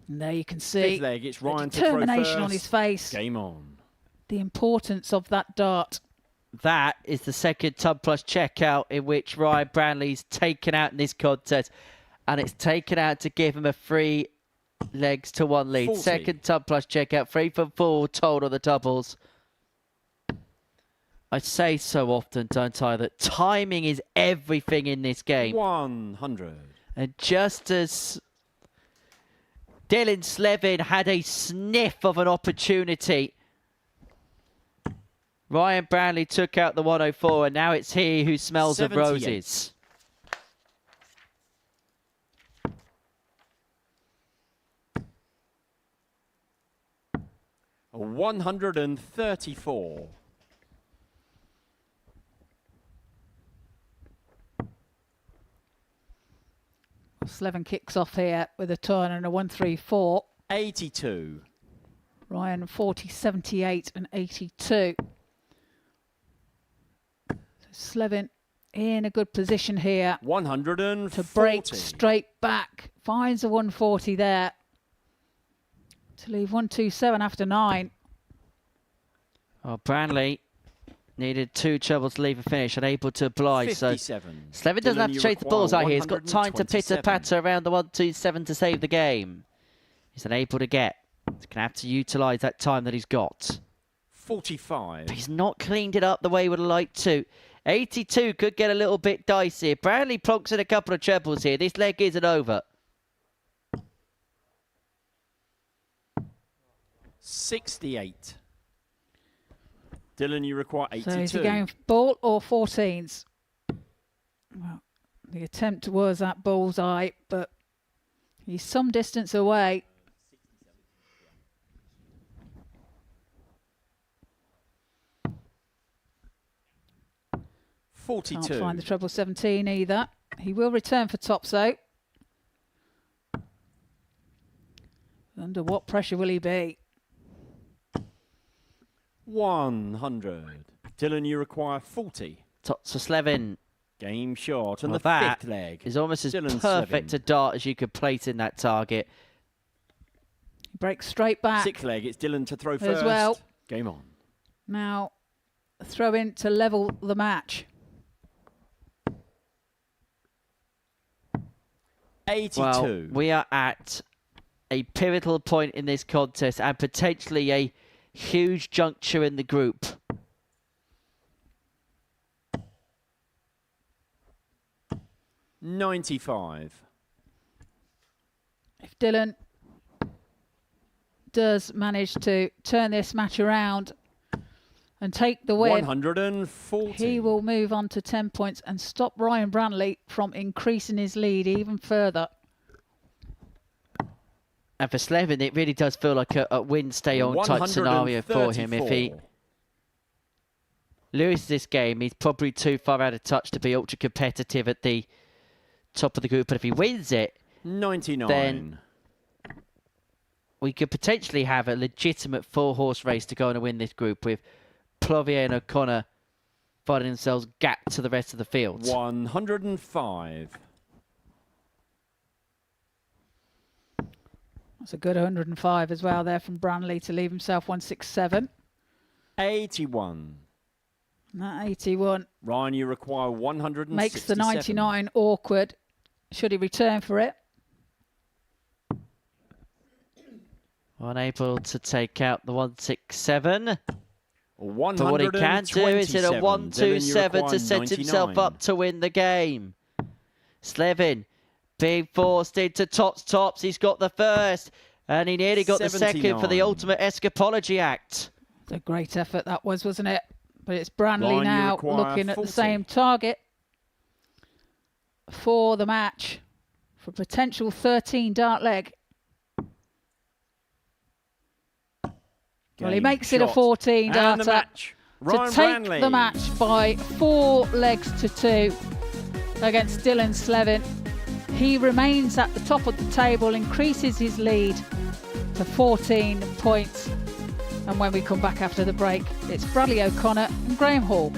And there you can see Fifth leg, it's the Ryan to throw determination first. on his face. Game on. The importance of that dart. That is the second Ton Plus checkout in which Ryan Branley's taken out in this contest. And it's taken out to give him a 3 legs to 1 lead. 40. Second Ton Plus checkout, 3 for 4 total on the doubles. I say so often, don't I, that timing is everything in this game. 100. And just as Dylan Slevin had a sniff of an opportunity, Ryan Branley took out the 104, and now it's he who smells 78. of roses. A 134. Slevin kicks off here with a turn and a 134. 82. Ryan 40, 78 and 82. So Slevin in a good position here 140. to break straight back. Finds a 140 there to leave 127 after 9. Well, Branley needed 2 trebles to leave a finish, unable to oblige. 57. So Slevin doesn't have to chase the bullseye here. He's got time to 127. pitter-patter around the 127 to save the game. He's unable to get. He's going to have to utilise that time that he's got. 45. But he's not cleaned it up the way he would have liked to. 82 could get a little bit dicey. Branley plonks in a couple of trebles here. This leg isn't over. 68. Dylan, you require 82. So is he going ball or 14s? Well, the attempt was at bullseye, but he's some distance away. Can't find the treble 17 either. He will return for tops though. Under what pressure will he be? 100. Dylan, you require 40. Tops for Slevin. Game short. And Well, the that fifth leg is almost as Dylan perfect Slevin. a dart as you could place in that target. He breaks straight back. Sixth leg, it's Dylan to throw As first. well. Game on. Now, throw in to level the match. 82. Well, we are at a pivotal point in this contest and potentially a huge juncture in the group. $95. If Dylan does manage to turn this match around and take the win, 140. he will move on to 10 points and stop Ryan Branley from increasing his lead even further. And for Slevin, it really does feel like a win-stay-on type scenario for him. If he loses this game, he's probably too far out of touch to be ultra-competitive at the top of the group. But if he wins it, 99. then we could potentially have a legitimate 4-horse race to go and win this group with Plovier and O'Connor finding themselves gapped to the rest of the field. 105. That's a good 105 as well there from Branley to leave himself 167. 81. And that 81 Ryan, you require 167. makes the 99 awkward. Should he return for it? Unable to take out the 167. 127. But what he can do is hit a 127 to set himself up to win the game. Slevin being forced into tops. He's got the first. And he nearly got the second for the 79. ultimate escapology act. It's a great effort that was, wasn't it? But it's Branley Ryan, you now require looking at 40. the same target for the match. For a potential 13 dart leg. Well, he Game makes it a shot. 14 And darter the match. to Ryan take Branley. the match by 4 legs to 2 against Dylan Slevin. He remains at the top of the table, increases his lead to 14 points. And when we come back after the break, it's Bradley O'Connor and Graham Hall.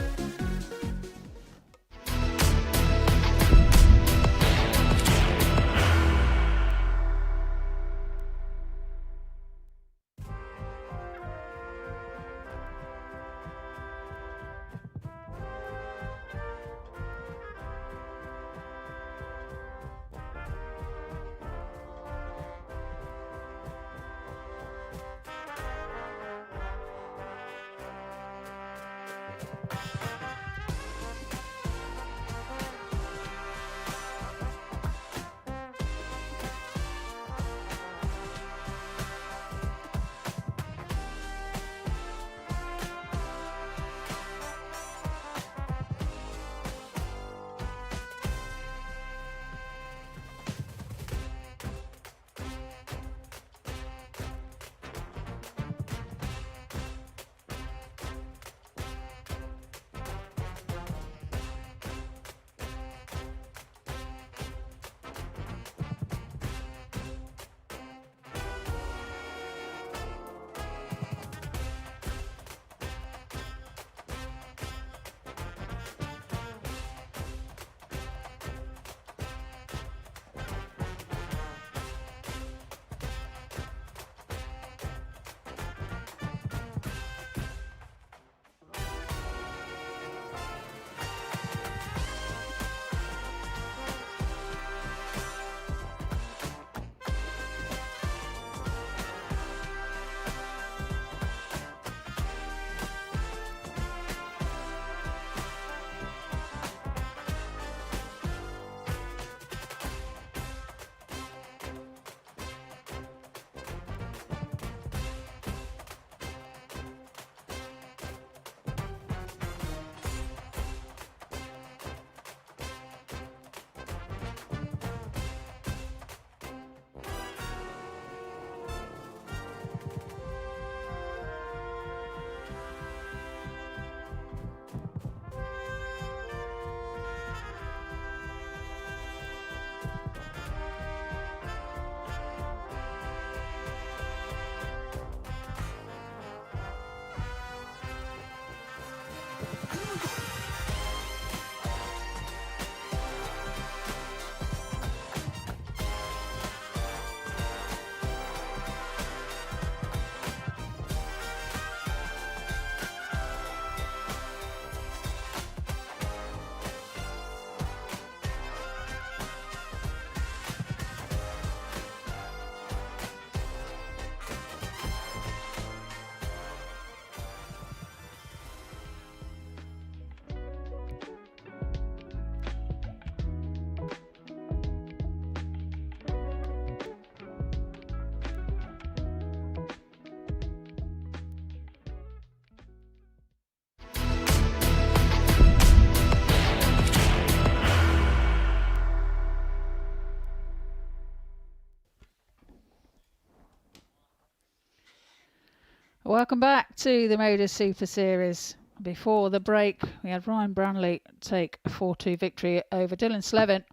Welcome back to the Modus Super Series. Before the break, we had Ryan Branley take a 4-2 victory over Dylan Slevin,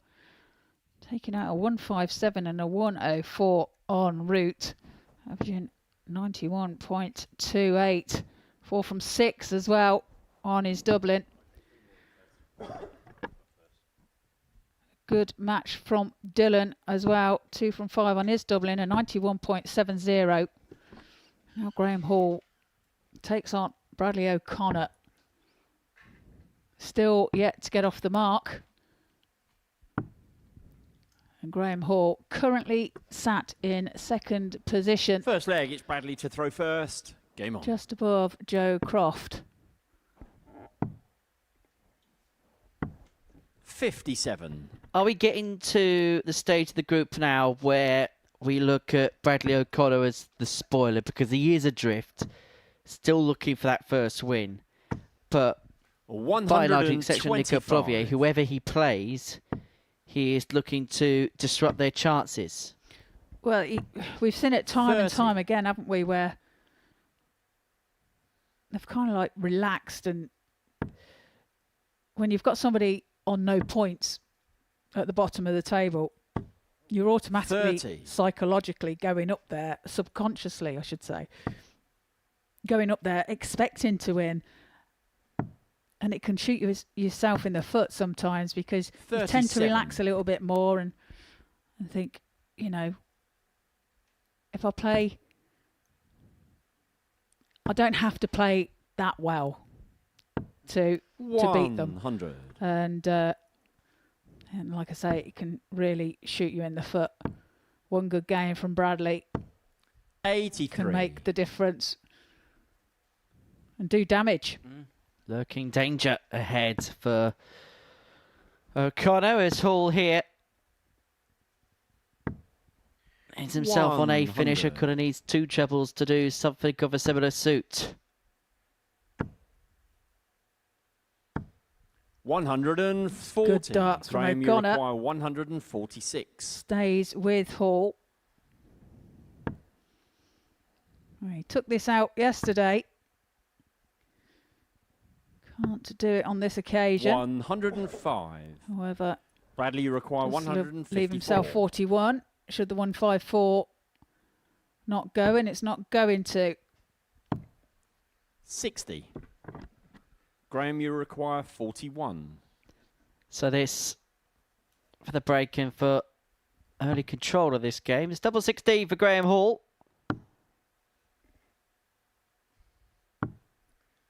taking out a 157 and a 104 en route, averaging 91.28. 4 from 6 as well on his Dublin. Good match from Dylan as well. 2 from 5 on his Dublin, a 91.70. Now Graham Hall takes on Bradley O'Connor. Still yet to get off the mark. And Graham Hall currently sat in second position. First leg, it's Bradley to throw first. Game on. Just above Joe Croft. 57. Are we getting to the stage of the group now where we look at Bradley O'Connor as the spoiler because he is adrift, still looking for that first win, but by and large, exception of Nico Plovier, whoever he plays, he is looking to disrupt their chances. Well, we've seen it time and time again, haven't we, where they've kind of like relaxed, and when you've got somebody on no points at the bottom of the table, you're automatically psychologically going up there, subconsciously I should say, going up there expecting to win, and it can shoot yourself in the foot sometimes because you tend to relax a little bit more and think, you know, if I play, I don't have to play that well to beat them. 100. And like I say, it can really shoot you in the foot. One good game from Bradley 83 can make the difference and do damage. Lurking danger ahead for O'Connor as Hall here finds himself on a finisher. O'Connor needs 2 trebles to do something of a similar suit. 140. Good darts from Graham, O'Connor. you require 146. Stays with Hall. He took this out yesterday. Can't do it on this occasion. 105. However, Bradley, you require 154. leave himself 41. Should the 154 not go in, it's not going to. 60. Graham, you require 41. So this, for the break-in for early control of this game, it's double 16 for Graham Hall.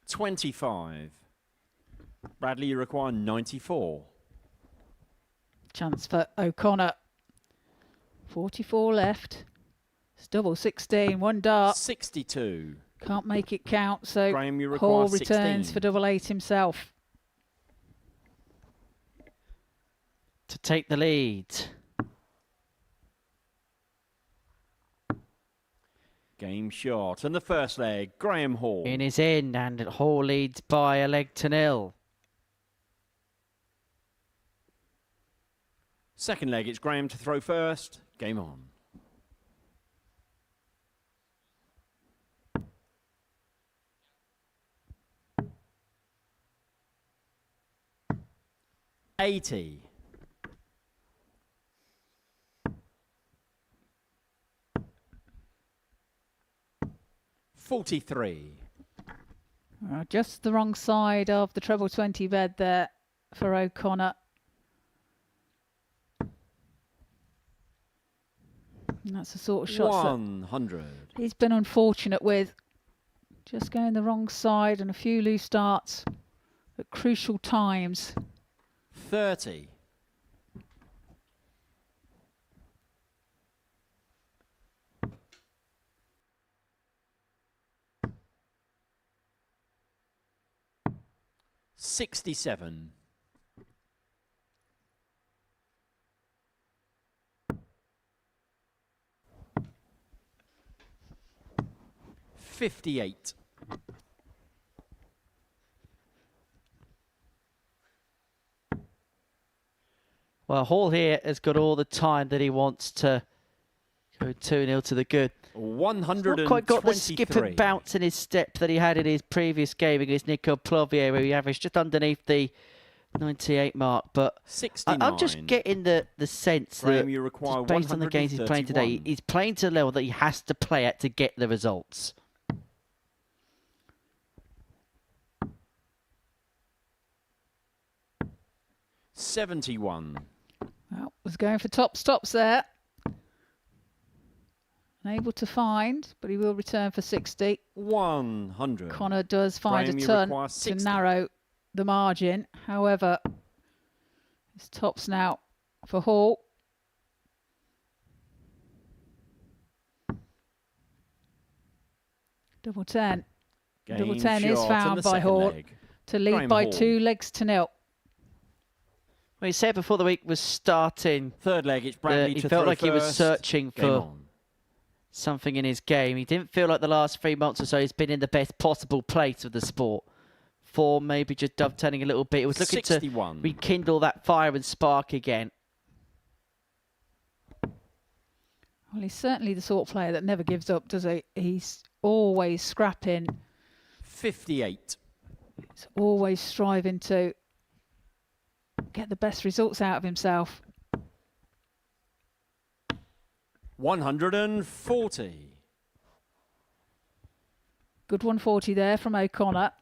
25. Bradley, you require 94. Chance for O'Connor. 44 left. It's double 16, 1 dart. 62. Can't make it count, so Graham, you require Hall 16. returns for double 8 himself. To take the lead. Game shot. And the first leg, Graham Hall. In is in, and Hall leads by a leg to 0. Second leg, it's Graham to throw first. Game on. $80. 43. Just the wrong side of the treble 20 bed there for O'Connor. And that's the sort of shots 100. that he's been unfortunate with. Just going the wrong side and a few loose darts at crucial times. 30. 67. 58. 'Well, Hall here has got all the time that he wants to Go 2-0 to the good. 123. Not quite got the skip and bounce in his step that he had in his previous game against Nico Plovier, where he averaged just underneath the 98 mark. But 69. I'm just getting the sense Graham, that, you require just based on the games he's playing today, 131. he's playing to a level that he has to play at to get the results. $71. Well, was going for top stops there. Unable to find, but he will return for 60. 100. Connor does find Graham, a you ton require to 60. narrow the margin. However, it's tops now for Hall. Double 10. Double 10 is found by Hall to lead Graham by Hall. 2 legs to 0. Well, he said before the week was starting, Third leg, it's Bradley he to felt throw like he was first. searching Game for on. something in his game. He didn't feel like the last 3 months or so he's been in the best possible place of the sport. Form maybe just dovetailing a little bit. He was looking 61. to rekindle that fire and spark again. Well, he's certainly the sort of player that never gives up, does he? He's always scrapping. 58. He's always striving to get the best results out of himself. 140. Good 140 there from O'Connor.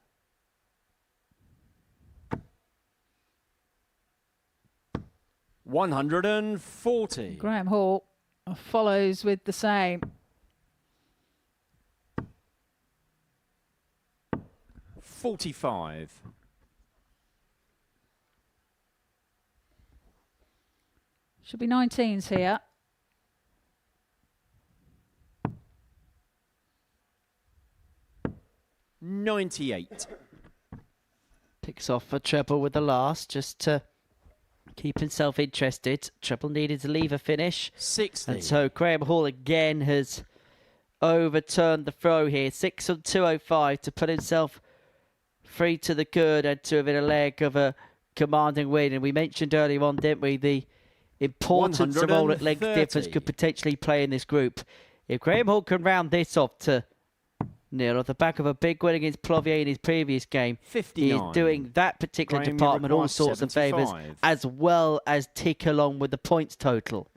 $140. Graham Hall follows with the same. 45. Should be 19s here. $98. Picks off a treble with the last just to keep himself interested. Treble needed to leave a finish. 60. And so Graham Hall again has overturned the throw here. 6 on 205 to put himself free to the good and to within a leg of a commanding win. And we mentioned earlier on, didn't we, the importance of all that leg 130. difference could potentially play in this group. If Graham Hall can round this off to nil off the back of a big win against Plovier in his previous game, 59. he is doing that particular Graham, you department all require sorts of favours, 75. as well as tick along with the points total.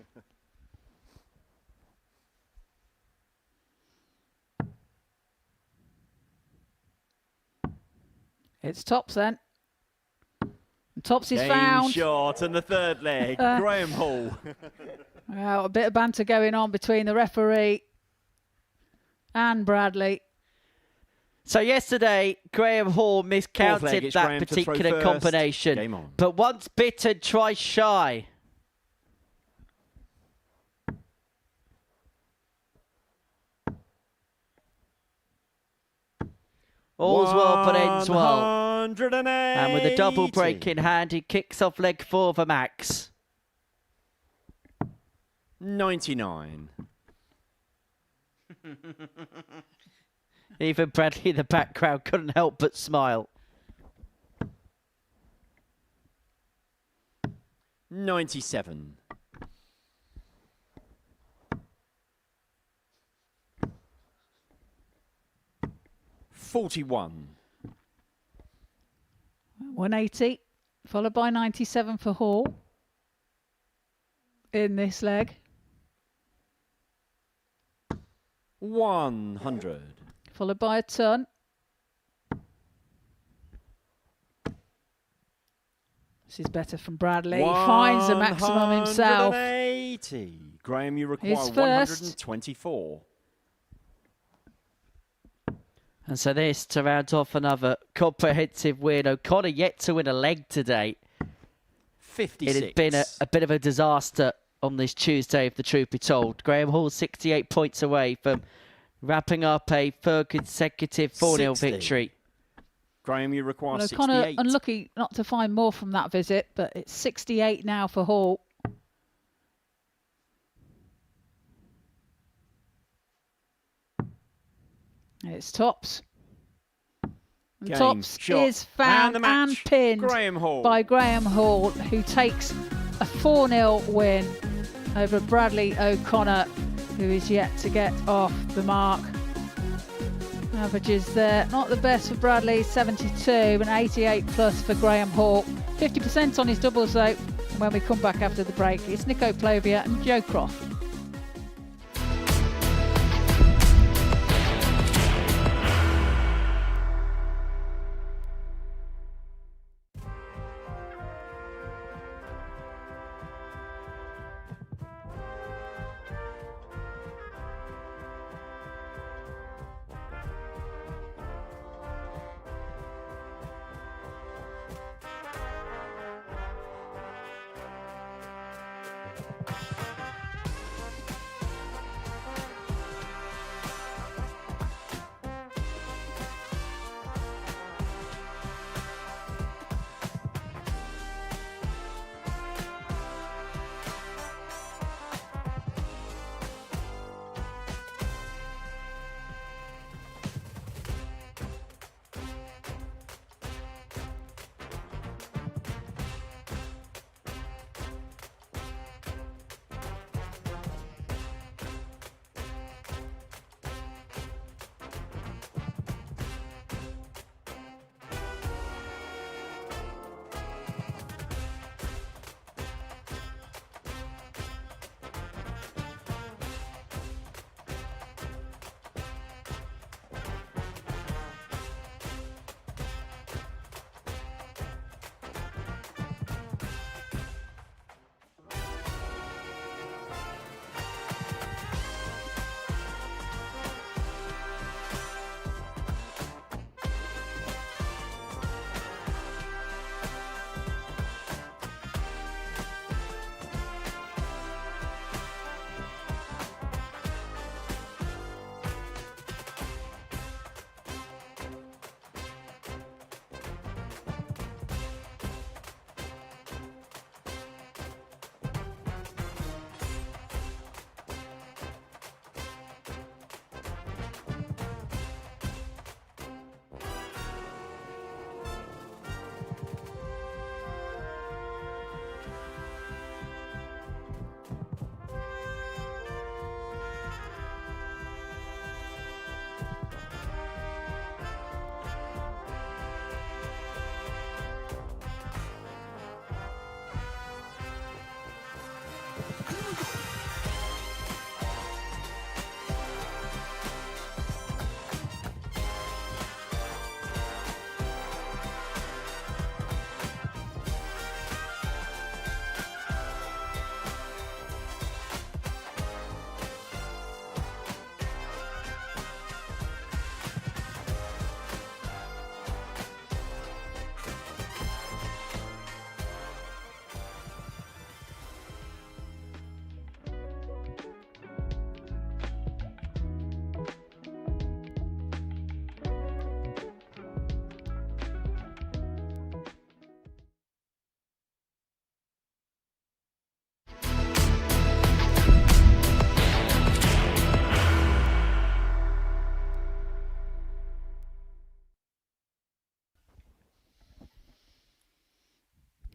It's tops then. And tops is Game found. shot and the third leg. Graham Hall. Well, a bit of banter going on between the referee and Bradley. So yesterday, Graham Hall Fourth miscounted leg, it's that Graham to throw particular first. combination. Game on. But once bitten, twice shy. All's well but ends well. 180. And with a double break in hand, he kicks off leg 4 for Max. 99. Even Bradley in the background couldn't help but smile. 97. $41. 180, followed by 97 for Hall in this leg. 100. Followed by a ton. This is better from Bradley. He finds the maximum himself. 180. Graham, you require He's first. 124. And so this to round off another comprehensive win. O'Connor yet to win a leg today. 56. It has been a bit of a disaster on this Tuesday, if the truth be told. Graham Hall 68 points away from wrapping up a third consecutive 4-0 60. victory. Graham, you require Well, O'Connor 68. unlucky not to find more from that visit, but it's 68 now for Hall. And it's tops. And Game, tops shot, is found and the and match. pinned Graham Hall. by Graham Hall, who takes a 4-0 win over Bradley O'Connor who is yet to get off the mark. Averages there, not the best for Bradley, 72, and 88 plus for Graham Hall. 50% on his doubles though. When we come back after the break, it's Nico Plovia and Joe Croft.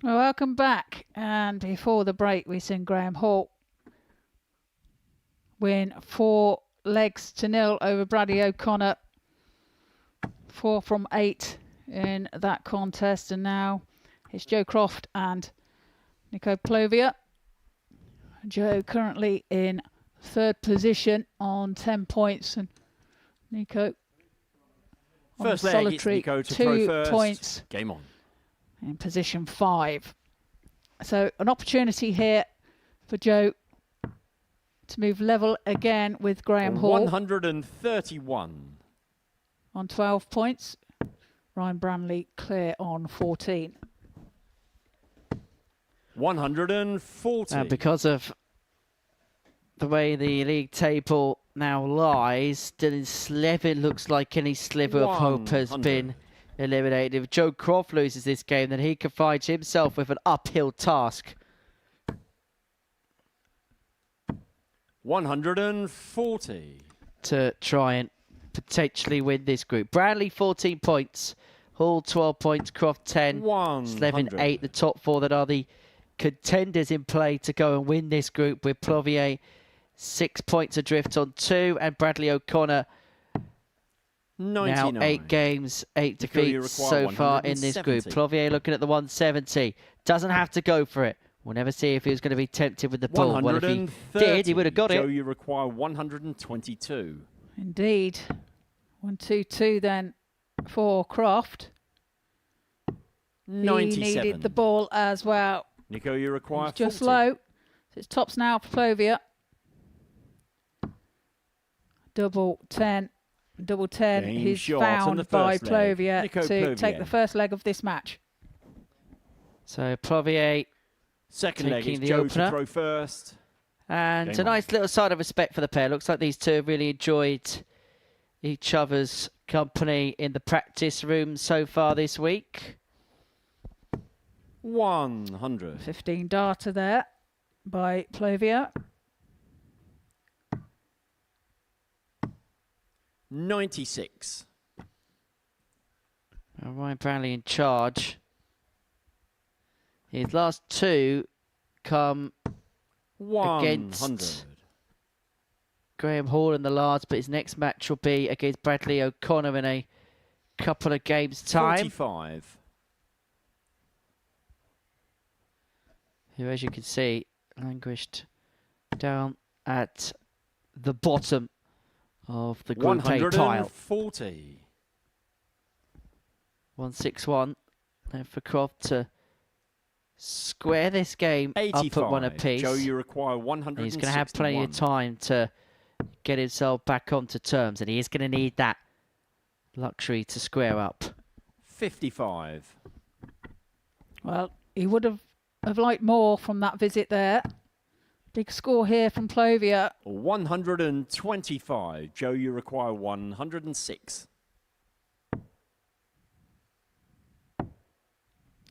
Well, welcome back. And before the break, we seen Graham Hall win 4-0 over Bradley O'Connor. 4 from 8 in that contest. And now it's Joe Croft and Nico Plovia. Joe currently in third position on 10 points. And Nico on First leg, solitary it's Nico to 2 throw first. points. Game on. In position 5. So an opportunity here for Joe to move level again with Graham Hall. 131. On 12 points. Ryan Branley clear on 14. 140. And because of the way the league table now lies, Dylan Slevin looks like any sliver of hope has been eliminated. If Joe Croft loses this game, then he can find himself with an uphill task. 140. To try and potentially win this group. Bradley 14 points, Hall 12 points, Croft 10, 100. Slevin 8, the top 4 that are the contenders in play to go and win this group, with Plovier 6 points adrift on 2, and Bradley O'Connor 99. now 8 games, 8 Nico, you defeats require so far in this group. 170. Plovier looking at the 170. Doesn't have to go for it. We'll never see if he was going to be tempted with the bull. Well, if he did, he would have got Joe, it. you require 122. Indeed. 1-2-2 then for Croft. He 97. needed the ball as well. Nico, you require It's just 40. low. So it's tops now for Plovier. Double 10. Double 10 Game is shot on the found by first leg. Plovier Nico to Plovier. take the first leg of this match. So Plovier Second leg, taking it's the Joe opener. to throw first. And Game a nice little sign of respect for the pair. Looks like these two have really enjoyed each other's company in the practice room so far this week. 100. 15 darter there by Plovier. 96. Now Ryan Brownlee in charge. His last 2 come 100. against Graham Hall in the last, but his next match will be against Bradley O'Connor in a couple of games' time. 45. Who, as you can see, languished down at the bottom of the Group A tile. 140. 161. And for Croft to square this game 85. up at 1 apiece. Joe, you require And 161. he's going to have plenty of time to get himself back onto terms, and he is going to need that luxury to square up. 55. Well, he would have liked more from that visit there. Big score here from Plovier. 125. Joe, you require 106.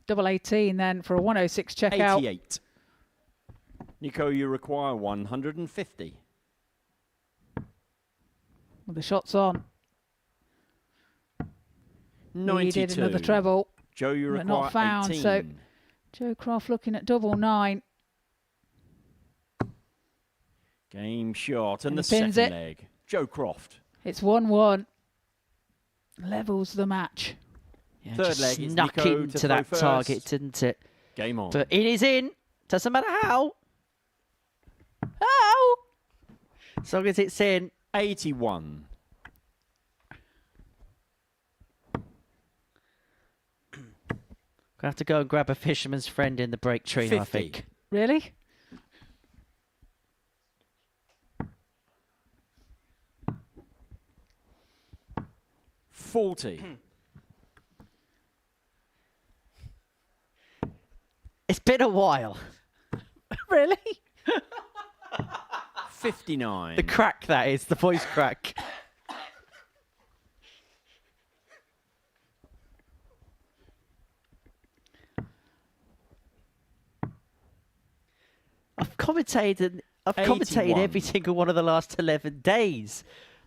Double 18 then for a 106 checkout. 88. Nico, you require 150. With the shots on. 92. Needed another treble. Joe, you but require not found, 18. so Joe Croft looking at double 9. Game shot and the he pins second it. leg. Joe Croft. It's 1-1. Levels the match. Yeah, Third just leg, it's snuck Nico to into throw that first. target, didn't it? Game on. But it is in. Doesn't matter how. How? As long as it's in. 81. Gonna have to go and grab a fisherman's friend in the break tree, I 50. think. Really? $40. It's been a while. Really? 59. The crack, that is, the voice crack. I've commentated every 81. single one of the last 11 days.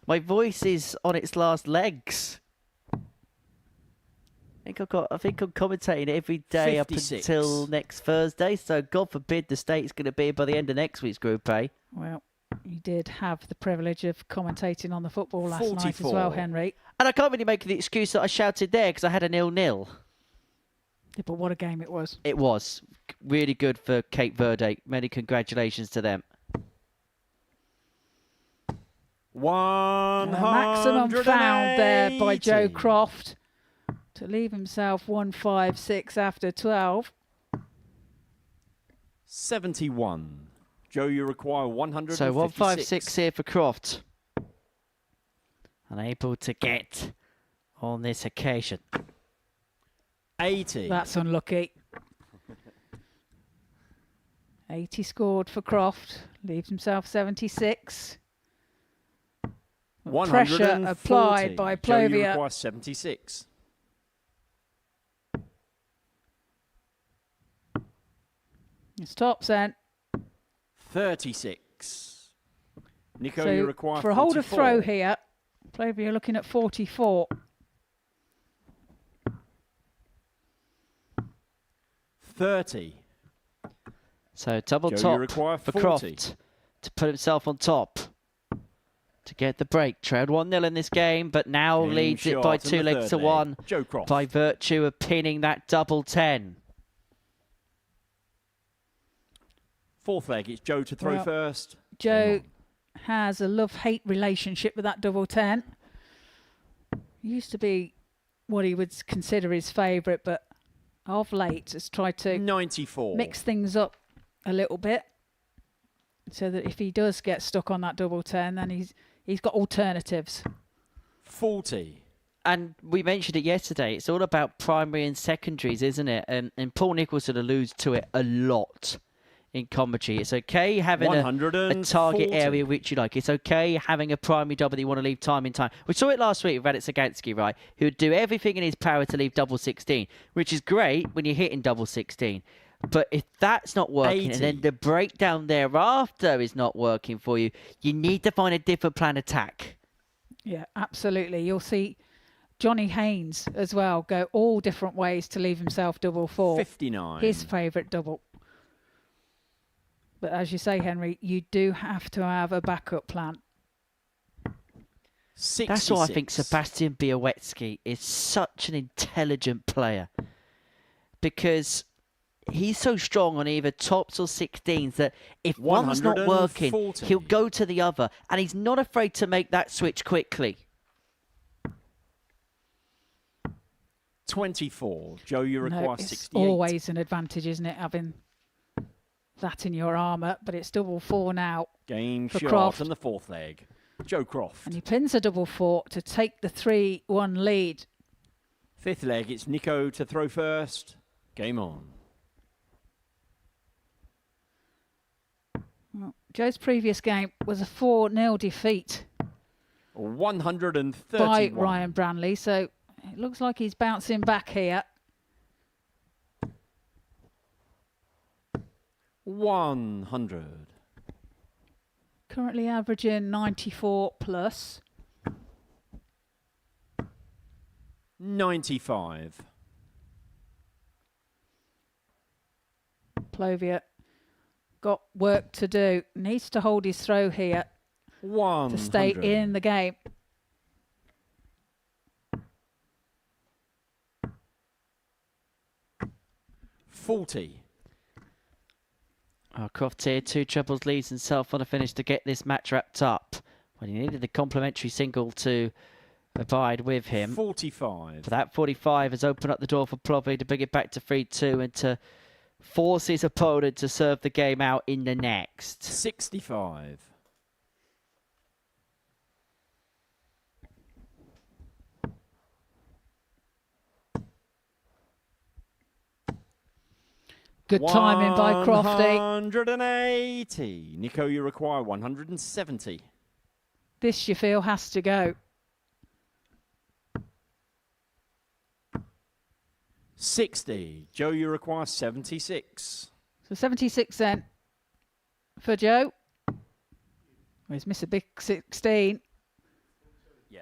My voice is on its last legs. I think I'm commentating every day 56. up until next Thursday. So God forbid the state's going to be by the end of next week's Group A. Well, you did have the privilege of commentating on the football last night as 44. well, Henry. And I can't really make the excuse that I shouted there because I had a 0-0. Yeah, but what a game it was. It was really good for Cape Verde. Many congratulations to them. Maximum found there by Joe 180. Croft to leave himself 156 after 12. 71. Joe, you require 156. So 156 here for Croft. Unable to get on this occasion. 80. That's unlucky. 80 scored for Croft. Leaves himself 76. Pressure 140. applied by Joe, you Plovier. require 76. It's tops then. 36. Nico, So you require for a hold of 44. throw here, Plovier looking at 44. 30. So double Joe, you top require for 40. Croft to put himself on top. To get the break. Trailed 1-0 in this game, but now Game leads it shot by in 2 the legs third to leg. 1 Joe Croft. by virtue of pinning that double 10. Fourth leg, it's Joe to throw Well, first. Joe has a love-hate relationship with that double 10. Used to be what he would consider his favourite, but of late has tried to 94. mix things up a little bit so that if he does get stuck on that double 10, then he's got alternatives. 40. And we mentioned it yesterday. It's all about primary and secondaries, isn't it? And Paul Nicholson alludes to it a lot in commentary. It's okay having a target area which you like. It's okay having a primary double that you want to leave time in time. We saw it last week with Radek Sagansky, right? Who would do everything in his power to leave double 16, which is great when you're hitting double 16. But if that's not working 80. and then the breakdown thereafter is not working for you, you need to find a different plan attack. Yeah, absolutely. You'll see Johnny Haynes as well go all different ways to leave himself double 4. 59. His favourite double. But as you say, Henry, you do have to have a backup plan. 66. That's why I think Sebastian Białecki is such an intelligent player. Because he's so strong on either tops or 16s that if one's not working, 140. he'll go to the other. And he's not afraid to make that switch quickly. 24. Joe, you require No, it's 68. always an advantage, isn't it, having that in your armour? But it's double 4 now Game for shot Croft. in the fourth leg. Joe Croft. And he pins a double 4 to take the 3-1 lead. Fifth leg, it's Nico to throw first. Game on. Well, Joe's previous game was a 4-0 defeat 131. by Ryan Branley, so it looks like he's bouncing back here. 100. Currently averaging 94 plus. 95. Plovia got work to do. Needs to hold his throw here 100. to stay in the game. $40. Croft here, 2 trebles, leads himself on a finish to get this match wrapped up. When he needed the complimentary single to abide with him. 45. But that 45 has opened up the door for Plovy to bring it back to 3-2 and to force his opponent to serve the game out in the next. 65. Good timing by Crofty. 180. Nico, you require 170. This, you feel, has to go. 60. Joe, you require 76. So 76 then for Joe. He's missed a big 16. Yeah.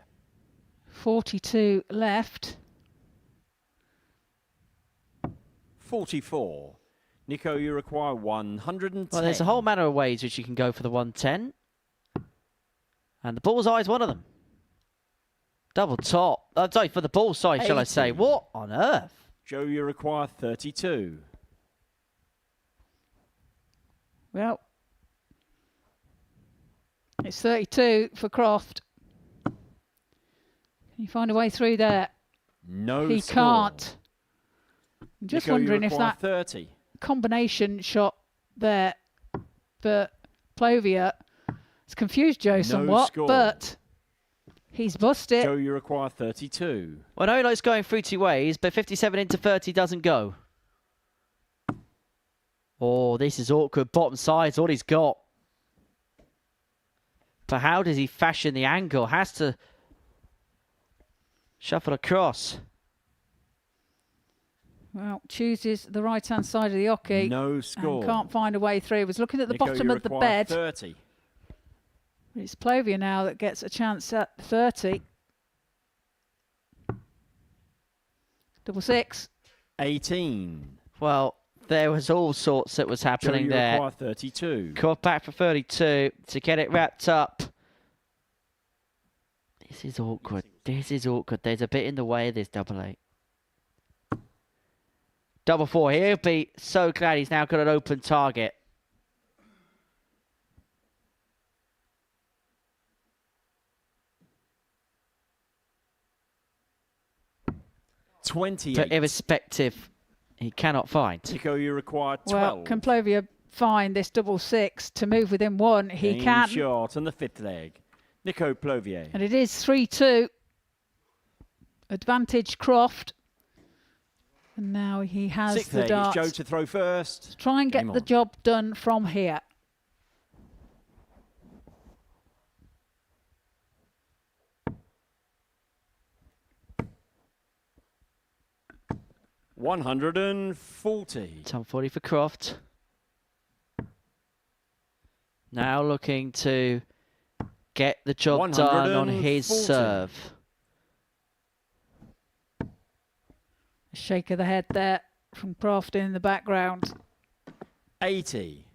42 left. 44. Nico, you require 110. Well, there's a whole manner of ways which you can go for the 110. And the bullseye is one of them. Double top. Sorry, for the bullseye, shall I say. 80. What on earth? Joe, you require 32. Well, it's 32 for Croft. Can you find a way through there? No He score. can't. I'm just Nico, you wondering if require that 30. combination shot there for Plovia has confused Joe somewhat, score. but he's busted. Joe, you require 32. Well, I know he likes going through 2 ways, but 57 into 30 doesn't go. Oh, this is awkward. Bottom side's all he's got. But how does he fashion the angle? Has to shuffle across. Well, chooses the right-hand side of the hockey. No score. And can't find a way through. He was looking at the Nico, bottom you of the require bed. 30. It's Plovia now that gets a chance at 30. Double 6. 18. Well, There was all sorts that was Joe, happening you there. require 32. Croft back for 32 to get it wrapped up. This is awkward. This is awkward. There's a bit in the way of this double eight. Double four. He'll be so glad he's now got an open target. But 28. irrespective, he cannot find. Nico, you require 12. Well, can Plovia find this double six to move within one? He Game can. shot on the 5th leg. Nico Plovier. And it is 3-2. Advantage Croft. And now he has 6th the leg. darts. It's Joe to throw first. Try and get Game the on. job done from here. $140. 140 for Croft. Now looking to get the job done on his 140. serve. A shake of the head there from Croft in the background. 80.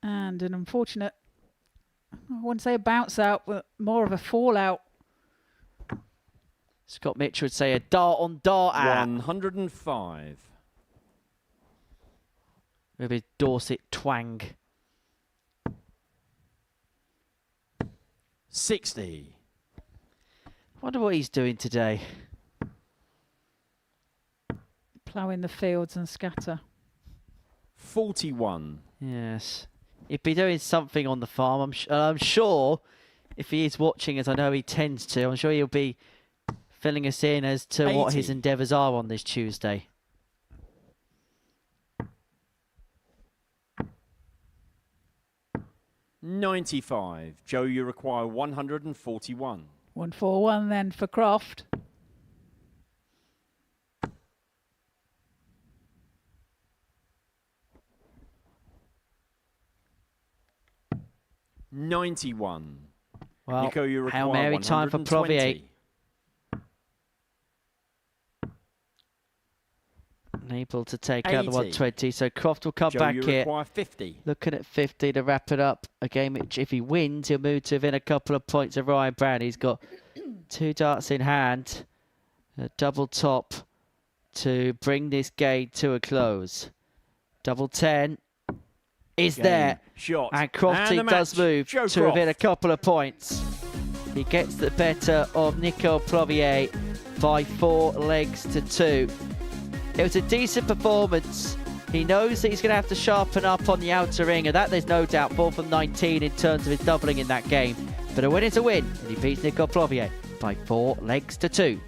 And an unfortunate, I wouldn't say a bounce out, but more of a fallout. Scott Mitchell would say a dart on dart out. 105. With his Dorset twang. 60. Wonder what he's doing today. Ploughing the fields and scatter. 41. Yes. He'd be doing something on the farm. I'm sure if he is watching, as I know he tends to, I'm sure he'll be filling us in as to what his 80. endeavours are on this Tuesday. $95. Joe, you require 141. 141 then for Croft. $91. Well, Nico, you require Hail Mary time for 120. Plovier. Able to take out the 80. 120, so Croft will come Joe, back you here. require 50. Looking at 50 to wrap it up. A game which, if he wins, he'll move to within a couple of points of Ryan Brown. He's got 2 darts in hand. A double top to bring this game to a close. Double 10 is Game, there. shot, And Crofty and the does match. move Joe to within a Croft. couple of points. He gets the better of Nico Plovier by 4 legs to 2. It was a decent performance. He knows that he's going to have to sharpen up on the outer ring, and that there's no doubt. 4 from 19 in terms of his doubling in that game. But a win is a win, and he beats Nico Plovier by 4 legs to 2.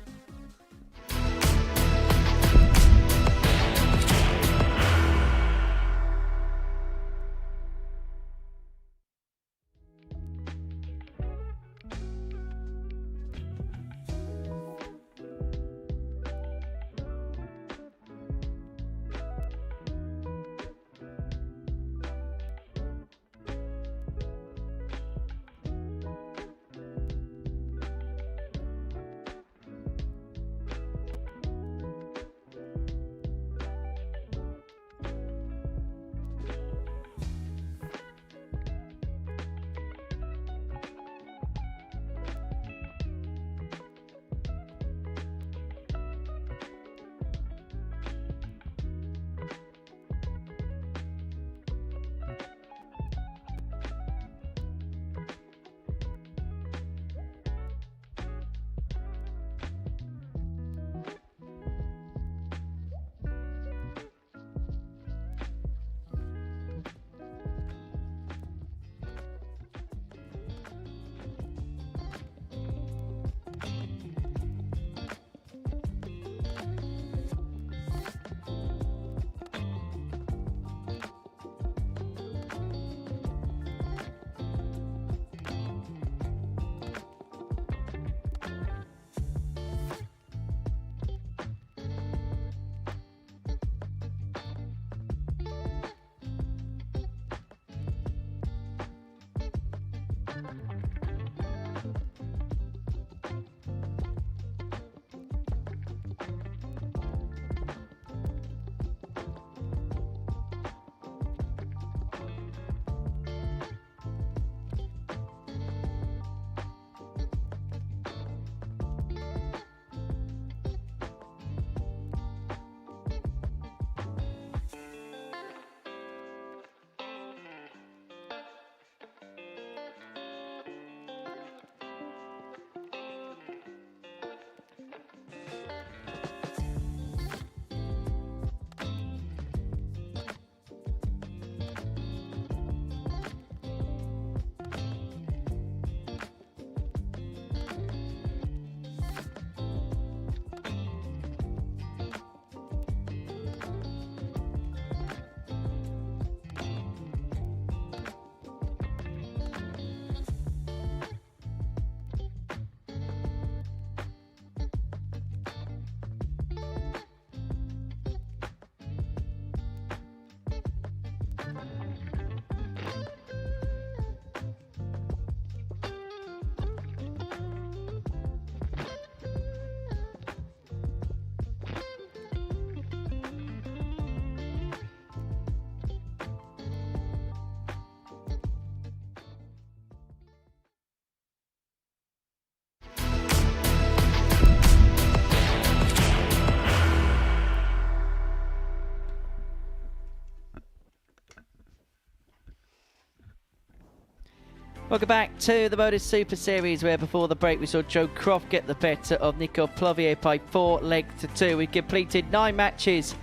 Welcome back to the Modus Super Series, where before the break we saw Joe Croft get the better of Nico Plovier by 4-2. We completed 9 matches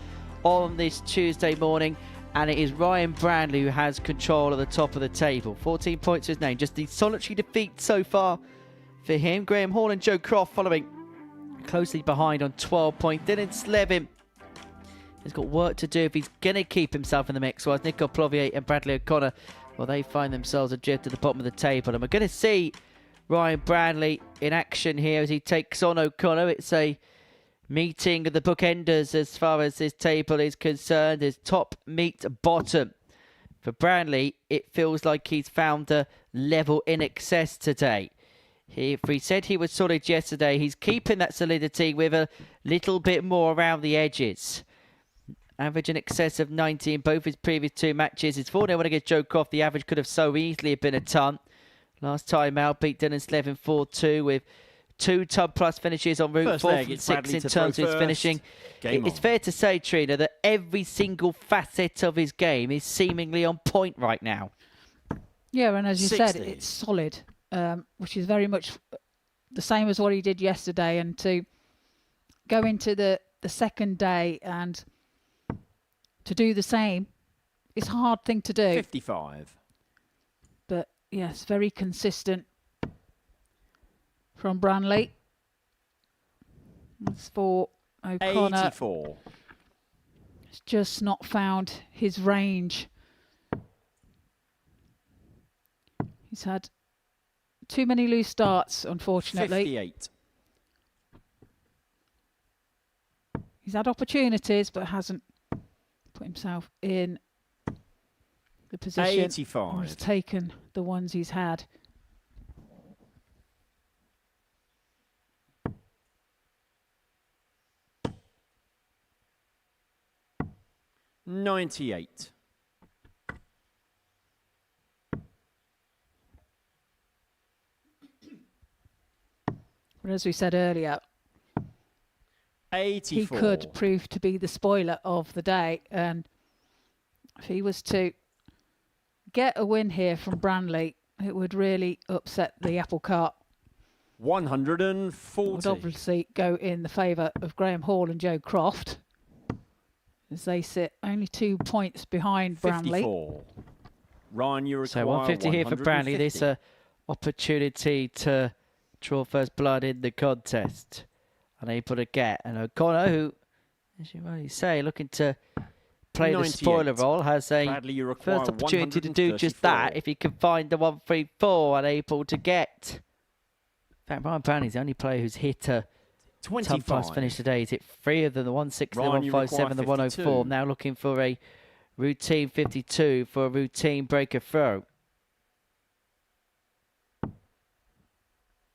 on this Tuesday morning, and it is Ryan Brandley who has control at the top of the table. 14 points to his name. Just the solitary defeat so far for him. Graham Hall and Joe Croft following closely behind on 12 points. Dylan Slevin has got work to do if he's going to keep himself in the mix, whilst Nico Plovier and Bradley O'Connor, well, they find themselves adrift at the bottom of the table. And we're going to see Ryan Brandley in action here as he takes on O'Connor. It's a meeting of the bookenders as far as this table is concerned. As top meet bottom. For Brandley, it feels like he's found a level in excess today. If we said he was solid yesterday, he's keeping that solidity with a little bit more around the edges. Average in excess of 90 in both his previous 2 matches. His 4-0 against Joe Croft. The average could have so easily have been a ton. Last time out, beat Dylan Slevin 4-2 with 2 ton plus finishes on route 4 from 6 in terms of his finishing. It's fair to say, Trina, that every single facet of his game is seemingly on point right now. Yeah, and as you said, it's solid, which is very much the same as what he did yesterday. And to go into the second day and to do the same, it's a hard thing to do. 55. But yes, very consistent from Brandley. As for O'Connor, 84. it's just not found his range. He's had too many loose starts, unfortunately. 58. He's had opportunities, but hasn't put himself in the position 85. or has taken the ones he's had. $98. But as we said earlier, 84. he could prove to be the spoiler of the day, and if he was to get a win here from Brandley, it would really upset the apple cart. 140. It would obviously go in the favour of Graham Hall and Joe Croft, as they sit only 2 points behind Brandley. 54. Ryan, you require So 150 here for Brandley. This opportunity to draw first blood in the contest. Unable to get. And O'Connor, who, as you rightly say, looking to play the spoiler role, has a Bradley, first opportunity to do just that if he can find the 134, unable to get. In fact, Ryan Brandley's the only player who's hit a 25 plus finish today. He's hit 3 of them, the 160, the 157, the 104. Now looking for a routine 52 for a routine breaker throw.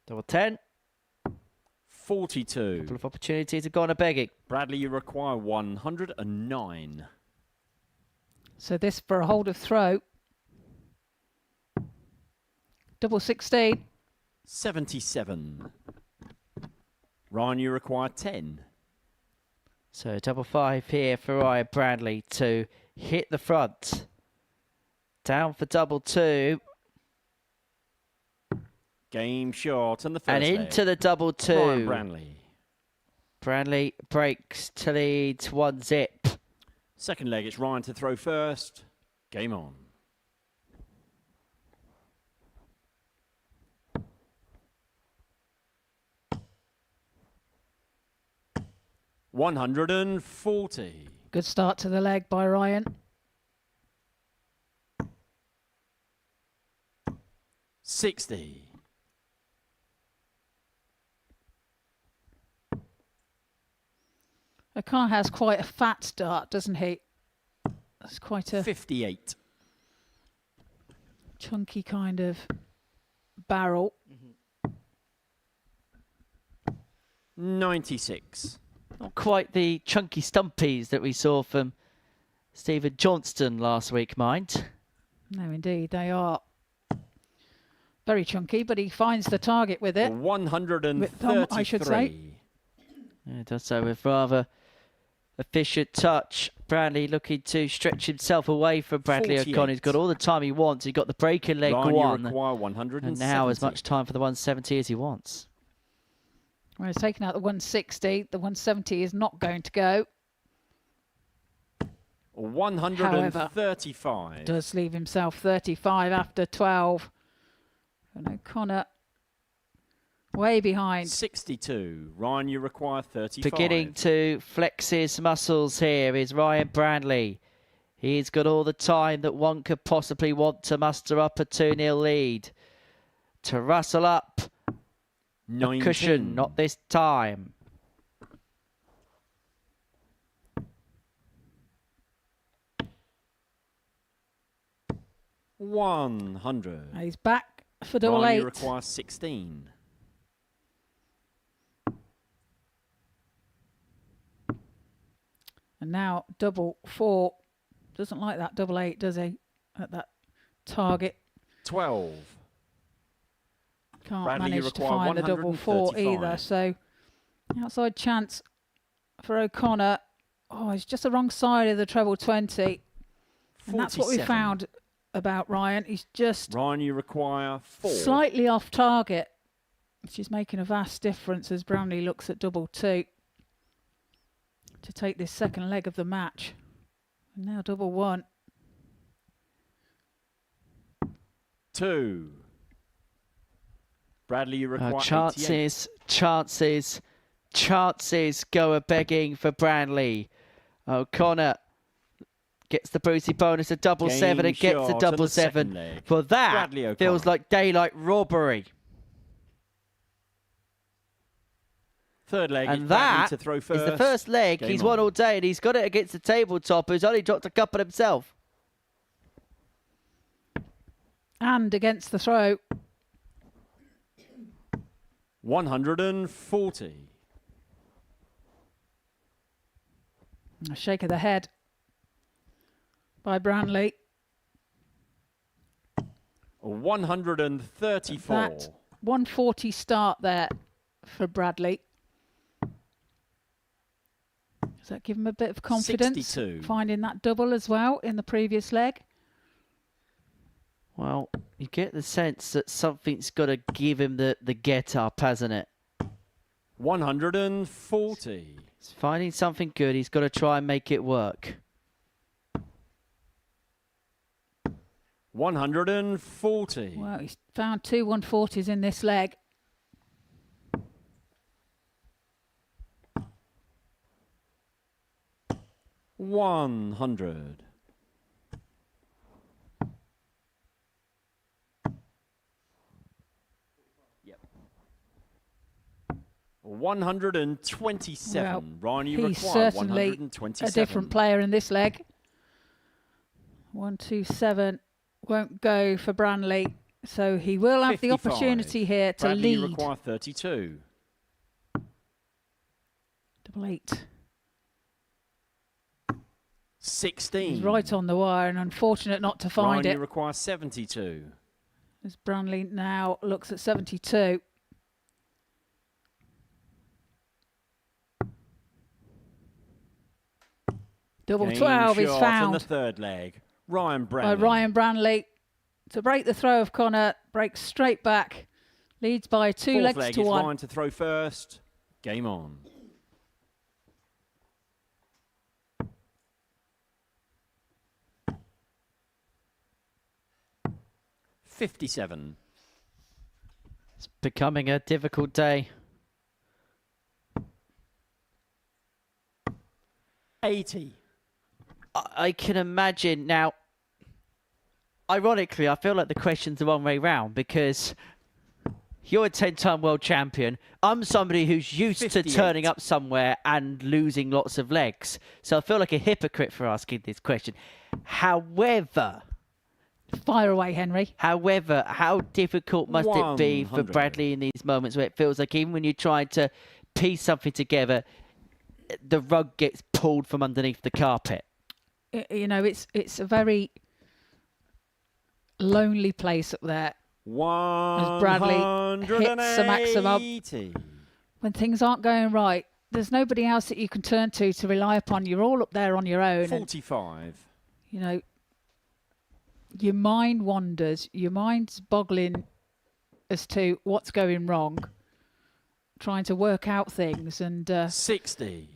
Double 10. 42. Couple of opportunities have gone a begging. Bradley, you require 109. So this for a hold of throw. Double 16. 77. Ryan, you require 10. So double 5 here for Ryan Brandley to hit the front. Down for double 2. Game shot and the first And into the double 2. Ryan Brandley. Brandley breaks to lead 1-0. Second leg, it's Ryan to throw first. Game on. $140. Good start to the leg by Ryan. 60. O'Connor has quite a fat start, doesn't he? That's quite a 58. chunky kind of barrel. 96. Not quite the chunky stumpies that we saw from Stephen Johnston last week, mind. No, indeed, they are very chunky, but he finds the target with it. 133. With them, I should say. Yeah, it does so with rather efficient touch. Brantley looking to stretch himself away from Bradley 48. O'Connor. He's got all the time he wants. He got the breaking leg Ryan, you one. require 170. And now as much time for the 170 as he wants. Well, he's taken out the 160. The 170 is not going to go. 135. Does leave himself 35 after 12. And O'Connor way behind. 62. Ryan, you require 35. Beginning to flex his muscles here is Ryan Brantley. He's got all the time that one could possibly want to muster up a 2-0 lead. To rustle up 19. a cushion, not this time. $100. He's back for double Ryan, eight. you require 16. And now double 4. Doesn't like that double 8, does he? At that target. 12. Can't Bradley, you manage to require find the double 4 either. So outside chance for O'Connor. Oh, he's just the wrong side of the treble 20. And that's what we 47. found about Ryan. He's just Ryan, you require 4. slightly off target, which is making a vast difference as Brownlee looks at double 2 to take this second leg of the match. And now double 1. 2. Bradley, you require 88. Chances go a-begging for Brantley. O'Connor gets the Brucey bonus, a double Game 7 and gets the shot double on the second 7. leg. For that, Bradley O'Connor. feels like daylight robbery. Third leg, And it's Bradley that to throw is first. the first leg. Game He's on. won all day, and he's got it against the tabletop, who's only dropped a couple himself. And against the throw. 140. A shake of the head by Brantley. 134. That 140 start there for Bradley. Does that give him a bit of confidence? 62. Finding that double as well in the previous leg. Well, you get the sense that something's got to give him the get-up, hasn't it? 140. He's finding something good. He's got to try and make it work. 140. Well, he's found 2 140s in this leg. $100. Yep. 127. Well, Ryan, you he's require certainly 127. a different player in this leg. 127 won't go for Brantley, so he will have the 55. opportunity here to Bradley, you lead. require 32. Double 8. 16. He's right on the wire and unfortunate not to find Ryan, it. you require 72. As Brantley now looks at 72. Double Game 12 is shot on found the third leg. Ryan by Brantley. Ryan Brantley to break the throw of Connor. Breaks straight back. Leads by 2 Fourth legs leg to is 1. Ryan to throw first. Game on. $57. It's becoming a difficult day. 80. I can imagine now. Ironically, I feel like the question's the wrong way round because you're a 10-time world champion. I'm somebody who's used 58. to turning up somewhere and losing lots of legs. So I feel like a hypocrite for asking this question. However, Fire away, Henry. how difficult must it be for 100. Bradley in these moments where it feels like even when you're trying to piece something together, the rug gets pulled from underneath the carpet? You know, it's a very lonely place up there. Bradley hits the maximum. 180. When things aren't going right, there's nobody else that you can turn to rely upon. You're all up there on your own. 45. You know, your mind wanders, your mind's boggling as to what's going wrong, trying to work out things, and 60.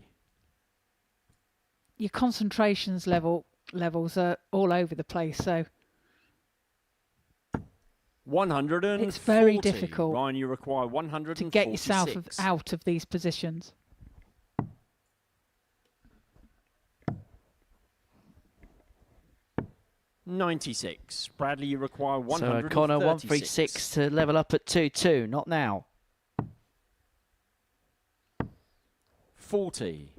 your concentrations levels are all over the place. So 140. it's very difficult, Ryan, you require 146. to get yourself out of these positions. $96. Bradley, you require 136. So O'Connor 136 to level up at 2-2. Not now. 40.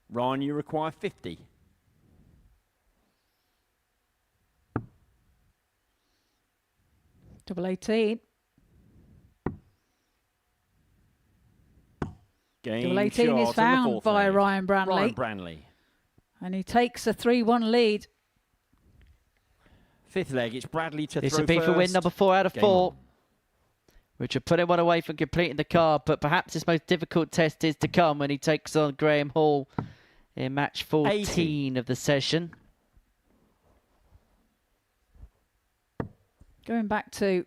Ryan, you require 50. Double 18. Game Double 18 shot is on the found fourth by leg. Ryan Branley. Ryan Branley. And he takes a 3-1 lead. Fifth leg, it's Bradley to This throw would be for win first. number 4 out of Game 4. on. Which would put him one away from completing the card, but perhaps his most difficult test is to come when he takes on Graham Hall in match 14 80. of the session. Going back to,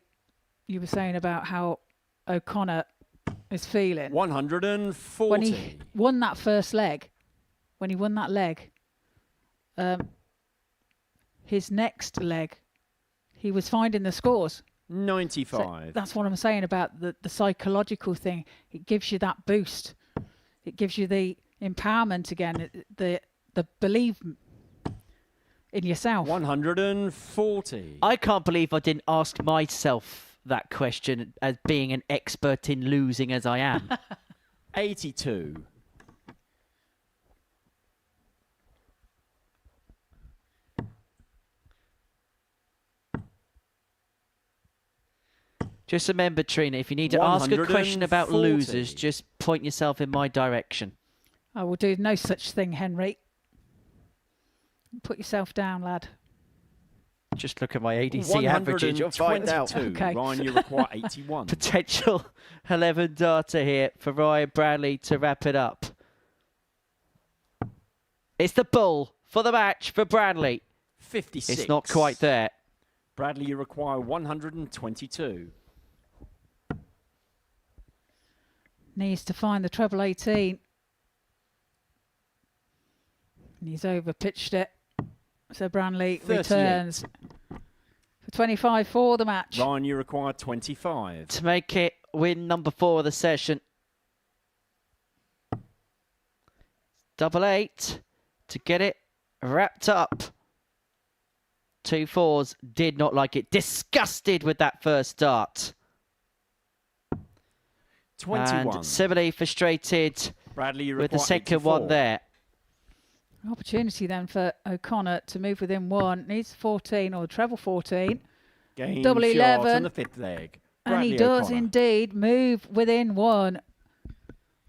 you were saying about how O'Connor is feeling. 140. When he won that first leg, when he won that leg, his next leg, he was finding the scores. 95. So that's what I'm saying about the psychological thing. It gives you that boost. It gives you the empowerment again, the belief in yourself. 140. I can't believe I didn't ask myself that question as being an expert in losing as I am. 82. Just remember, Trina, if you need to ask a question about 140. losers, just point yourself in my direction. I will do no such thing, Henry. Put yourself down, lad. Just look at my ADC averages, you'll find out. Okay. Ryan, you require 81. Potential 11 data here for Ryan Bradley to wrap it up. It's the bull for the match for Bradley. 56. It's not quite there. Bradley, you require 122. Needs to find the treble 18. And he's over-pitched it. So Branley 38. returns for 25 for the match. Ryan, you require 25. To make it win number 4 of the session. Double 8 to get it wrapped up. 2 4s, did not like it. Disgusted with that first start. 21. And similarly frustrated Bradley, you with the require second 84. one there. Opportunity then for O'Connor to move within 1. Needs 14 or treble 14. Game Double shot 11. on the fifth leg. And he Bradley does O'Connor. indeed move within 1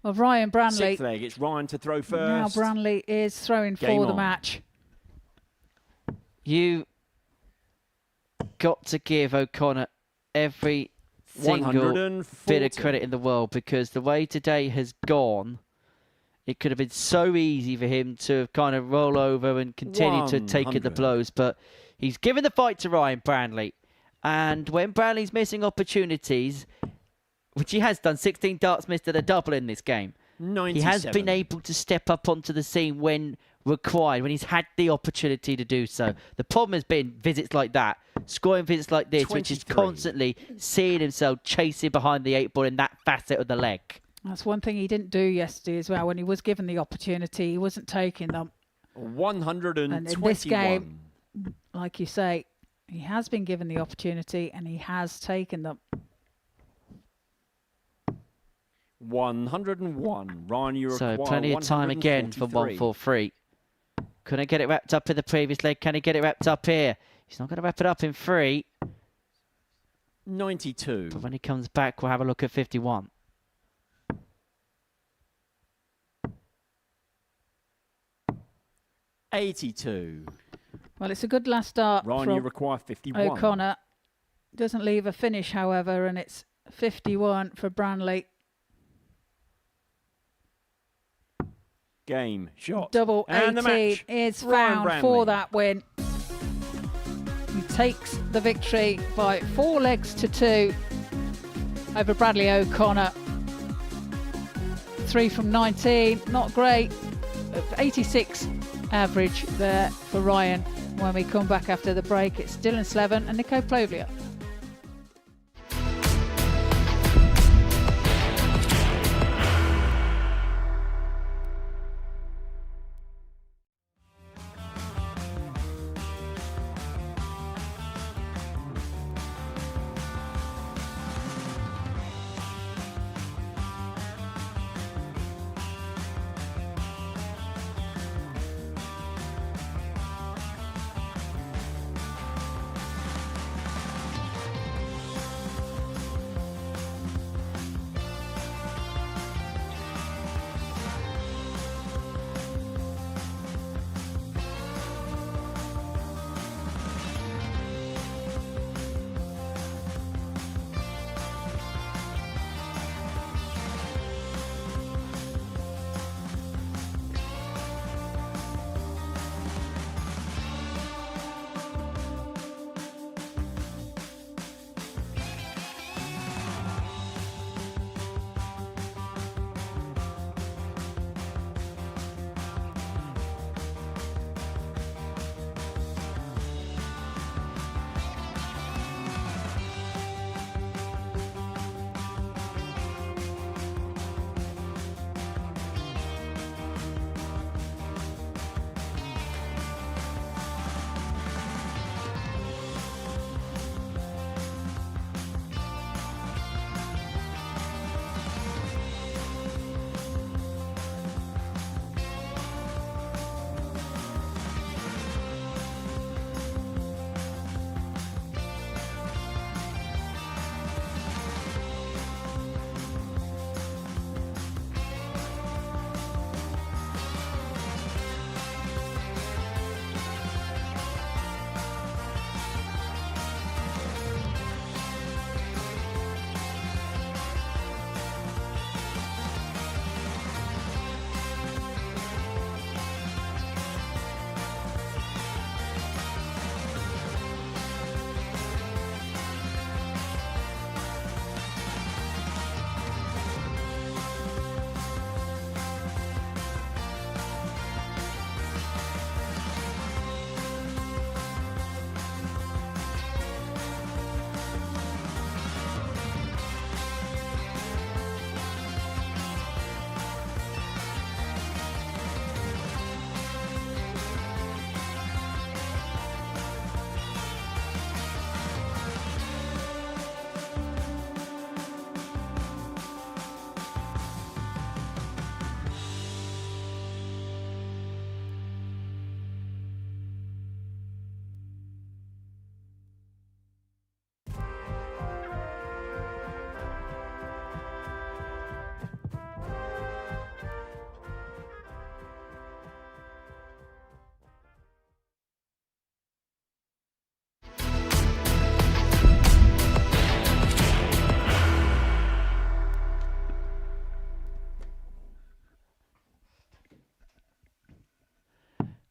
of Ryan Branley. Sixth leg, it's Ryan to throw first. Now Branley is throwing Game for the on. match. You got to give O'Connor every single bit of 140. credit in the world, because the way today has gone, it could have been so easy for him to kind of roll over and continue to take in the 100. blows, but he's given the fight to Ryan Branley. And when Branley's missing opportunities, which he has done, 16 darts missed at a double in this game, 97. he has been able to step up onto the scene when required, when he's had the opportunity to do so. The problem has been visits like that, scoring visits like this, which is 23. constantly seeing himself chasing behind the 8 ball in that facet of the leg. That's one thing he didn't do yesterday as well. When he was given the opportunity, he wasn't taking them. 121. And in this game, like you say, he has been given the opportunity and he has taken them. 101. Ryan, you So require plenty of time again for 143. 143. Couldn't get it wrapped up in the previous leg. Can he get it wrapped up here? He's not going to wrap it up in 3. 92. But when he comes back, we'll have a look at 51. $82. Well, it's a good last start Ryan, you from require 51. O'Connor. Doesn't leave a finish, however, and it's 51 for Branley. Game, shot. Double and 18 the match. is Ryan found for Branley. that win. He takes the victory by 4 legs to 2 over Bradley O'Connor. 3 from 19, not great. 86 average there for Ryan. When we come back after the break, it's Dylan Slevin and Nico Plovlia.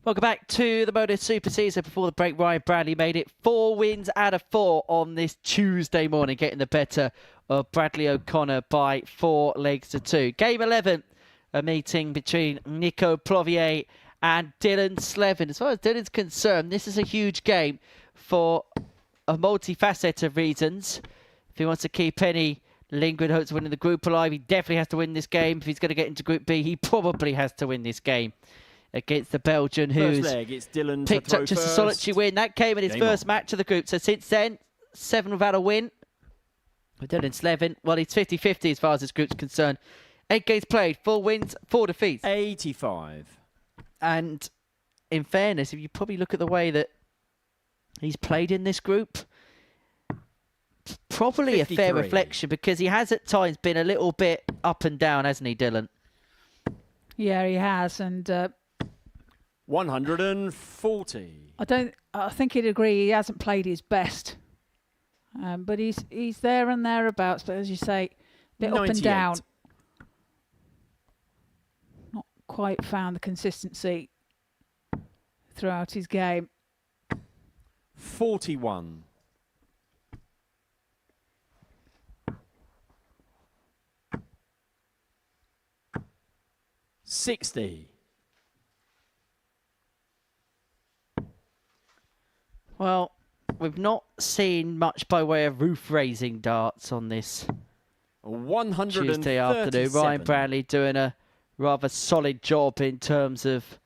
Welcome back to the Modus Super Season. Before the break, Ryan Bradley made it 4 wins out of 4 on this Tuesday morning, getting the better of Bradley O'Connor by 4 legs to 2. Game 11, a meeting between Nico Plovia and Dylan Slevin. As far as Dylan's concerned, this is a huge game for a multifaceted of reasons. If he wants to keep any lingering hopes of winning the group alive, he definitely has to win this game. If he's going to get into Group B, he probably has to win this game against the Belgian, who's leg, it's Dylan picked to up just first. a solitary win. That came in his first match of the group. So since then, 7 without a win. With Dylan Slevin, well, he's 50-50 as far as this group's concerned. 8 games played, 4 wins, 4 defeats. 85. And in fairness, if you probably look at the way that he's played in this group, probably 53. a fair reflection, because he has at times been a little bit up and down, hasn't he, Dylan? Yeah, he has, and 140. I think he'd agree he hasn't played his best, but he's there and thereabouts. But as you say, a bit up and 98. down. Not quite found the consistency throughout his game. 41. $60. Well, we've not seen much by way of roof-raising darts on this 137. Tuesday afternoon. Ryan Branley doing a rather solid job in terms of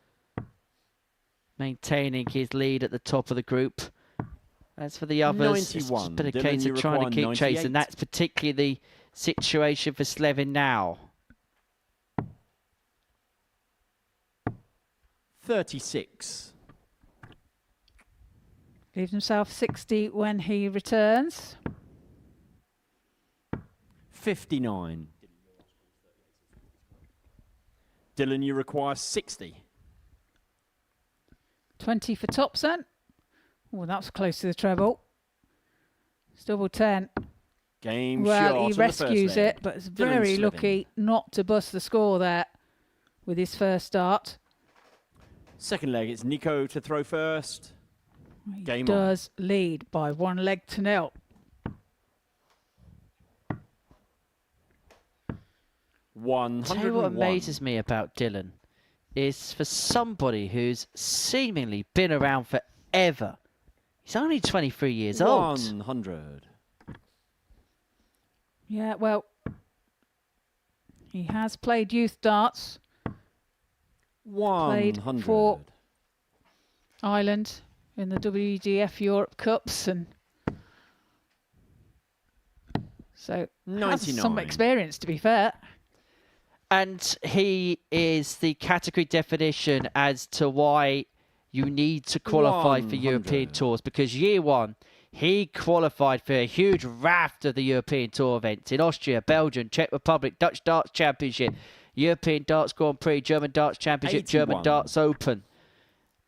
maintaining his lead at the top of the group. As for the others, it's just been a case of trying to keep chase, and that's particularly the situation for Slevin now. 36. Leaves himself 60 when he returns. 59. Dylan, you require 60. 20 for Thompson. Oh, that's close to the treble. It's double 10. Game well, shot he on rescues the first leg. it, but it's Dylan very Slevin. lucky not to bust the score there with his first start. Second leg, it's Nico to throw first. He Game does lead by 1 leg to 0. Tell you what amazes me about Dylan is for somebody who's seemingly been around forever. He's only 23 years old. 100. Yeah, well, he has played youth darts. Played 100. for Ireland in the WGF Europe Cups, and so has some 99. experience, to be fair. And he is the category definition as to why you need to qualify for 100. European tours, because year one, he qualified for a huge raft of the European Tour events in Austria, Belgium, Czech Republic, Dutch Darts Championship, European Darts Grand Prix, German Darts Championship, 81. German Darts Open.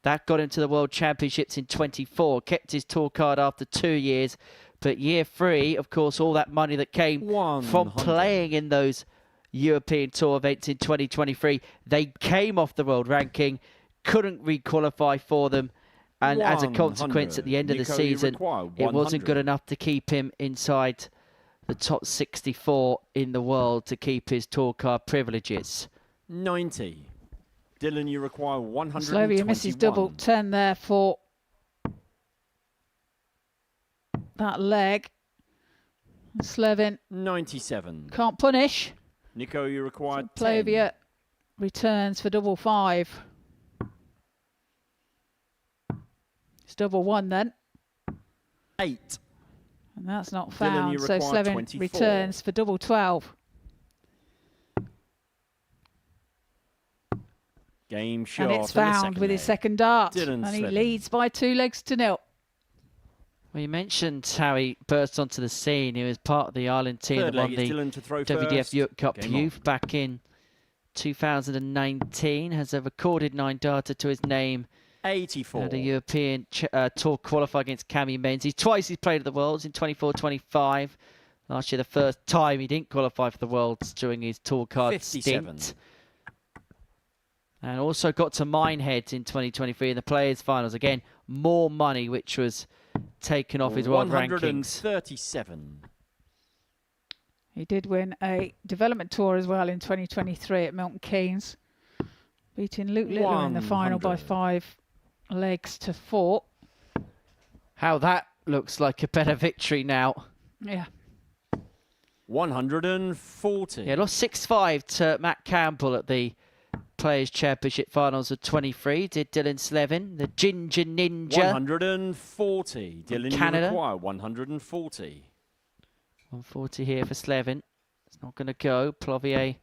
That got him to the World Championships in 24, kept his tour card after 2 years. But year 3, of course, all that money that came from 100. playing in those European Tour events in 2023, they came off the world ranking, couldn't re-qualify for them, and as a consequence, at the end of the Nico, you season, require it wasn't 100. good enough to keep him inside the top 64 in the world to keep his tour card privileges. 90. Dylan, you require 121. Slovenia misses double 10 there for that leg. Slevin 97. can't punish. Nico, you require 10. Plovia returns for double 5. It's double 1 then. 8. And that's not Dylan, you found. So require Slevin 24. returns for double 12. Game shot. And it's on the found second with his leg. second dart. Dylan And he Slevin. leads by 2 legs to 0. Well, you mentioned how he burst onto the scene. He was part of the Ireland team Third that won leg is the Dylan to throw WDF first. Europe Cup Game on. Youth back in 2019. Has a recorded 9 darter to his name. 84. Had a European Tour qualify against Cammy Menzies. Twice he's played at the Worlds in 24-25. Last year, the first time he didn't qualify for the Worlds during his tour card 57. stint. And also got to Minehead in 2023 in the Players' Finals. Again, more money, which was taken off his world rankings. 137. He did win a development tour as well in 2023 at Milton Keynes, beating Luke Littler in the final by 100. 5 legs to 4. How that looks like a better victory now. Yeah. 140. Yeah, lost 6-5 to Matt Campbell at the Players' Championship Finals of 23. Did Dylan Slevin, the Ginger Ninja. 140. Dylan, Canada. you require 140. 140 here for Slevin. It's not going to go. Plovier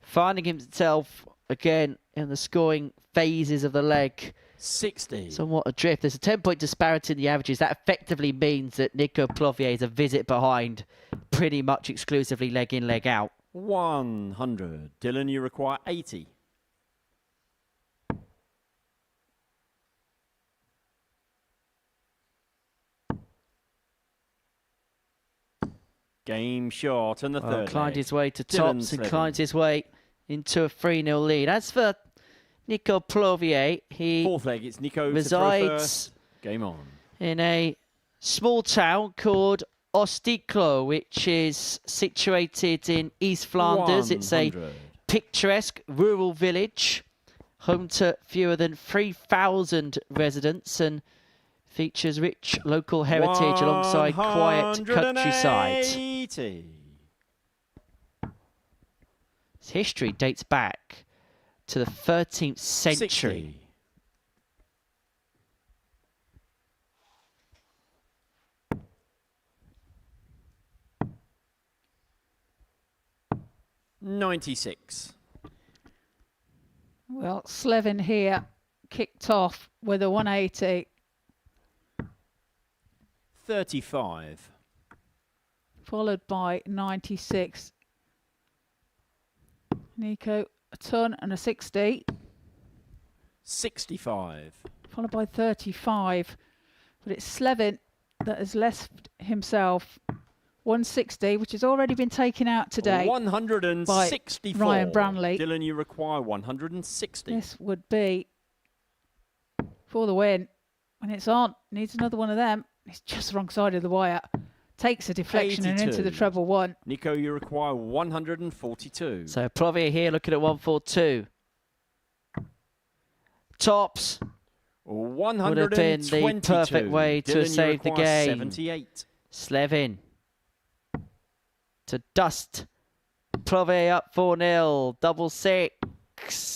finding himself again in the scoring phases of the leg. 60. Somewhat adrift. There's a 10-point disparity in the averages. That effectively means that Nico Plovier is a visit behind, pretty much exclusively leg in, leg out. 100. Dylan, you require 80. Game shot and the third Inclined leg. his way to Dylan tops, Slevin. inclines his way into a 3-0 lead. As for Nico Plovier, he Fourth leg, it's Nico to throw resides first. Game on. in a small town called Osticlo, which is situated in East Flanders. It's a 100. picturesque rural village, home to fewer than 3,000 residents and features rich local heritage alongside quiet countryside. 180. Its history dates back to the 13th century. 60. $96. Well, Slevin here kicked off with a 180. 35. Followed by 96. Nico, a ton and a 60. 65. Followed by 35. But it's Slevin that has left himself 160, which has already been taken out today. 164. by Ryan Bramley. Dylan, you require 160. This would be for the win. And it's on. Needs another one of them. He's just the wrong side of the wire. Takes a deflection and into the 82. treble one. Nico, you require 142. So Plovier here looking at 142. Tops would have been the perfect way to have Dylan, you saved the require game. 78. Slevin to dust. Plovier up 4-0. Double six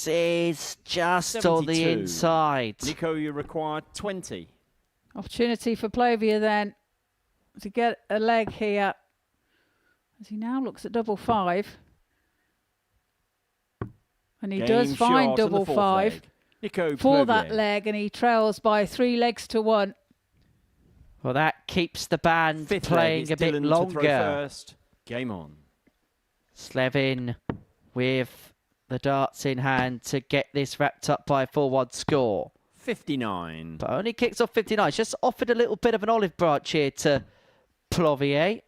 is just on the 72. inside. Nico, you require 20. Opportunity for Plovier then to get a leg here. As he now looks at double five. And he does Game find shot on the double fourth five leg. Nico for Plovier. that leg, and he trails by 3 legs to 1. Well, that keeps the band Fifth playing leg, a it's bit Dylan to throw longer. first. Game on. Slevin with the darts in hand to get this wrapped up by a 4-1 score. 59. But only kicks off 59. It's just offered a little bit of an olive branch here to Plovier.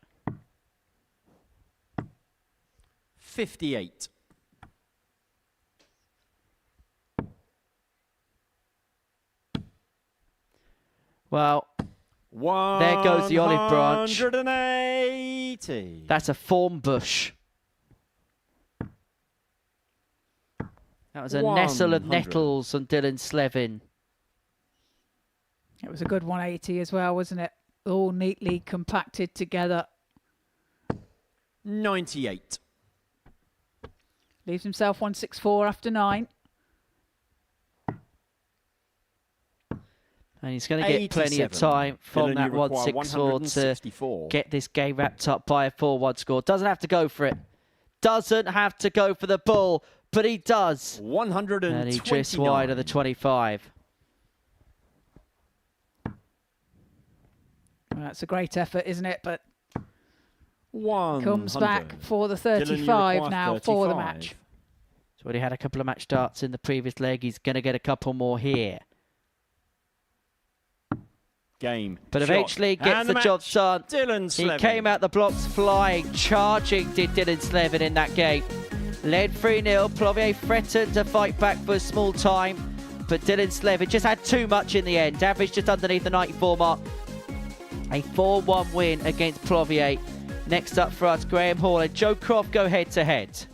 58. Well, there goes the olive branch. 180. That's a thorn bush. That was a nestle of 100. nettles on Dylan Slevin. It was a good 180 as well, wasn't it? All neatly compacted together. 98. Leaves himself 164 after 9. And he's going to get plenty of 87. time from Dylan, that you require 164 to 164. get this game wrapped up by a 4-1 score. Doesn't have to go for it. Doesn't have to go for the bull, but he does. 129. And he drifts wide of the 25. Well, that's a great effort, isn't it? But 100. comes back for the Dylan, you 35 require now for the 35. match. He's already had a couple of match starts in the previous leg. He's going to get a couple more here. Game. But shot. eventually gets And the job match. done. Dylan He Slevin. came out the blocks flying, charging did Dylan Slevin in that game. Led 3-0. Plovier threatened to fight back for a small time, but Dylan Slevin just had too much in the end. Average just underneath the 94 mark. A 4-1 win against Plovier. Next up for us, Graham Hall and Joe Croft go head to head.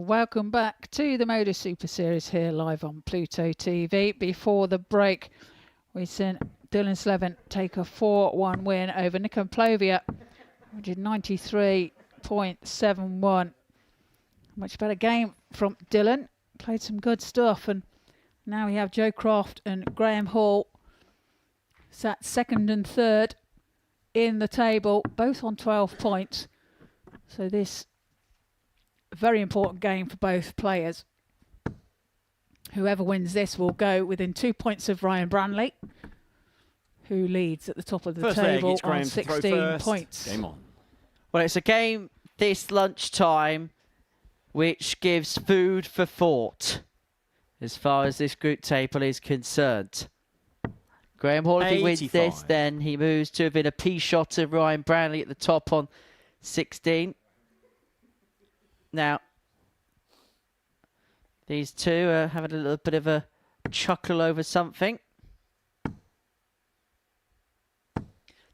welcome back to the Modus Super Series here live on Pluto TV. Before the break, we seen Dylan Slevin take a 4-1 win over Nico Plovia, which is 93.71. Much better game from Dylan. Played some good stuff, and now we have Joe Croft and Graham Hall sat second and third in the table, both on 12 points. So this very important game for both players. Whoever wins this will go within 2 points of Ryan Branley, who leads at the top of the table on 16 points. Game on. Well, it's a game this lunchtime which gives food for thought as far as this group table is concerned. Graham Hall, if he wins this, then he moves to within a P shot of Ryan Branley at the top on 16. Now, these two are having a little bit of a chuckle over something.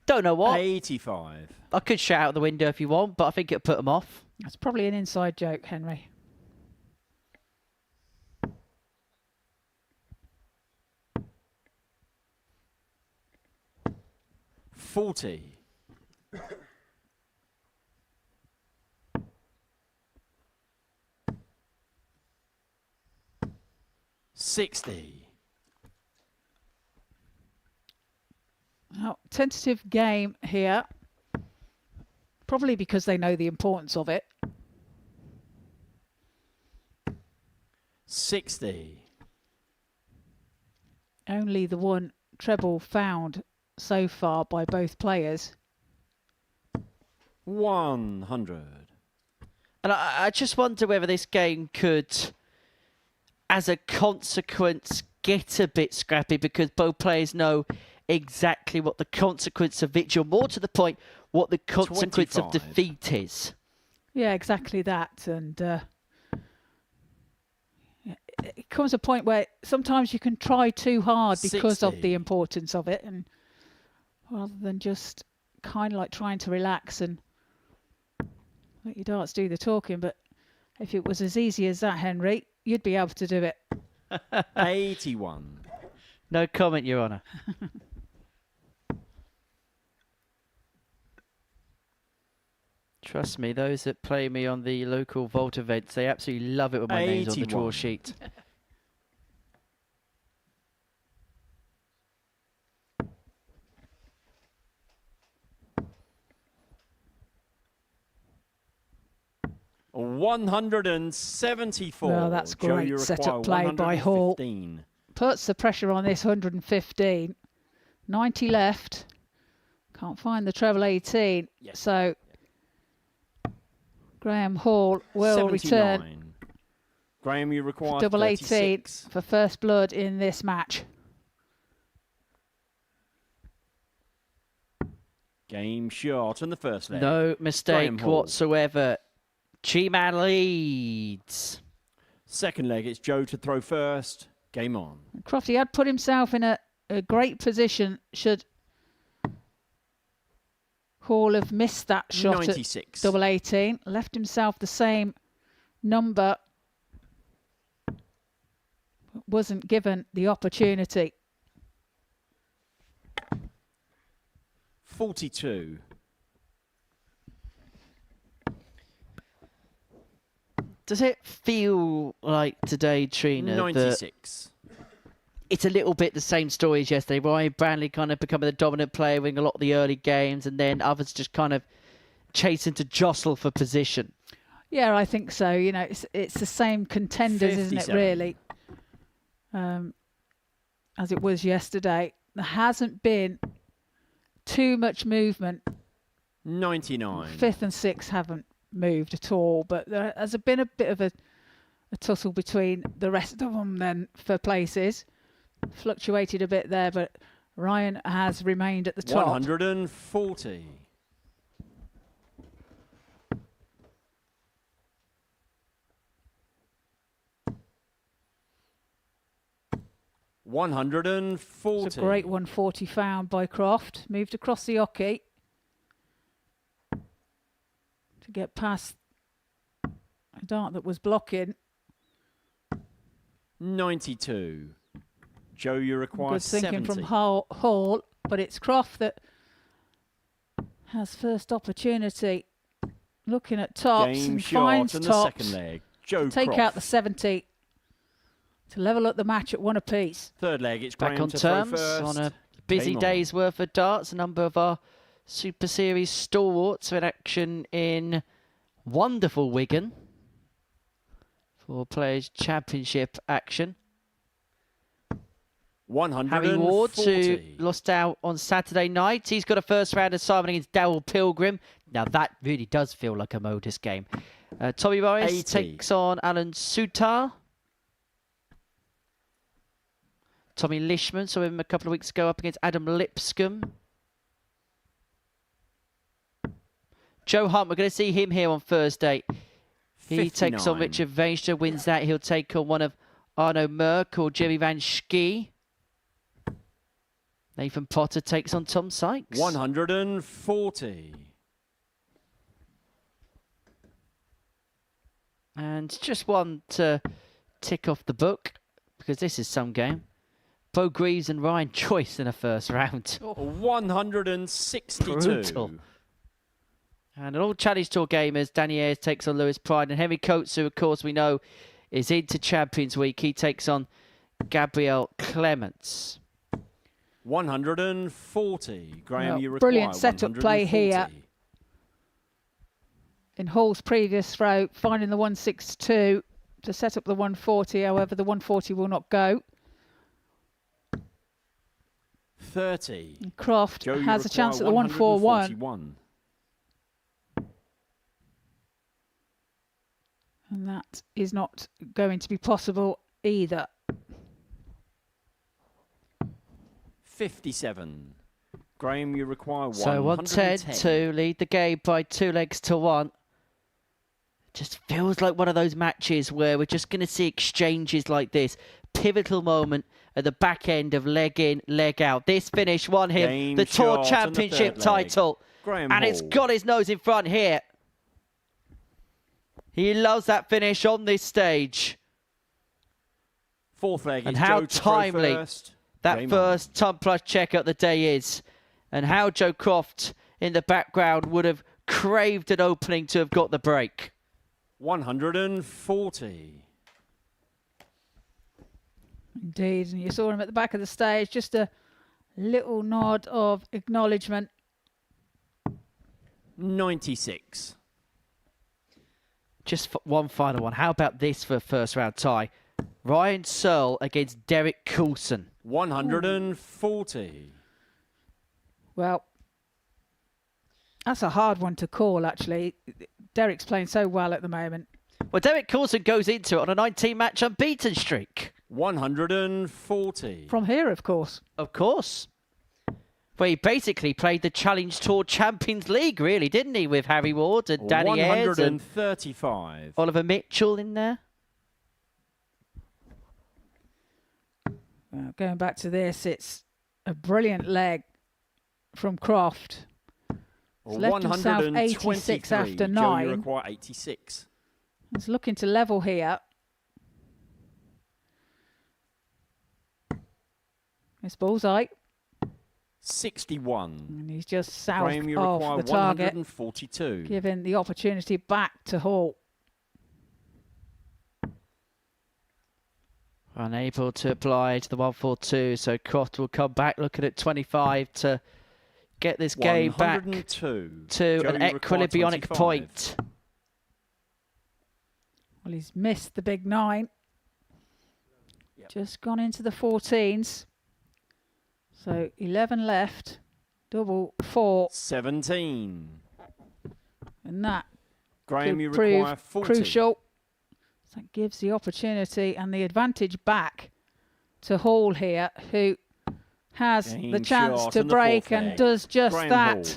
Don't know what. 85. I could shout out the window if you want, but I think it'll put them off. That's probably an inside joke, Henry. $40. 60. Now, tentative game here. Probably because they know the importance of it. 60. Only the one treble found so far by both players. 100. And I just wonder whether this game could, as a consequence, get a bit scrappy because both players know exactly what the consequence of victory, or more to the point, what the consequence 25. of defeat is. Yeah, exactly that. And it comes a point where sometimes you can try too hard because 60. of the importance of it, and rather than just kind of like trying to relax and let your darts do the talking. But if it was as easy as that, Henry, you'd be able to do it. 81. No comment, Your Honour. Trust me, those that play me on the local vault events, they absolutely love it when my name's on the draw 81. sheet. $174. Well, that's Joe, great you setup require play by Hall. 115. Puts the pressure on this 115. 90 left. Can't find the treble 18. Yes. So Graham Hall will 79. return Graham, you require double 18 36. for first blood in this match. Game shot on the first leg. No mistake Graham Hall. whatsoever. G-Man leads. Second leg, it's Joe to throw first. Game on. Crofty had put himself in a great position should Hall have missed that shot 96. at double 18. Left himself the same number. Wasn't given the opportunity. 42. Does it feel like today, Trina, that 96. it's a little bit the same story as yesterday? Ryan Branley kind of becoming the dominant player, winning a lot of the early games, and then others just kind of chasing to jostle for position. Yeah, I think so. You know, it's the same contenders, isn't it, 57. really? As it was yesterday. There hasn't been too much movement. 99. Fifth and sixth haven't moved at all, but there has been a bit of a tussle between the rest of them then for places. Fluctuated a bit there, but Ryan has remained at the top. 140. $140. It's a great 140 found by Croft. Moved across the oche to get past A dart that was blocking. 92. Joe, you require Good thinking 70. from Hall, but it's Croft that has first opportunity. Looking at tops Game and shot finds in the tops. second leg. Joe Take Croft. out the 70 to level up the match at 1 apiece. Third leg, it's Back Graham on to throw terms first. on a busy Game on. day's worth of darts. A number of our Super Series stalwarts are in action in wonderful Wigan for Players' Championship action. 140. Harry Ward, who lost out on Saturday night. He's got a first round assignment against Darryl Pilgrim. Now that really does feel like a Modus game. Tommy Morris 80. takes on Alan Sutar. Tommy Lishman saw him a couple of weeks ago up against Adam Lipscomb. Joe Hunt, we're going to see him here on Thursday. He takes on 59. Richard Veenstra, wins that. He'll take on one of Arno Merck or Jerry Van Schie. Nathan Potter takes on Tom Sykes. 140. And just one to tick off the book, because this is some game. Bo Greaves and Ryan Joyce in a first round. 162. Brutal. And an All Challenge Tour gamers, Danny Ayres takes on Lewis Pride. And Henry Coates, who of course we know is into Champions Week, he takes on Gabriel Clements. 140. Graham, Well, you require brilliant setup play here. 140. In Hall's previous throw, finding the 162 to set up the 140. However, the 140 will not go. 30. And Croft Joe, you has a chance at the require 141. 141. And that is not going to be possible either. 57. Graham, you require So 110 to lead the game by 2 legs to 1. Just feels like one of those matches where we're just going to see exchanges like this. Pivotal moment at the back end of leg in, leg out. This finish won him Game the Tour shot Championship and the third leg. title. Graham And it's Hall. got his nose in front here. He loves that finish on this stage. Fourth leg And is how Joe to throw timely first. that Game first ton plus check of the day is. And how Joe Croft in the background would have craved an opening to have got the break. 140. Indeed, and you saw him at the back of the stage. Just a little nod of acknowledgement. 96. Just one final one. How about this for a first round tie? Ryan Searle against Derek Coulson. 140. Well, that's a hard one to call, actually. Derek's playing so well at the moment. Well, Derek Coulson goes into it on a 19-match unbeaten streak. 140. From here, of course. Of course. Well, he basically played the Challenge Tour Champions League, really, didn't he? With Harry Ward and Danny Ayres and 135. Oliver Mitchell in there. Well, going back to this, it's a brilliant leg from Croft. He's left himself 86 after Joe, 9. you require 86. He's looking to level here. It's bullseye. 61. And he's just south Graham, you require of the target, 142. giving the opportunity back to Hall. Unable to apply to the 142, so Croft will come back looking at 25 to get this game back 102. to Joe, an you require equilibrionic 25. point. Well, he's missed the big 9. Yep. Just gone into the 14s. So 11 left. Double 4. 17. And that Graham, could you prove require 40. crucial. So that gives the opportunity and the advantage back to Hall here, who has Game the chance shot to and the break fourth and leg. does just Graham that. Hall.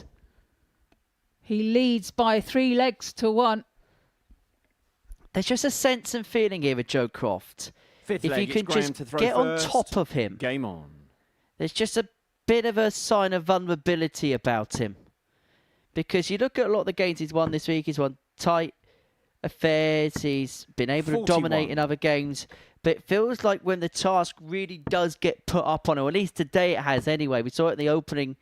He leads by 3 legs to 1. There's just a sense and feeling here with Joe Croft. Fifth If leg, you it's can Graham just to throw get first. on top of him, Game on. there's just a bit of a sign of vulnerability about him. Because you look at a lot of the games he's won this week, he's won tight affairs. He's been able to dominate in other games. But it feels like when the task really does get put up on him, or at least today it has anyway. We saw it in the opening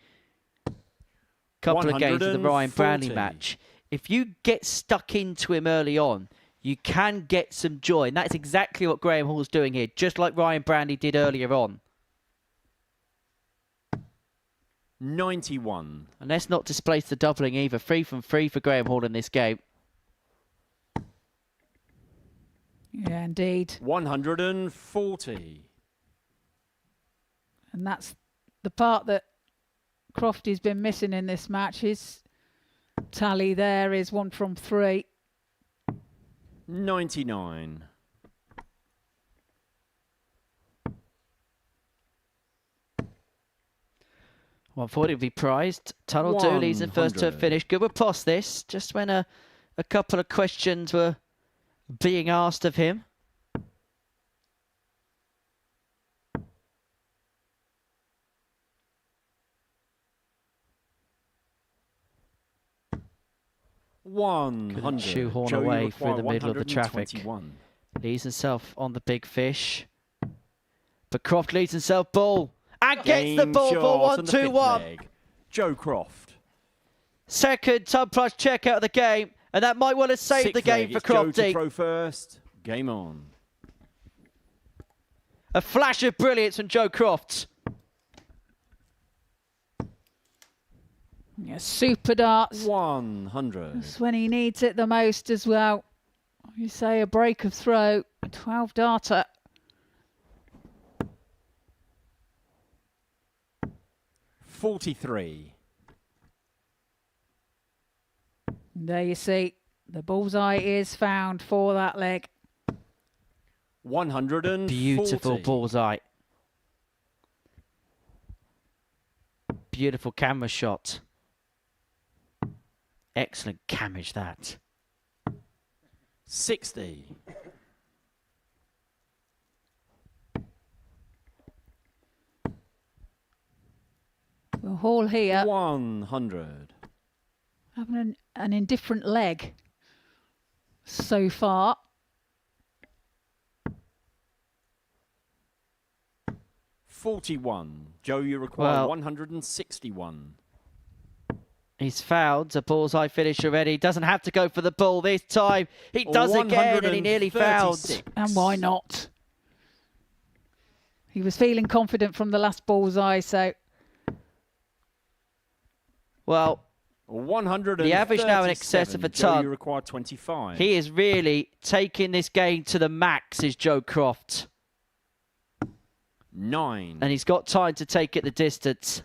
couple of games of the Ryan Branley match. If you get stuck into him early on, you can get some joy. And that's exactly what Graham Hall's doing here, just like Ryan Branley did earlier on. 91. And let's not displace the doubling either. 3 from 3 for Graham Hall in this game. Yeah, indeed. 140. And that's the part that Crofty's been missing in this match. His tally there is 1 from 3. 99. Well, I thought it would be prized. Tunnel Dooley's the first to have finished. Good riposte this, just when a couple of questions were being asked of him. Couldn't shoehorn Joe, away you through the require middle of the traffic. 121. Leaves himself on the big fish. But Croft leads himself ball. And gets the ball for 1-2-1. Joe Croft. Second Tub Plus check out of the game. And that might well have saved the game for Joe to Crofty. throw first. Game on. A flash of brilliance from Joe Croft. Yeah, super darts. 100. That's when he needs it the most as well. You say a break of throw, a 12 darter. $43. There you see, the bullseye is found for that leg. 140. Beautiful bullseye. Beautiful camera shot. Excellent cammage that. 60. Well, Hall here 100. having an indifferent leg so far. 41. Joe, you require Well, 161. He's fouled. A bullseye finish already. Doesn't have to go for the ball this time. He does again, and he nearly fouled. 136. And why not? He was feeling confident from the last bullseye, so Well, 137. the average now in excess of a Joe, ton. you require 25. He is really taking this game to the max, is Joe Croft. 9. And he's got time to take it the distance.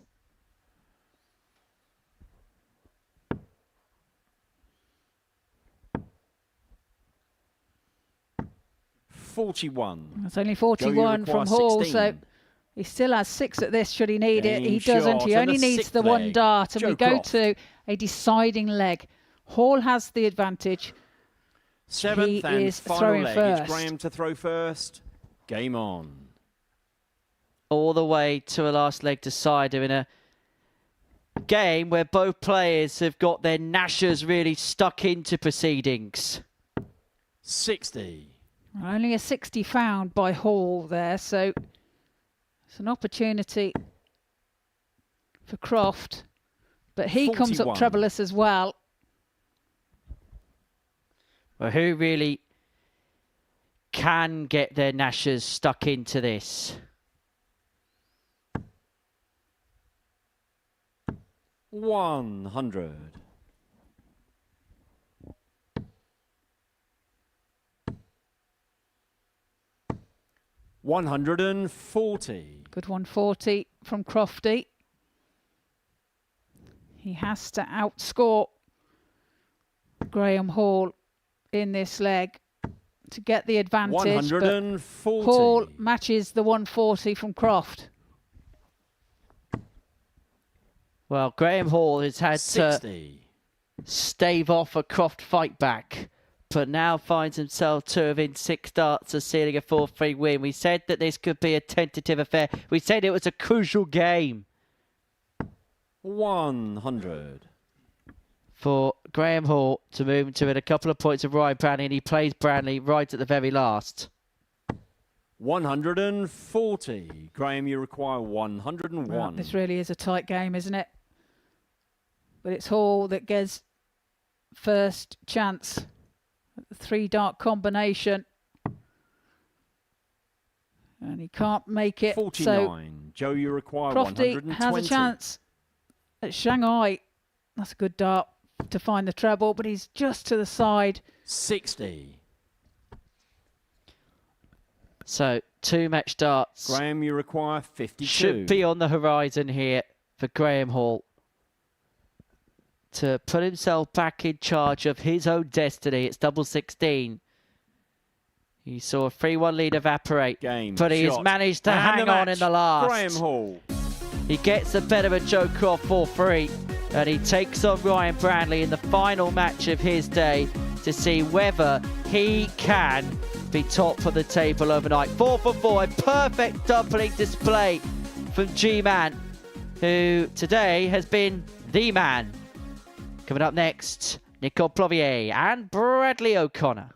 $41. that's only 41 require from Hall, 16. so he still has 6 at this should he need it. Game He doesn't. shot He and only the needs sixth the one leg. dart, and Joe we go Croft. to a deciding leg. Hall has the advantage. 7th and is final throwing leg. first. It's Graham to throw first. Game on. All the way to a last leg decider in a game where both players have got their gnashers really stuck into proceedings. 60. Only a 60 found by Hall there, so it's an opportunity for Croft. But he comes up 41. troublous as well. Well, who really can get their gnashers stuck into this? $100. $140. Good 140 from Crofty. He has to outscore Graham Hall in this leg to get the advantage. But 140. Hall matches the 140 from Croft. Well, Graham Hall has had to 60. stave off a Croft fight back, but now finds himself 2 within 6 darts of sealing a 4-3 win. We said that this could be a tentative affair. We said it was a crucial game. 100. for Graham Hall to move into it. A couple of points of Ryan Branley, and he plays Branley right at the very last. 140. Graham, you require 101. Well, this really is a tight game, isn't it? But it's Hall that gets first chance. 3 dart combination. And he can't make it. 49. So Joe, you require Crofty 120. has a chance at Shanghai. That's a good dart to find the treble, but he's just to the side. 60. So 2 match darts. Graham, you require 52. Should be on the horizon here for Graham Hall to put himself back in charge of his own destiny. It's double 16. He saw a 3-1 lead evaporate, but he has managed to hang on in the last. Graham Hall. He gets the better of Joe Croft 4-3, and he takes on Ryan Branley in the final match of his day to see whether he can be top of the table overnight. 4 for 4, a perfect doubling display from G-Man, who today has been the man. Coming up next, Nicole Plovier and Bradley O'Connor.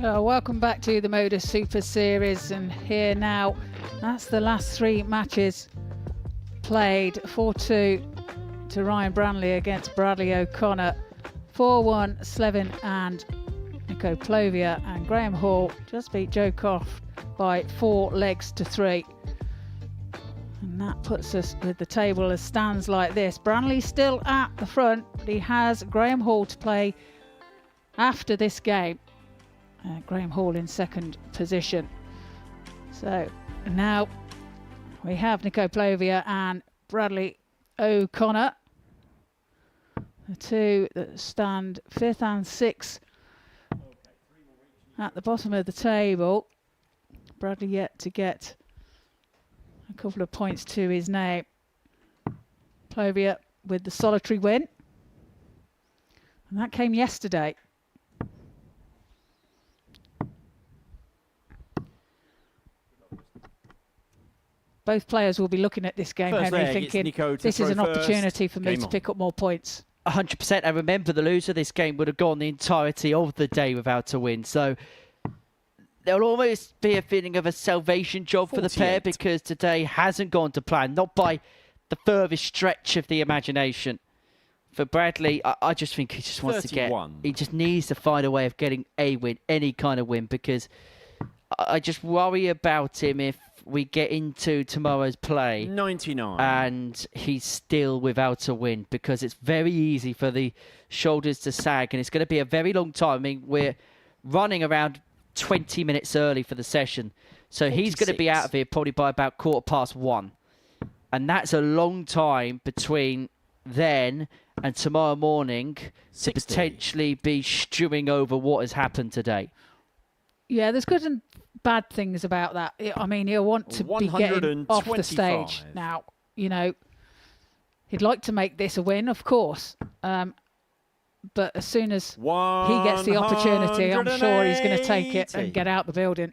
Welcome back to the Modus Super Series, and here now, that's the last 3 matches played. 4-2 to Ryan Branley against Bradley O'Connor, 4-1 Slevin and Nico Plovia, and Graham Hall just beat Joe Croft by 4 legs to 3. And that puts us with the table as stands like this. Branley still at the front, but he has Graham Hall to play after this game. Graham Hall in second position. So now we have Nico Plovia and Bradley O'Connor, the two that stand 5th and 6th at the bottom of the table. Bradley yet to get a couple of points to his name. Plovia with the solitary win, and that came yesterday. Both players will be looking at this game, First Henry, leg, it's thinking Nico to this is throw an first. opportunity for me Game to on. pick up more points. 100%. And remember, the loser of this game would have gone the entirety of the day without a win. So there'll almost be a feeling of a salvation job for the pair, 48. because today hasn't gone to plan, not by the furthest stretch of the imagination. For Bradley, I just think he just wants 31. he just needs to find a way of getting a win, any kind of win, because I just worry about him if we get into tomorrow's play 99. and he's still without a win, because it's very easy for the shoulders to sag, and it's going to be a very long time. I mean, we're running around 20 minutes early for the session, so he's going to be 46. out of here probably by about 1:15, and that's a long time between then and tomorrow morning to 60. potentially be stewing over what has happened today. Yeah, there's good and bad things about that. I mean, he'll want to be getting off the stage 125. now. You know, he'd like to make this a win, of course. But as soon as he gets the opportunity, I'm sure he's going to take it and get out the building.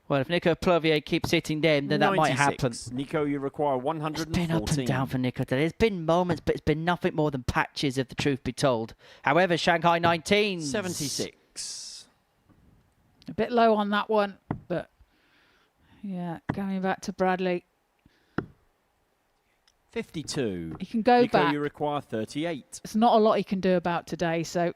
Well, if Nico Plovier keeps hitting them, then that might 96. happen. Nico, you require It's 114. been up and down for Nico today. There's been moments, but it's been nothing more than patches, if the truth be told. However, Shanghai 19. 76. A bit low on that one, but yeah, going back to Bradley. 52. He can go Nico, back. you require 38. There's not a lot he can do about today, so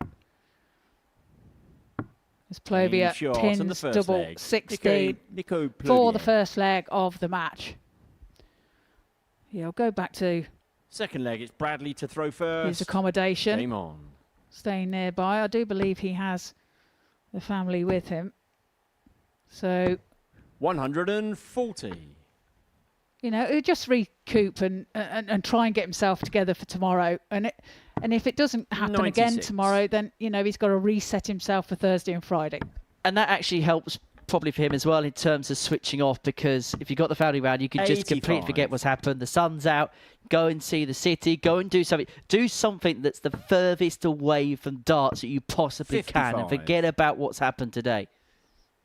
as Plovia Clean shot on the pins first double leg. 16 Nico for the Plovier. first leg of the match. Yeah, I'll go back to Second leg, it's Bradley to throw first. his accommodation, Game on. staying nearby. I do believe he has the family with him. So, 140. you know, he'll just recoup and try and get himself together for tomorrow. And if it doesn't happen again 96. tomorrow, then, you know, he's got to reset himself for Thursday and Friday. And that actually helps probably for him as well in terms of switching off, because if you got the family round, you can just completely 85. forget what's happened. The sun's out, go and see the city, go and do something. Do something that's the furthest away from darts that you possibly can, and 55. forget about what's happened today.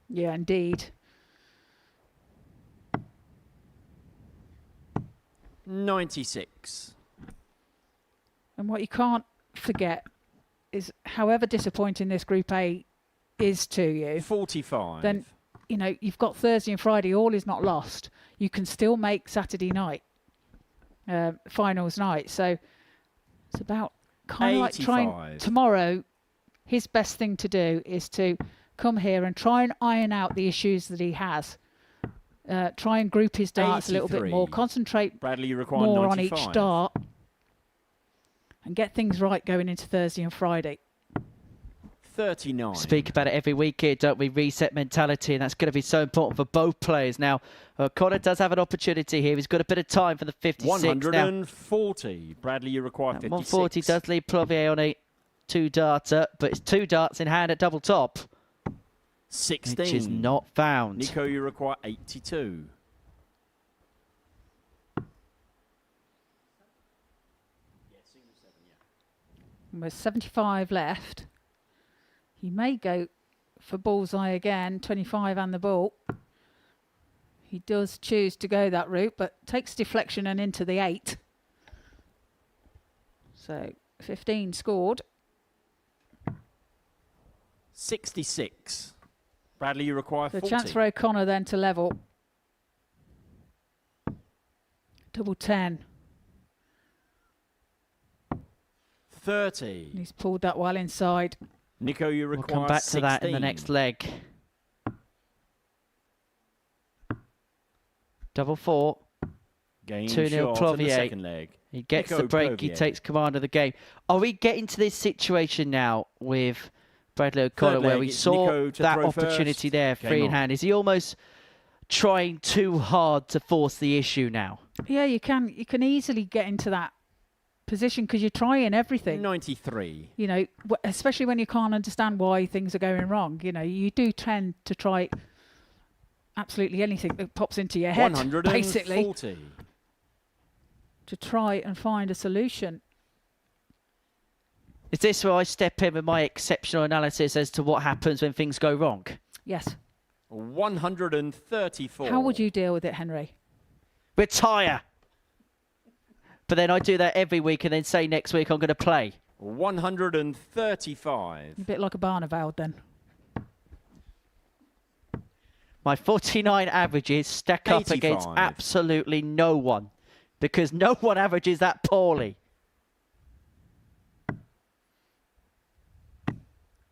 Yeah, indeed. 96. And what you can't forget is, however disappointing this Group A is to you, 45. then, you know, you've got Thursday and Friday. All is not lost. You can still make Saturday night, finals night. So it's about kind of like trying 85. tomorrow. His best thing to do is to come here and try and iron out the issues that he has. Try and group his darts a little bit 83. more. Concentrate Bradley, you require more 95. on each dart and get things right going into Thursday and Friday. 39. Speak about it every week here, don't we? Reset mentality, and that's going to be so important for both players. Now, Connor does have an opportunity here. He's got a bit of time for the 56 now. 140. Bradley, you require 56. 140 does leave Plovier on a 2-darter, but it's 2 darts in hand at double top, 16. which is not found. Nico, you require 82. With 75 left, he may go for bullseye again, 25 and the ball. He does choose to go that route, but takes deflection and into the 8. So 15 scored. 66. Bradley, you require The 40. chance for O'Connor then to level. Double 10. 30. He's pulled that well inside. Nico, you We'll require come back to that in the 16. next leg. Double 4. Game 2-0 shot in the Clovier. second leg. He gets Nico the break. He Clovier. takes command of the game. Are we getting to this situation now with Bradley O'Connor where leg, we it's saw Nico to that throw opportunity first. there, Game free in on. hand? Is he almost trying too hard to force the issue now? Yeah, you can easily get into that position because you're trying everything. 93. You know, especially when you can't understand why things are going wrong. You know, you do tend to try absolutely anything that pops into your head, 140. basically, to try and find a solution. Is this where I step in with my exceptional analysis as to what happens when things go wrong? Yes. 134. How would you deal with it, Henry? Retire. But then I do that every week and then say next week I'm going to play. 135. A bit like a Barneveld then. My 49 averages stack up against 85. absolutely no one because no one averages that poorly.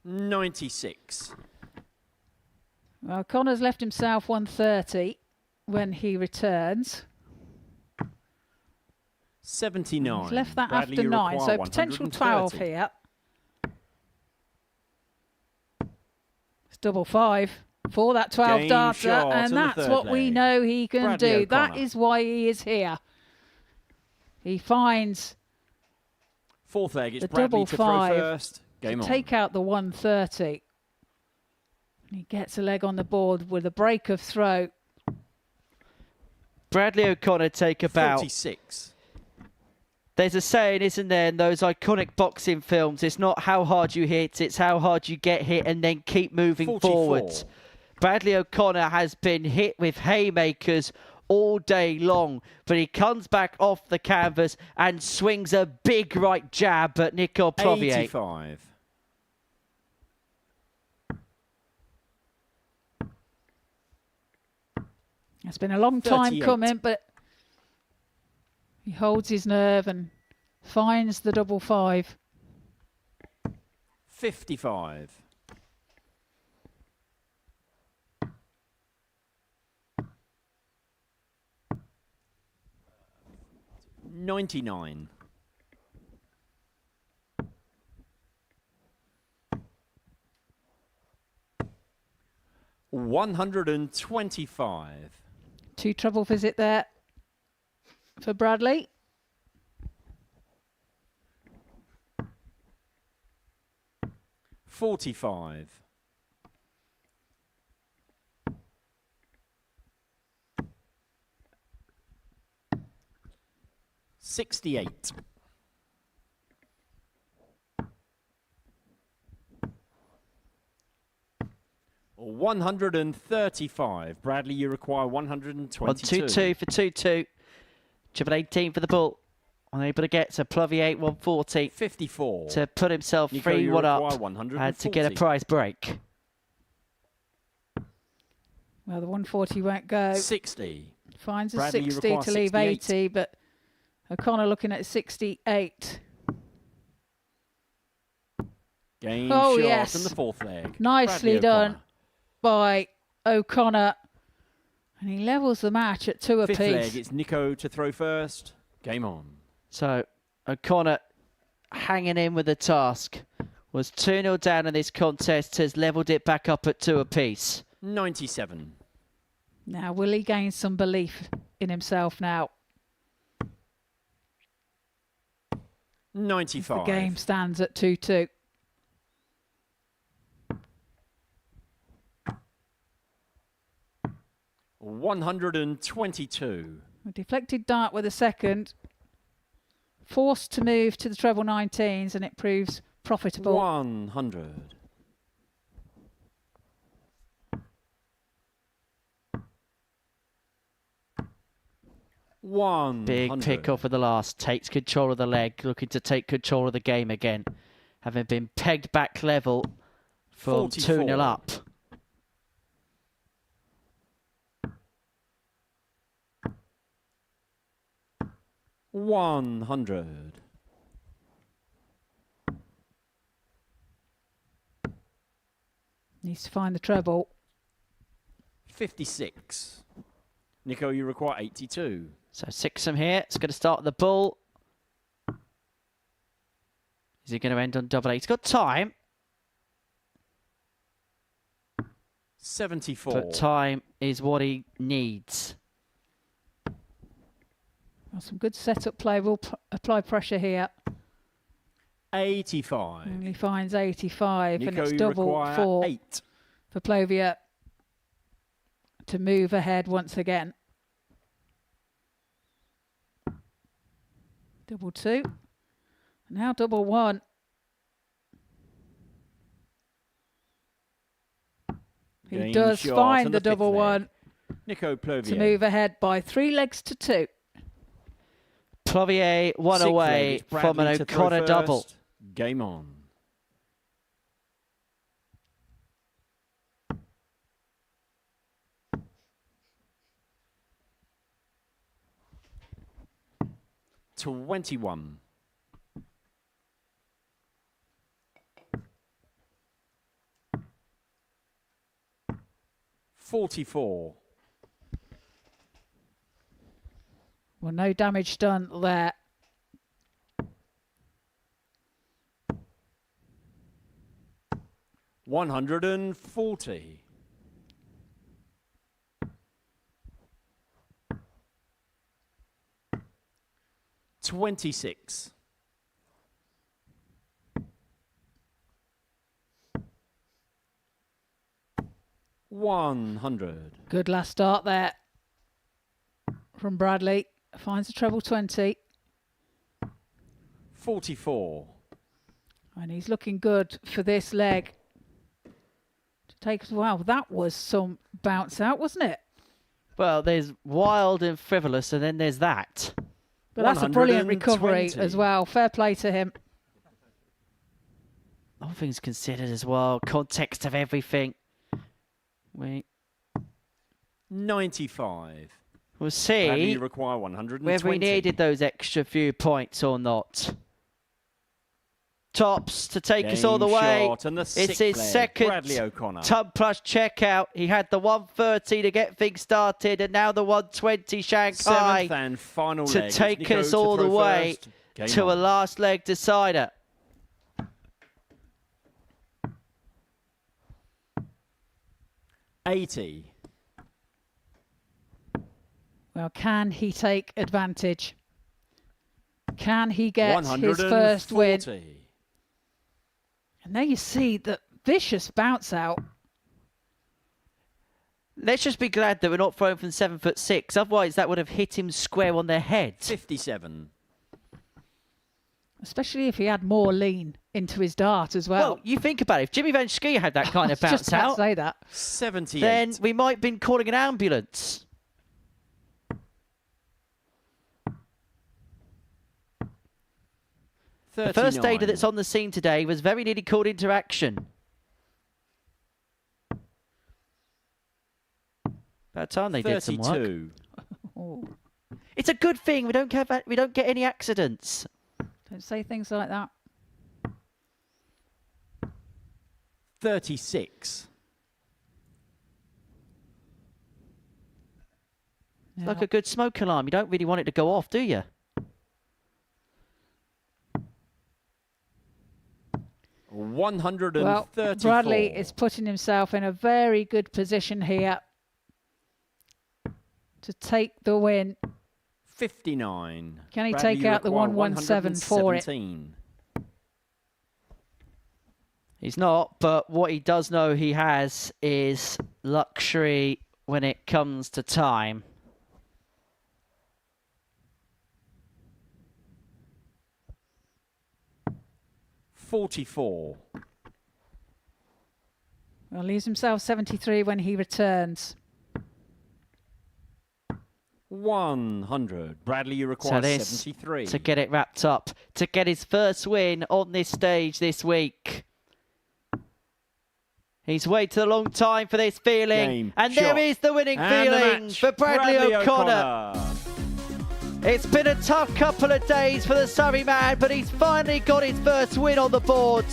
96. Well, Connor's left himself 130 when he returns. 79. He's left that Bradley, after you 9, require so potential 130. 12 here. It's double 5 for that 12 Game darter, shot in and the that's third what we leg. know he can Bradley do. That O'Connor. is why he is here. He finds Fourth leg, it's the Bradley double to throw 5 first. Game to on. take out the 130. And he gets a leg on the board with a break of throw. Bradley O'Connor take about... 46. There's a saying, isn't there, in those iconic boxing films, it's not how hard you hit, it's how hard you get hit and then keep moving 44. forwards. Bradley O'Connor has been hit with haymakers all day long, but he comes back off the canvas and swings a big right jab at Nico Clovier. 85. It's been a long time 38. coming, but he holds his nerve and finds the double 5. 55. 99. 125. 2 treble visit there for Bradley. 45. 68. 135. Bradley, you require 122. On 2-2 for 2-2. Triple 18 for the ball. Unable to get to Clovier 140 54. to put himself Nico, 3-1 you require up 140. and to get a prize break. Well, the 140 won't go. 60. Finds a Bradley, you 60 require to leave 68. 80, but O'Connor looking at 68. Game Oh, shot yes. in the fourth leg. Nicely Bradley done O'Connor. by O'Connor. And he levels the match at 2 Fifth apiece. leg, it's Nico to throw first. Game on. So O'Connor hanging in with the task. Was 2-0 down in this contest, has levelled it back up at 2 apiece. 97. Now, will he gain some belief in himself now? 95. The game stands at 2-2. $122. A deflected dart with a second. Forced to move to the treble 19s, and it proves profitable. 100. Big pick off of the last. Takes control of the leg, looking to take control of the game again. Having been pegged back level from 44. 2-0 up. $100. Needs to find the treble. 56. Nico, you require 82. So 6 from here. It's going to start the bull. Is he going to end on double 8? He's got time. 74. But time is what he needs. Well, some good setup play. We'll apply pressure here. 85. Only finds 85, Nico, and it's you double require 4 8. for Plovia to move ahead once again. Double 2. Now double 1. He Game does shot find on the fifth double leg. 1 Nico Plovier. to move ahead by 3 legs to 2. Plovier one Sixth away leg, it's from an Bradley to throw O'Connor double. first. Game on. $21. $44. Well, no damage done there. $140. $26. $100. Good last start there from Bradley. Finds the treble 20. $44. And he's looking good for this leg. To take, wow, that was some bounce out, wasn't it? Well, there's wild and frivolous, and then there's that. But that's a brilliant 120. recovery as well. Fair play to him. All things considered as well. Context of everything. We'll 95. see Bradley, you require 120. whether we needed those extra few points or not. Tops to take us all the Game way. shot, and the It's sixth his leg, second Bradley O'Connor. Tub Plus checkout. He had the 130 to get things started, and now the 120 Shanghai Seventh and final to leg. It's take Nico us to all the throw way first. Game to a on. last leg decider. $80. Well, can he take advantage? Can he get his first win? $140. And there you see the vicious bounce out. Let's just be glad that we're not throwing from 7'6". Otherwise, that would have hit him square on the head. 57. Especially if he had more lean into his dart as well. Well, you think about it. If Jimmy Van Schie had that kind of I was just bounce about out, to say that. 78. then we might have been calling an ambulance. The first aider that's on the scene today was very nearly called into action. About time they did some work. 32. Oh, It's a good thing we don't get any accidents. don't say things like that. 36. It's like a good smoke alarm. You don't really want it to go off, do you? $134. Well, Bradley is putting himself in a very good position here to take the win. 59. Can he Bradley, take you out the require 117 for it? 117. He's not, but what he does know he has is luxury when it comes to time. $44. Well, leaves himself 73 when he returns. 100. Bradley, you require So this, 73. to get it wrapped up, to get his first win on this stage this week. He's waited a long time for this feeling, Game, and shot, there is the winning and the feeling match. for Bradley O'Connor. It's been a tough couple of days for the Surrey man, but he's finally got his first win on the board.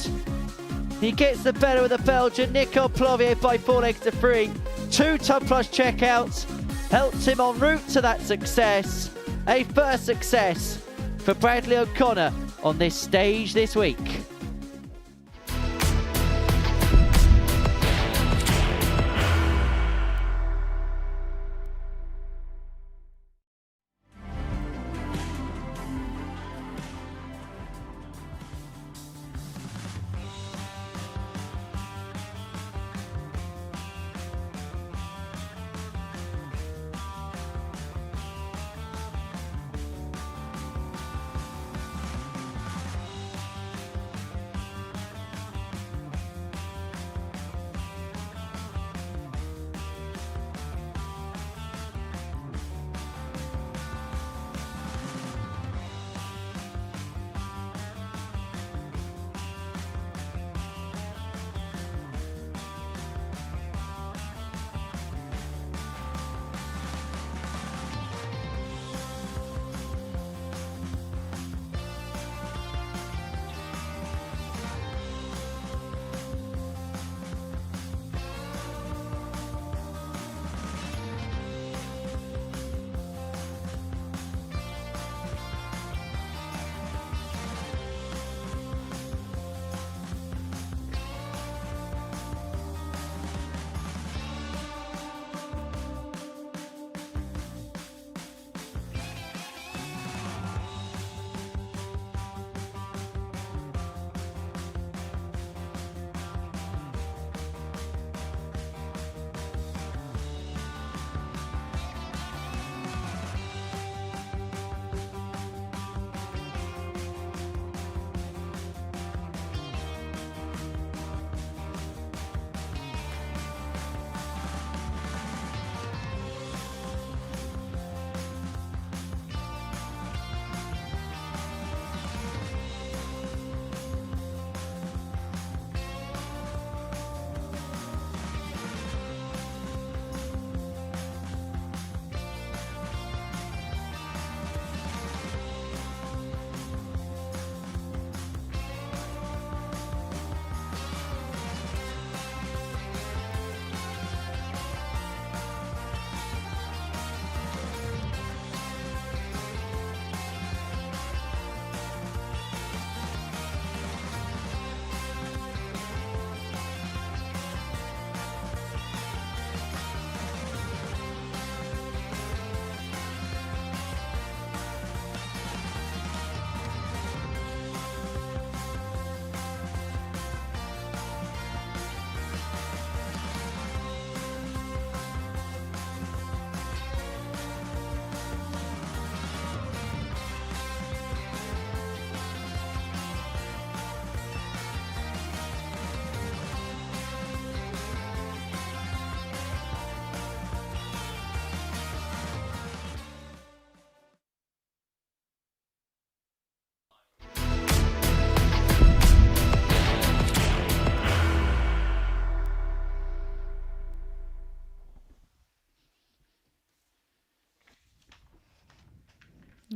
He gets the better of the Belgian, Nico Plovier, by 4 legs to 3. 2 ton plus checkouts helped him en route to that success. A first success for Bradley O'Connor on this stage this week.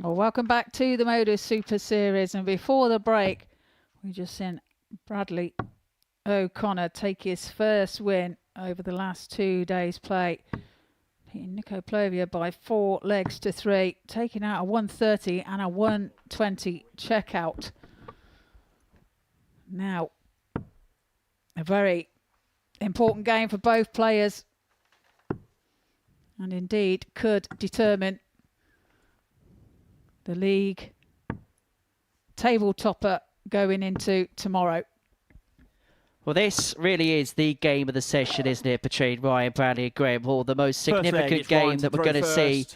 Well, welcome back to the Modus Super Series. And before the break, we just seen Bradley O'Connor take his first win over the last 2 days' play, beating Nico Plovier by 4 legs to 3, taking out a 130 and a 120 checkout. Now, a very important game for both players, and indeed could determine the league table topper going into tomorrow. Well, this really is the game of the session, isn't it, between Ryan Bradley and Graham Hall? The most significant game that we're going to see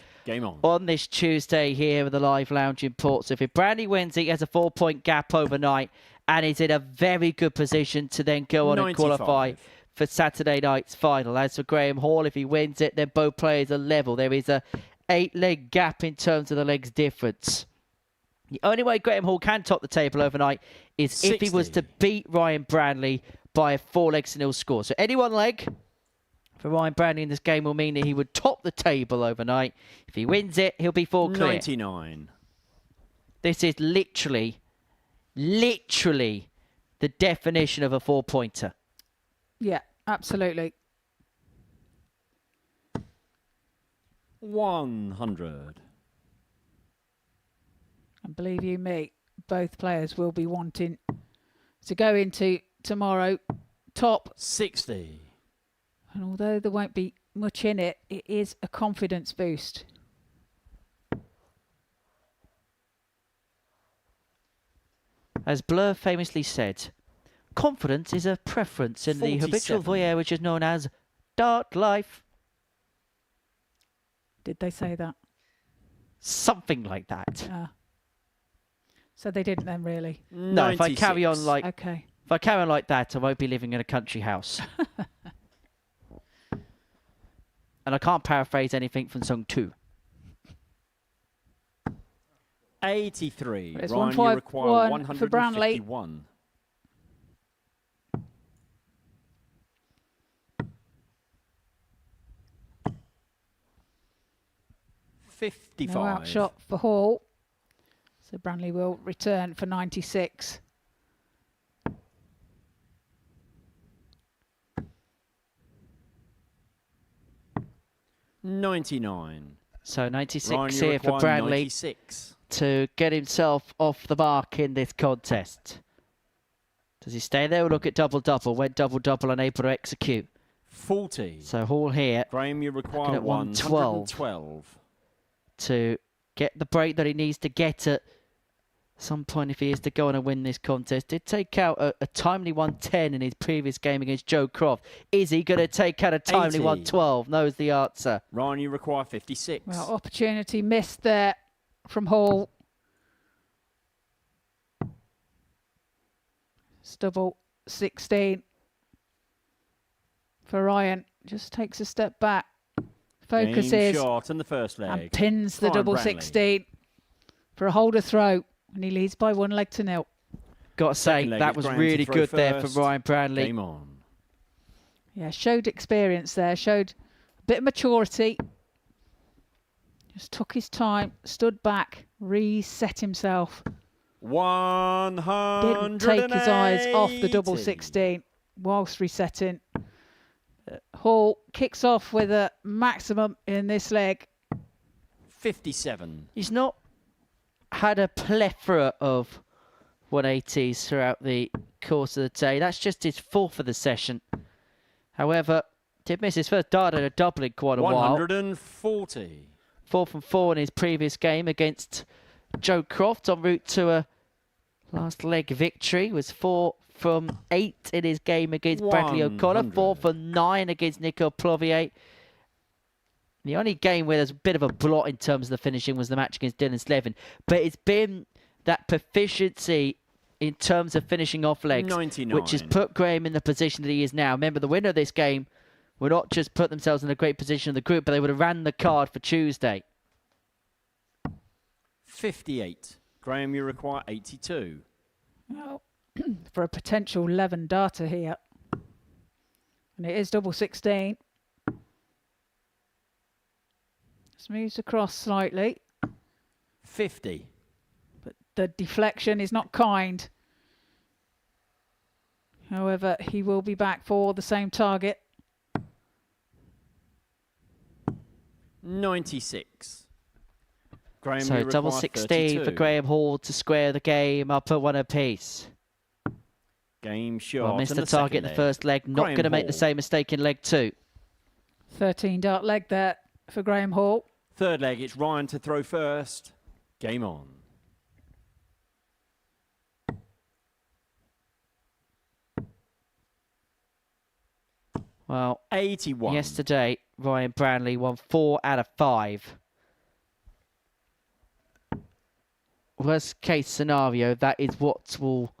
on this Tuesday here at the Live Lounge in Portsmouth. If Bradley wins, he has a 4-point gap overnight and is in a very good position to then go on 95. And qualify for Saturday night's final. As for Graham Hall, if he wins it, then both players are level. There is a 8-leg gap in terms of the legs difference. The only way Graham Hall can top the table overnight is 60. If he was to beat Ryan Bradley by a 4-0 score. So any one leg for Ryan Bradley in this game will mean that he would top the table overnight. If he wins it, he'll be full clear. 99. This is literally the definition of a 4-pointer. Yeah, absolutely. 100. And believe you me, both players will be wanting to go into tomorrow top. 60. And although there won't be much in it, it is a confidence boost. As Blur famously said, confidence is a preference in the habitual 47. voyeur which is known as dart life. Did they say that? Something like that. So they didn't then, really? No, if I carry on like Okay. if I carry on like that, I won't be living in a country house. And I can't paraphrase anything from song 2. 83. It's Ryan, you 151 require for Branley. 151. No outshot for Hall. So Branley will return for 96. $99. So 96 Ryan, you here for require Branley 96. to get himself off the mark in this contest. Does he stay there or look at double-double? Went double-double, unable to execute. 40. So Hall here Graham, you looking require at 112 112. to get the break that he needs to get at some point if he is to go on and win this contest. Did take out a timely 110 in his previous game against Joe Croft. Is he going to take out a timely 80. 112? Knows the answer. Ryan, you require 56. Well, opportunity missed there from Hall. It's double 16 for Ryan. Just takes a step back. Game Focuses shot in the first leg. and pins the Ryan double Branley. 16 for a holder throw. And he leads by 1 leg to 0. Got to say, Second leg, that it's was Graham to really throw good there first. from Ryan Branley. Game on. Yeah, showed experience there. Showed a bit of maturity. Just took his time, stood back, reset himself. 100. Didn't take his eyes off the double 16 whilst resetting. Hall kicks off with a maximum in this leg. 57. He's not had a plethora of 180s throughout the course of the day. That's just his 4th of the session. However, did miss his first dart at a double in quite a while. 140. 4 from 4 in his previous game against Joe Croft en route to a last leg victory. Was 4 from 8 in his game against Bradley O'Connor. 100. 4 from 9 against Nico Plovier. The only game where there's a bit of a blot in terms of the finishing was the match against Dylan Slevin. But it's been that proficiency in terms of finishing off legs, 99. which has put Graham in the position that he is now. Remember, the winner of this game would not just put themselves in a great position in the group, but they would have ran the card for Tuesday. 58. Graham, you require 82. Well, for a potential 11 darter here. And it is double 16. Just moves across slightly. 50. But the deflection is not kind. However, he will be back for the same target. 96. Graham, So you double require 16 for 32. Graham Hall to square the game up at 1 apiece. Game shot. Well, missed in the target in second the first leg. Not Graham going to make the Hall. same mistake in leg 2. 13 dart leg there for Graham Hall. Third leg, it's Ryan to throw first. Game on. Well, 81. yesterday, Ryan Branley won 4 out of 5. Worst case scenario, that is what will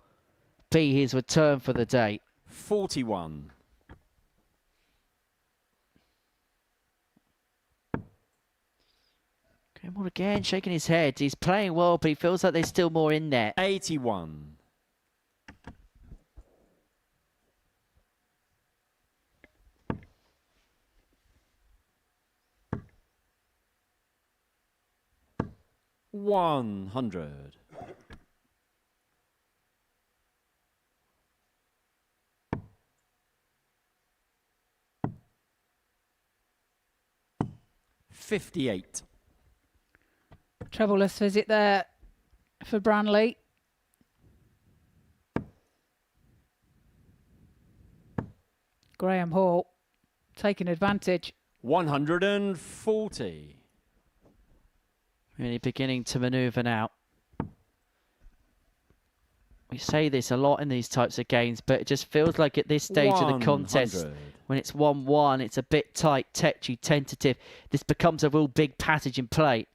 be his return for the day. 41. Graham Hall again shaking his head. He's playing well, but he feels like there's still more in there. 81. $100. 58. Trebleless visit there for Branley. Graham Hall taking advantage. 140. Really beginning to manoeuvre now. We say this a lot in these types of games, but it just feels like at this stage of the contest, 100. when it's 1-1, it's a bit tight, tetchy, tentative. This becomes a real big passage in play.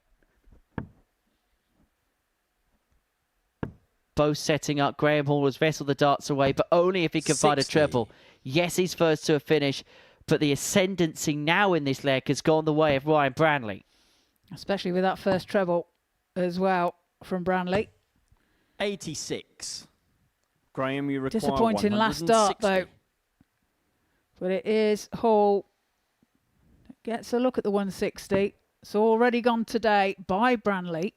Both setting up. Graham Hall has wrestled the darts away, but only if he can find a 60. treble. Yes, he's first to a finish, but the ascendancy now in this leg has gone the way of Ryan Branley. Especially with that first treble as well from Branley. 86. Graham, you require Disappointing last dart 160. though. But it is Hall that gets a look at the 160. It's already gone today by Branley.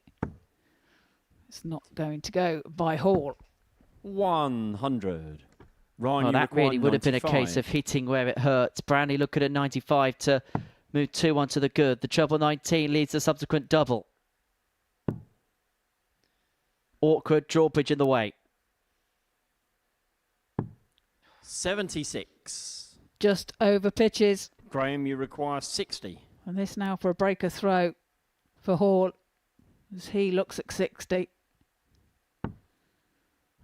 It's not going to go by Hall. 100. Ryan, Well, you that require really would have been a 95. case of hitting where it hurts. Branley looking at 95 to move 2-1 to the good. The treble 19 leads the subsequent double. Awkward drawbridge in the way. 76. Just over pitches. Graham, you require 60. And this now for a breaker throw for Hall as he looks at 60.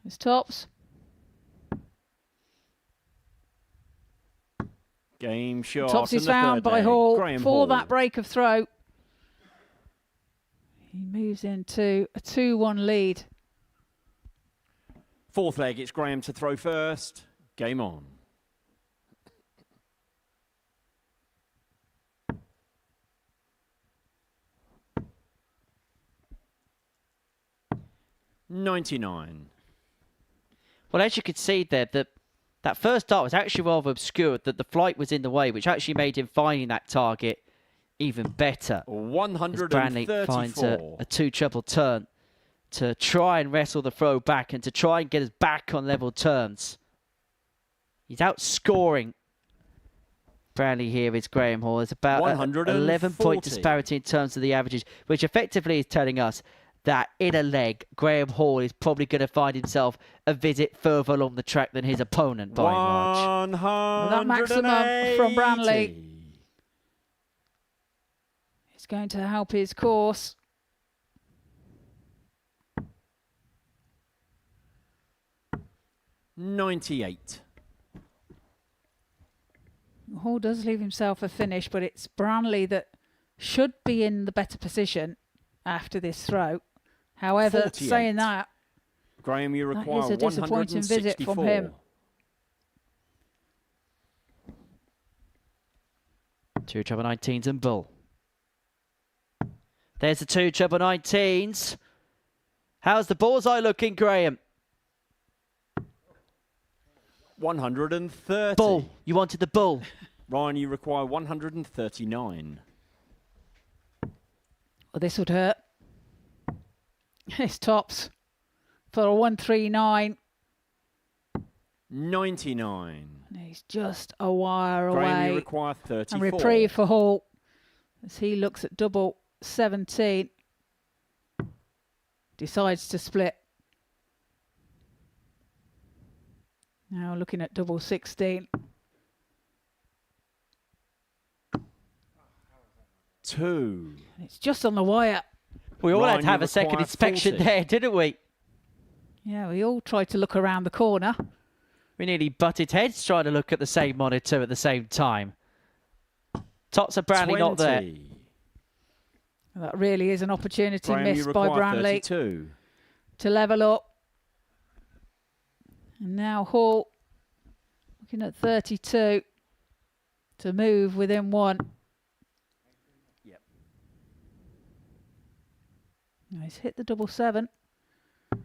His tops. Game shot. Tops in is the found third by leg. Hall Graham for Hall. that break of throw. He moves into a 2-1 lead. Fourth leg, it's Graham to throw first. Game on. $99. Well, as you could see there, that first dart was actually rather obscured, that the flight was in the way, which actually made him finding that target even better. As Branley finds 134. a two-treble turn to try and wrestle the throw back and to try and get us back on level terms. He's outscoring Branley here is Graham Hall. There's about an 11-point disparity in terms of the averages, which effectively is telling us that in a leg, Graham Hall is probably going to find himself a visit further along the track than his opponent by and large. 180. Well, that maximum from Branley is going to help his course. $98. Hall does leave himself a finish, but it's Branley that should be in the better position after this throw. However, 48. saying that, Graham, you that require is a disappointing visit from 164. him. Two treble 19s and bull. There's the two treble 19s. How's the bullseye looking, Graham? 130. Bull. You wanted the bull. Ryan, you require 139. Well, this would hurt. His tops for a 139. 99. And he's just a wire Graham, you away. require 34. And reprieve for Hall as he looks at double 17. Decides to split. Now looking at double 16. 2. And it's just on the wire. We all Ryan, had to have you a second require inspection 40. there, didn't we? Yeah, we all tried to look around the corner. We nearly butted heads trying to look at the same monitor at the same time. Tops of Branley not there. 20. That really is an opportunity Graham, you missed by require Branley 32. to level up. And now Hall looking at 32 to move within one. Yep. Now he's hit the double 7. But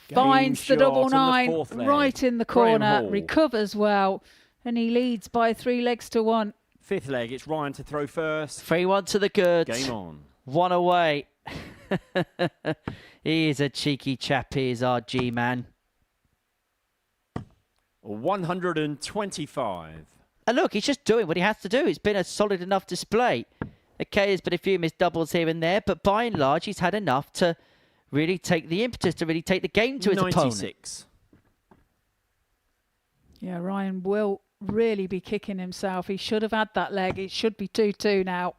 Game finds the shot double on the 9 fourth leg. right in the Graham corner. Hall. Recovers well. And he leads by 3 legs to 1. Fifth leg, it's Ryan to throw first. 3-1 to the good. Game on. One away. He is a cheeky chap, he is our G-man. 125. And look, he's just doing what he has to do. It's been a solid enough display. Okay, there's been a few missed doubles here and there, but by and large, he's had enough to really take the impetus, to really take the game to his 96. opponent. Yeah, Ryan will really be kicking himself. He should have had that leg. It should be 2-2 now.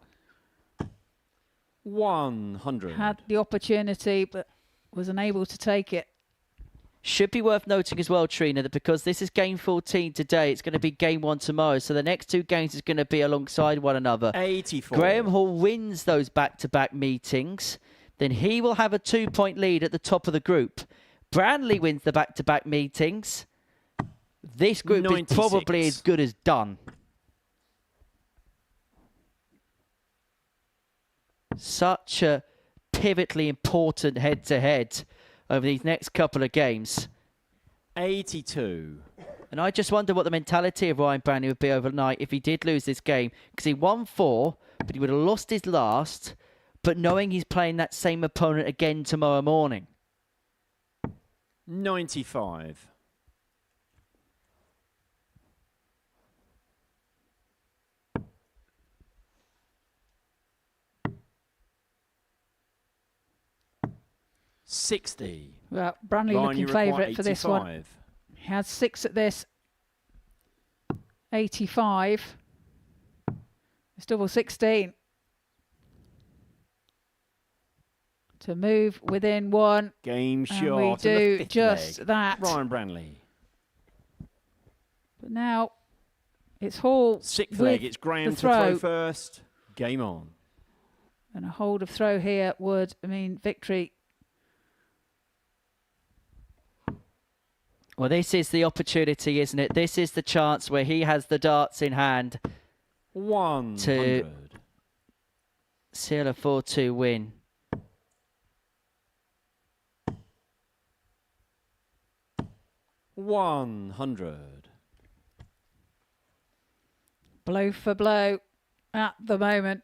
100. Had the opportunity, but was unable to take it. Should be worth noting as well, Trina, that because this is game 14 today, it's going to be game 1 tomorrow. So the next 2 games is going to be alongside one another. 84. Graham Hall wins those back-to-back meetings. Then he will have a 2-point lead at the top of the group. Branley wins the back-to-back meetings. This group 96. is probably as good as done. Such a pivotally important head-to-head over these next couple of games. 82. And I just wonder what the mentality of Ryan Branley would be overnight if he did lose this game. Because he won 4, but he would have lost his last. But knowing he's playing that same opponent again tomorrow morning. 95. $60. Well, Branley Ryan, looking you require favourite for this one. 85. He had 6 at this. 85. It's double 16. To move within 1. Game And shot. we in the do 5th just leg. that. Ryan Branley. But now it's Hall 6th with leg. It's Graham the to throw throw. first. Game on. And a hold of throw here would mean victory. Well, this is the opportunity, isn't it? This is the chance where he has the darts in hand 100. seal a 4-2 win. $100. Blow for blow at the moment.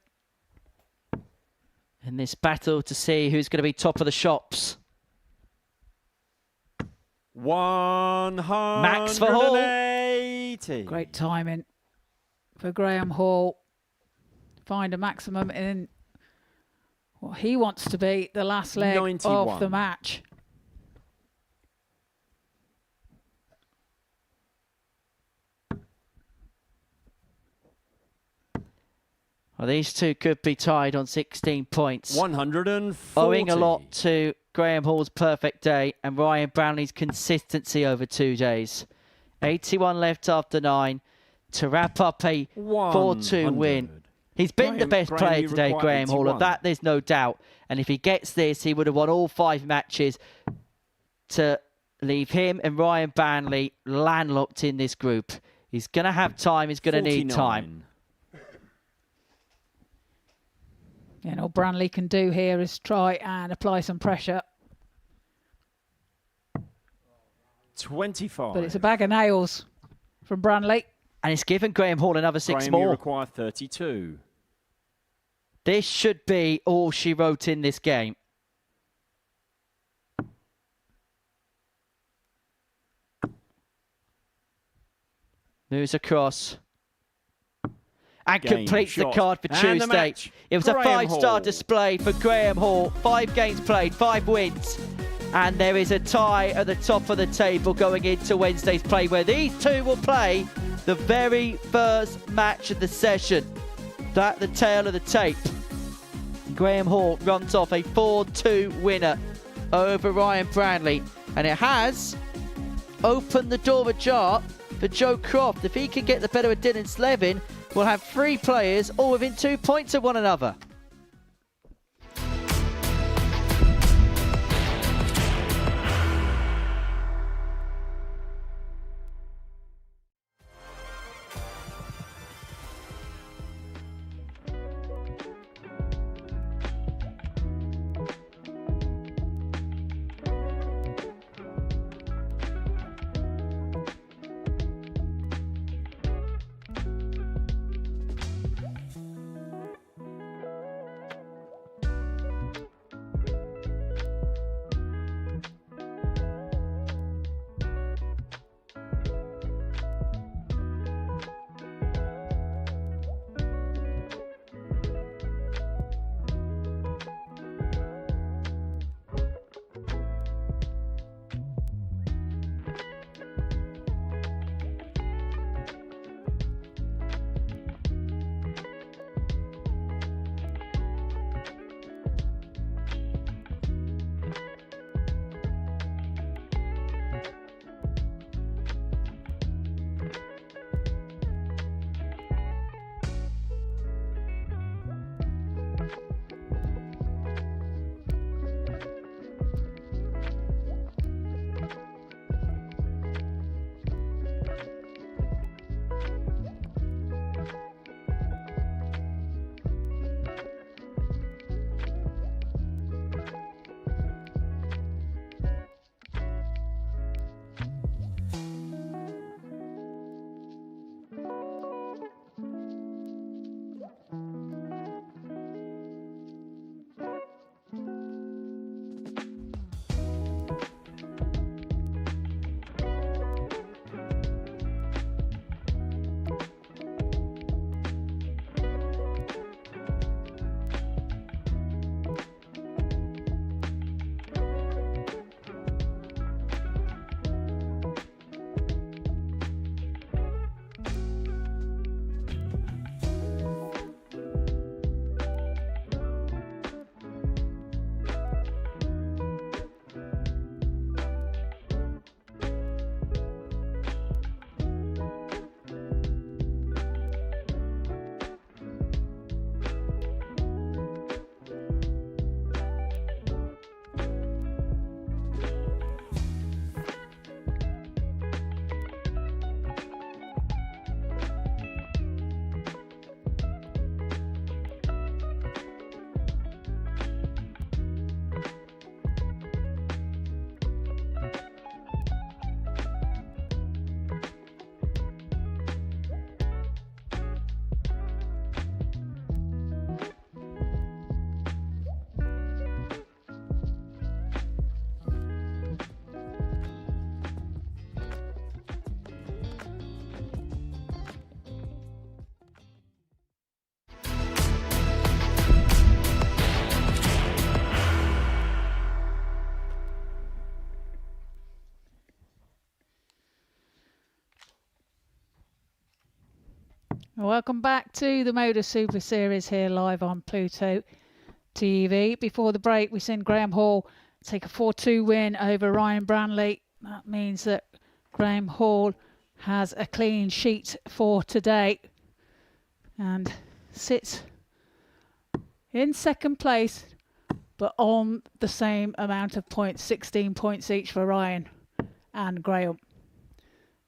In this battle to see who's going to be top of the shops. 180. Max for Hall. Great timing for Graham Hall. Find a maximum in what he wants to be the last leg 91. of the match. Well, these two could be tied on 16 points. 140. Owing a lot to Graham Hall's perfect day and Ryan Brownlee's consistency over 2 days. 81 left after 9 to wrap up a 4-2 win. He's been the best Graham, player you today, require Graham Hall. 81. Of that, there's no doubt. And if he gets this, he would have won all 5 matches to leave him and Ryan Brownlee landlocked in this group. He's going to have time. He's going to need time. And all Branley can do here is try and apply some pressure. 25. But it's a bag of nails from Branley. And it's given Graham Hall another 6 Graham, more. you require 32. This should be all she wrote in this game. Moves across. And Game completes shot. the card for And the Tuesday. match. It was a Graham 5-star Hall. display for Graham Hall. 5 games played, 5 wins. And there is a tie at the top of the table going into Wednesday's play where these two will play the very first match of the session. At the tail of the tape. Graham Hall runs off a 4-2 winner over Ryan Branley. And it has opened the door ajar for Joe Croft. If he can get the better of Dylan Slevin, we'll have 3 players all within 2 points of one another. Welcome back to the Modus Super Series here live on Pluto TV. Before the break, we seen Graham Hall take a 4-2 win over Ryan Branley. That means that Graham Hall has a clean sheet for today and sits in second place, but on the same amount of points, 16 points each for Ryan and Graham.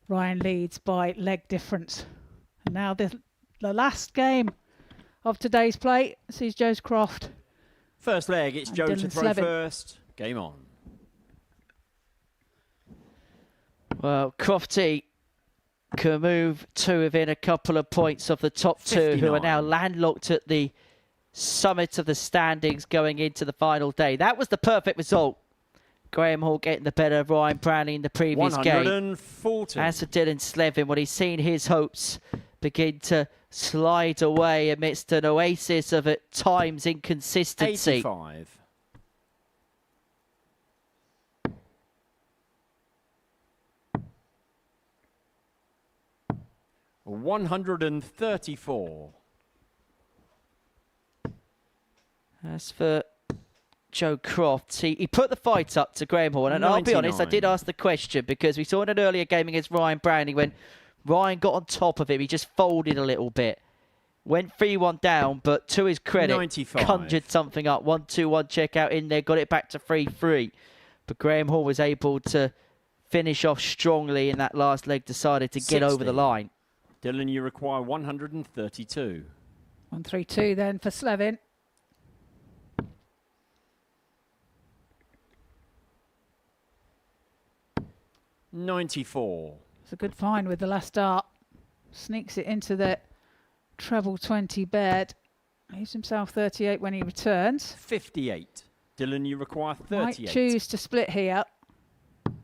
Ryan leads by leg difference. And now the last game of today's play sees Joe Croft. First leg, it's Joe to throw first. Game on. Well, Crofty can move to within a couple of points of the top 2, who are now landlocked at the summit of the standings going into the final day. That was the perfect result. Graham Hall getting the better of Ryan Branley in the previous game. 140. As for Dylan Slevin, when he's seen his hopes begin to slide away amidst an oasis of at times inconsistency. 85. 134. As for Joe Croft, he put the fight up to Graham Hall, and 99. I'll be honest, I did ask the question because we saw in an earlier game against Ryan Branley when Ryan got on top of him, he just folded a little bit. Went 3-1 down, but to his credit, 95. Conjured something up. 1-2-1 check out in there, got it back to 3-3. But Graham Hall was able to finish off strongly in that last leg, decided to 60. get over the line. Dylan, you require 132. 132 then for Slevin. $94. It's a good find with the last dart. Sneaks it into the treble 20 bed. Leaves himself 38 when he returns. 58. Dylan, you require 38. Might choose to split here.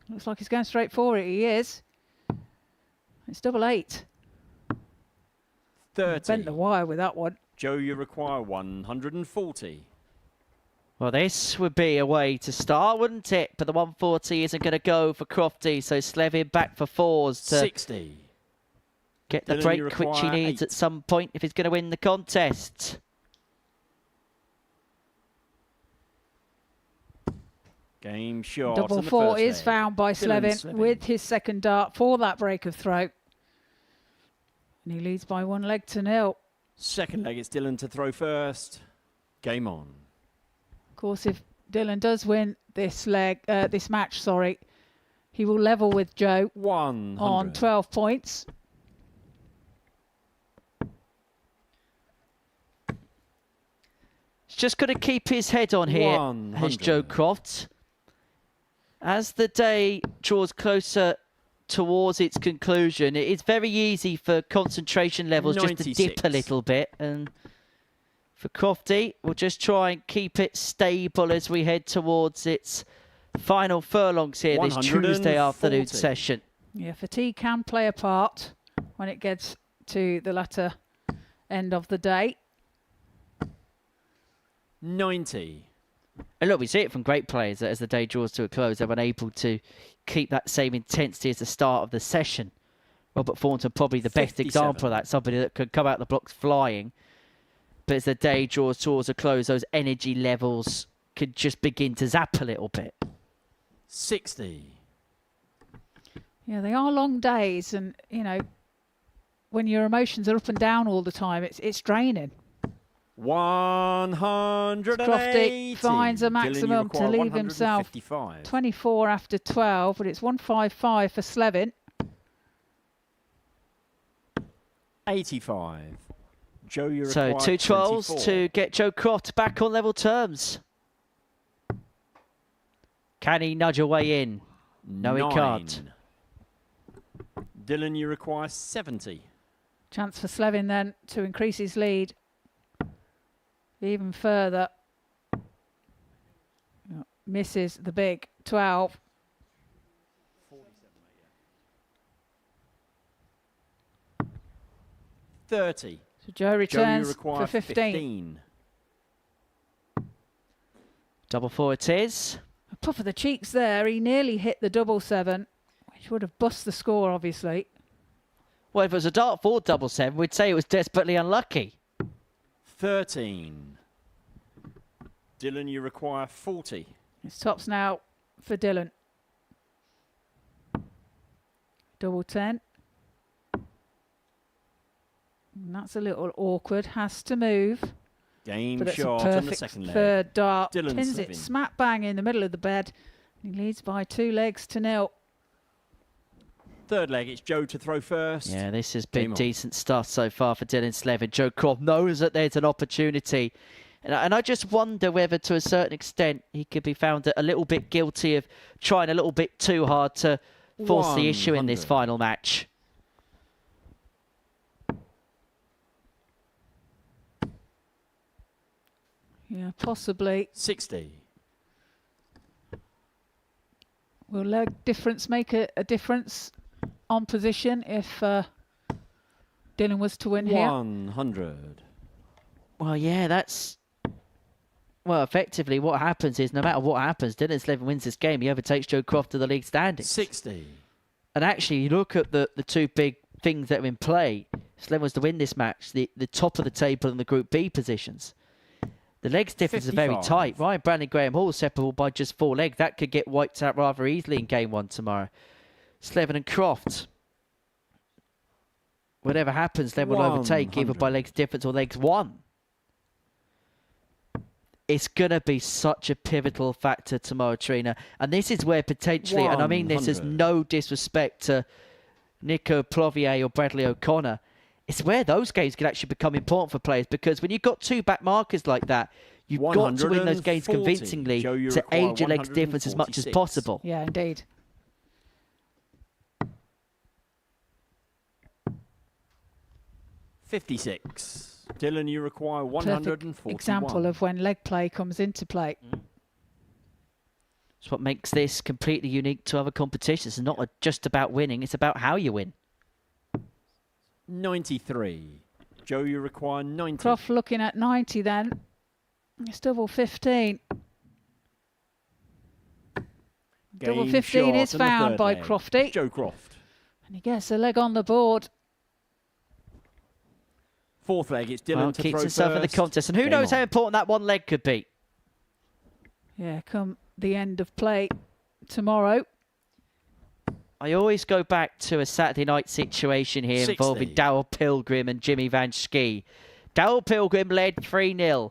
Looks like he's going straight for it. He is. It's 88. 30. Bent the wire with that one. Joe, you require 140. Well, this would be a way to start, wouldn't it? But the 140 isn't going to go for Crofty, so Slevin back for 4s to 60. Get the Dylan, break which he needs 8. at some point if he's going to win the contest. Game short. Double 4 is found by Slevin with his second dart for that break of throw. And he leads by 1 leg to 0. Second leg, it's Dylan to throw first. Game on. Of course, if Dylan does win this match, he will level with Joe 100. on 12 points. He's just got to keep his head on here, 100. has Joe Croft. As the day draws closer towards its conclusion, it's very easy for concentration levels 96. just to dip a little bit. And for Crofty, we'll just try and keep it stable as we head towards its final furlongs here this Tuesday afternoon session. Yeah, fatigue can play a part when it gets to the latter end of the day. 90. And look, we see it from great players that as the day draws to a close, they're unable to keep that same intensity as the start of the session. Robert Thornton probably the 57. best example of that, somebody that could come out the blocks flying. But as the day draws towards a close, those energy levels could just begin to zap a little bit. 60. Yeah, they are long days, and when your emotions are up and down all the time, it's draining. 180. Crofty finds a maximum to leave himself 24 after 12, but it's 155 for Slevin. 85. Joe, you so require 2 12s 24. to get Joe Croft back on level terms. Can he nudge a way in? No, 9. he can't. Dylan, you require 70. Chance for Slevin then to increase his lead even further. Misses the big 12. 30. So Joe returns Joe, you for require 15. Double 4 it is. A puff of the cheeks there. He nearly hit the double 7, which would have bust the score, obviously. Well, if it was a dart for double 7, we'd say it was desperately unlucky. 13. Dylan, you require 40. It's tops now for Dylan. Double 10. And that's a little awkward. Has to move. Game But it's a shot on the perfect second leg. third dart. Dylan Pins Slevin. it smack bang in the middle of the bed. He leads by 2 legs to 0. Third leg, it's Joe to throw first. Yeah, this has Game been on. decent stuff so far for Dylan Slevin. Joe Croft knows that there's an opportunity. And I just wonder whether, to a certain extent, he could be found a little bit guilty of trying a little bit too hard to force the issue in this 100. final match. Yeah, possibly. 60. Will leg difference make a difference on position if Dylan was to win here? 100. Well, yeah, that's... Well, effectively, what happens is, no matter what happens, Dylan Slevin wins this game. He overtakes Joe Croft to the league standings. 60. And actually, you look at the two big things that are in play. If Slevin was to win this match, the top of the table and the Group B positions. The legs difference is very 55. tight. Ryan Branley, Graham Hall separable by just 4 legs. That could get wiped out rather easily in game 1 tomorrow. Slevin and Croft. Whatever happens, then will overtake either 100. by legs difference or legs 1. It's going to be such a pivotal factor tomorrow, Trina. And this is where potentially, and I mean this as 100. no disrespect to Nico Plovier or Bradley O'Connor, it's where those games can actually become important for players, because when you've got 2 back markers like that, you've got to win those games 140. convincingly Joe, you to require aid your legs difference as much as 146. possible. Yeah, indeed. 56. Dylan, you require Perfect 141. example of when leg play comes into play. It's what makes this completely unique to other competitions. It's not just about winning, it's about how you win. 93. Joe, you require 90. Croft looking at 90 then. It's double 15. Double Game 15 shot is on the found third by leg. Crofty. Joe Croft. And he gets a leg on the board. Fourth leg, it's Dylan Well, to keeps throw himself first. in the contest. And who Game knows on. how important that one leg could be. Yeah, come the end of play tomorrow. I always go back to a Saturday night situation here 60. involving Darryl Pilgrim and Jimmy Van Schie. Darryl Pilgrim led 3-0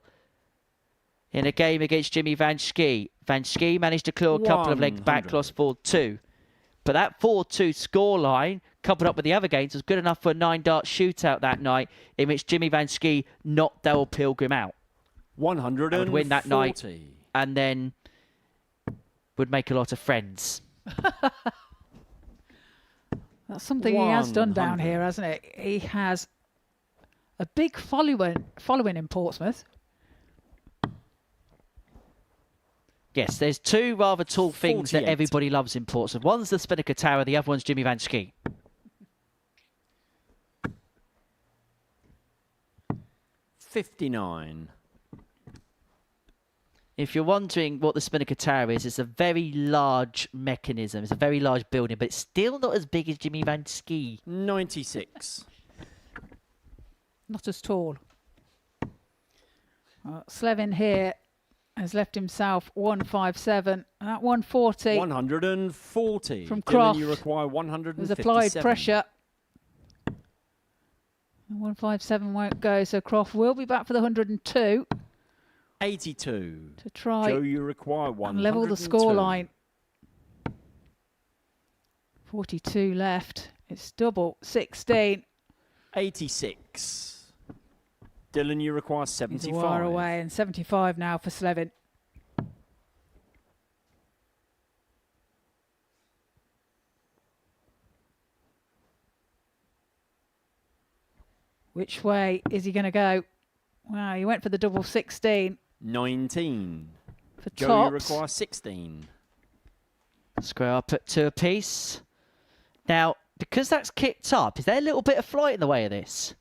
in a game against Jimmy Van Schie. Van Schie managed to claw a couple of legs back, 100. lost 4-2. But that 4-2 scoreline, coupled up with the other games, was good enough for a 9-dart shootout that night, in which Jimmy Van Schie knocked Darryl Pilgrim out. 140. Would win that night. And then would make a lot of friends. That's something he has done down 100. here, hasn't it? He has a big following in Portsmouth. Yes, there's 2 rather tall things that 48. everybody loves in Portsmouth. One's the Spinnaker Tower, the other one's Jimmy Van Schie. 59. If you're wondering what the Spinnaker Tower is, it's a very large mechanism. It's a very large building, but it's still not as big as Jimmy Van Schie. 96. Not as tall. Slevin here has left himself 157. And that 140 140. From Dylan, Croft you require has 157. applied pressure. And 157 won't go, so Croft will be back for the 102 82. to try Joe, you require 102. and level the scoreline. 42 left. It's double 16. 86. Dylan, you require He's a 75. wire away, and 75 now for Slevin. Which way is he going to go? Wow, he went for the double 16 19. for Joe, tops. you require 16. Square up at 2 apiece. Now, because that's kicked up, is there a little bit of flight in the way of this?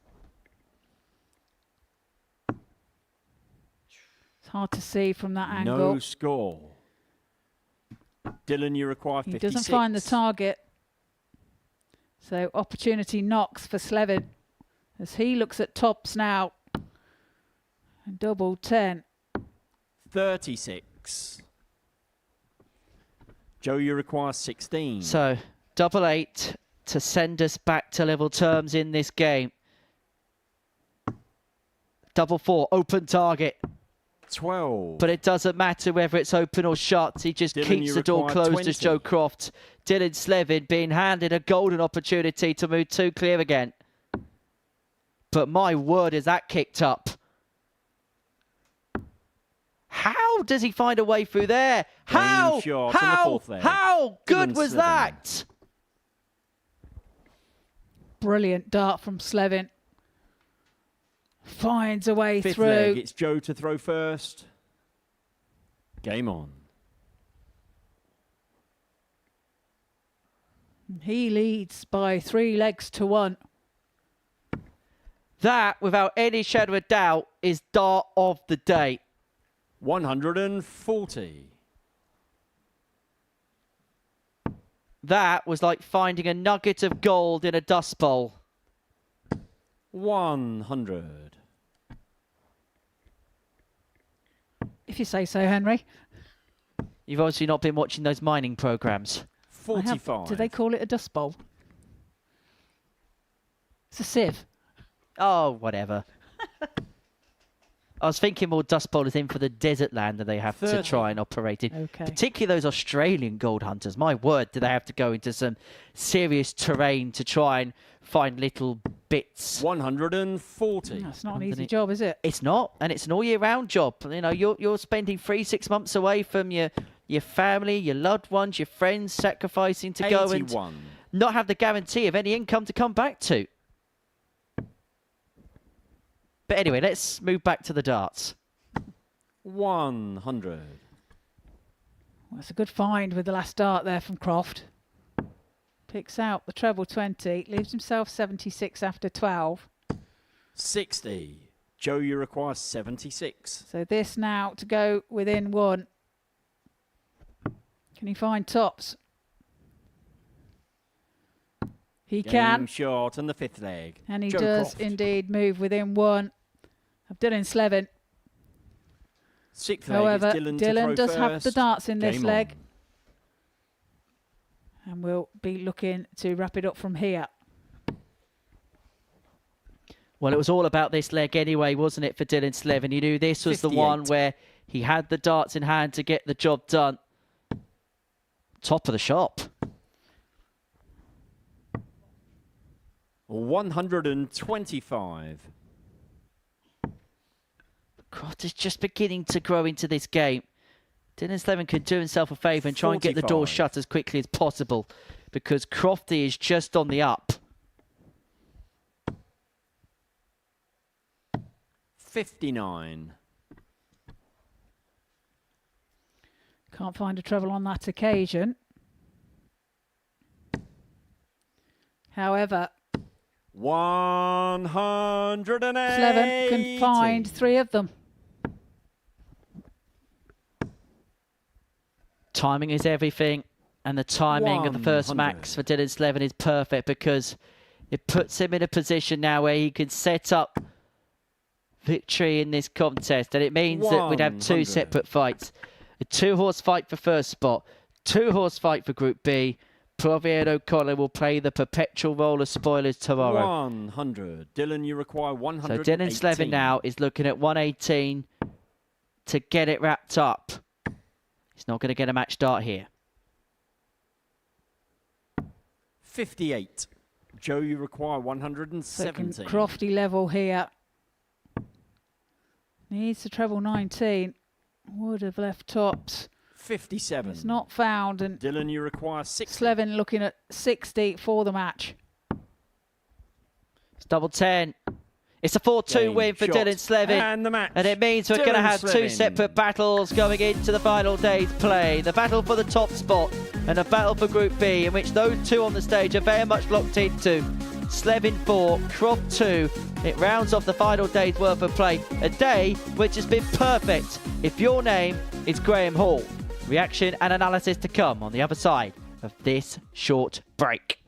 It's hard to see from that angle. No score. Dylan, you require He 56. doesn't find the target. So opportunity knocks for Slevin as he looks at tops now. And double 10. 36. Joe, you require 16. So, double 8 to send us back to level terms in this game. Double 4, open target. 12. But it doesn't matter whether it's open or shut. He just Dylan, keeps you the door require closed 20. as Joe Croft. Dylan Slevin being handed a golden opportunity to move 2 clear again. But my word, is that kicked up. How does he find a way through there? How? Shot on the fourth leg. How good Dylan was Slevin. that? Brilliant dart from Slevin. Finds a way Fifth through. leg, it's Joe to throw first. Game on. He leads by 3 legs to 1. That, without any shadow of doubt, is dart of the day. 140. That was like finding a nugget of gold in a dust bowl. 100. If you say so, Henry. You've obviously not been watching those mining programs. I have. 45. Do they call it a dust bowl? It's a sieve. Oh, whatever. I was thinking more dust bowl is in for the desert land that they have to 30. try and operate in. Okay. Particularly those Australian gold hunters. My word, do they have to go into some serious terrain to try and find little bits. 140. That's not an easy job, is it? It's not, and it's an all year round job. You know, you're spending 3-6 months away from your family, your loved ones, your friends, sacrificing to go and 81. not have the guarantee of any income to come back to. But anyway, let's move back to the darts. 100. Well, it's a good find with the last dart there from Croft. Picks out the treble 20, leaves himself 76 after 12. 60. Joe, you require 76. So this now to go within 1. Can he find tops? He Game can. shot and the fifth leg. And he Joe does Croft. indeed move within 1 of Dylan Slevin. Sixth leg, However, it's Dylan, to Dylan throw does have first. the darts in this Game leg. on. And we'll be looking to wrap it up from here. Well, it was all about this leg anyway, wasn't it, for Dylan Slevin? He knew this was the 58. one where he had the darts in hand to get the job done. Top of the shop. 125. Croft is just beginning to grow into this game. Dylan Slevin could do himself a favour and try and get the door 45. shut as quickly as possible because Crofty is just on the up. 59. Can't find a treble on that occasion. However, 180. Slevin can find 3 of them. Timing is everything, and the timing of the first 100. max for Dylan Slevin is perfect because it puts him in a position now where he can set up victory in this contest, and it means that we'd have 2 100. separate fights. A 2-horse fight for first spot, 2-horse fight for Group B. Provier and O'Connor will play the perpetual role of spoilers tomorrow. 100. Dylan, you require 100. So Dylan Slevin now is looking at 118 to get it wrapped up. He's not going to get a match start here. 58. Joe, you require 170. Second Crofty level here. Needs the treble 19. Would have left tops. 57. It's not found, and Dylan, you require 60. Slevin looking at 60 for the match. It's double 10. It's a 4-2 Game win for shot. Dylan Slevin. And the match. And it means we're going to Dylan have 2 Slevin. separate battles going into the final day's play. The battle for the top spot and a battle for Group B, in which those 2 on the stage are very much locked into. Slevin 4, Croft 2. It rounds off the final day's worth of play. A day which has been perfect if your name is Graham Hall. Reaction and analysis to come on the other side of this short break.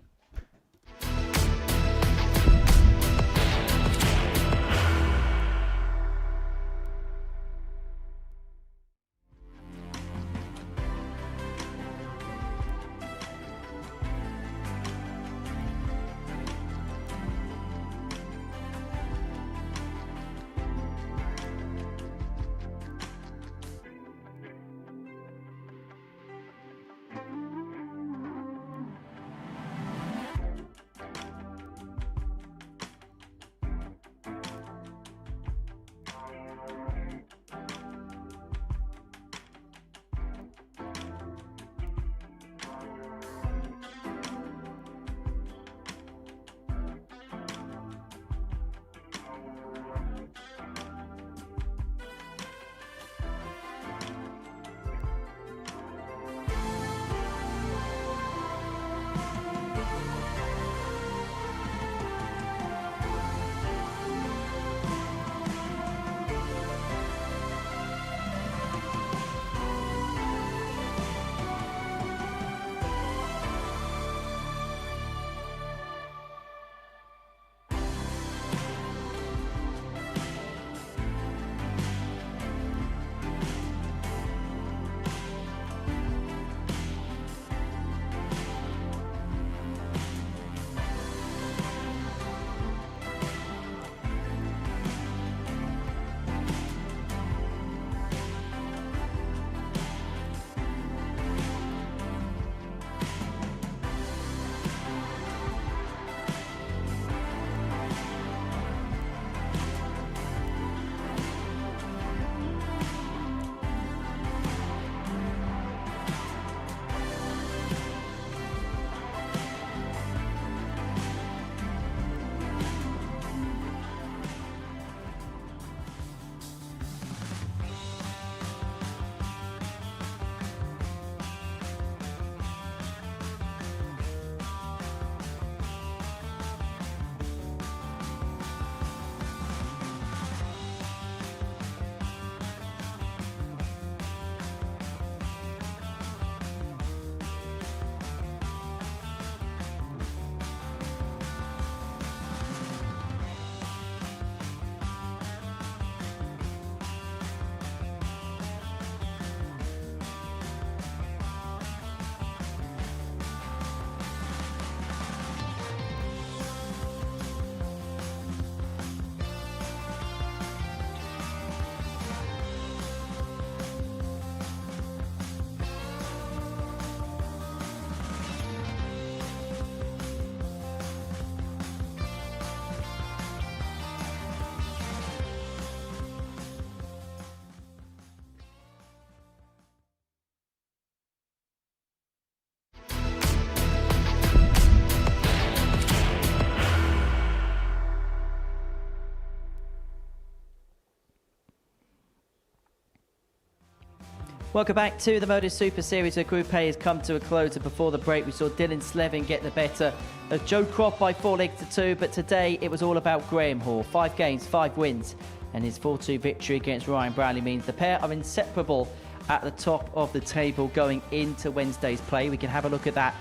Welcome back to the Modus Super Series, where Group A has come to a close. And before the break, we saw Dylan Slevin get the better of Joe Croft by 4 legs to 2. But today, it was all about Graham Hall. 5 games, 5 wins. And his 4-2 victory against Ryan Bradley means the pair are inseparable at the top of the table going into Wednesday's play. We can have a look at that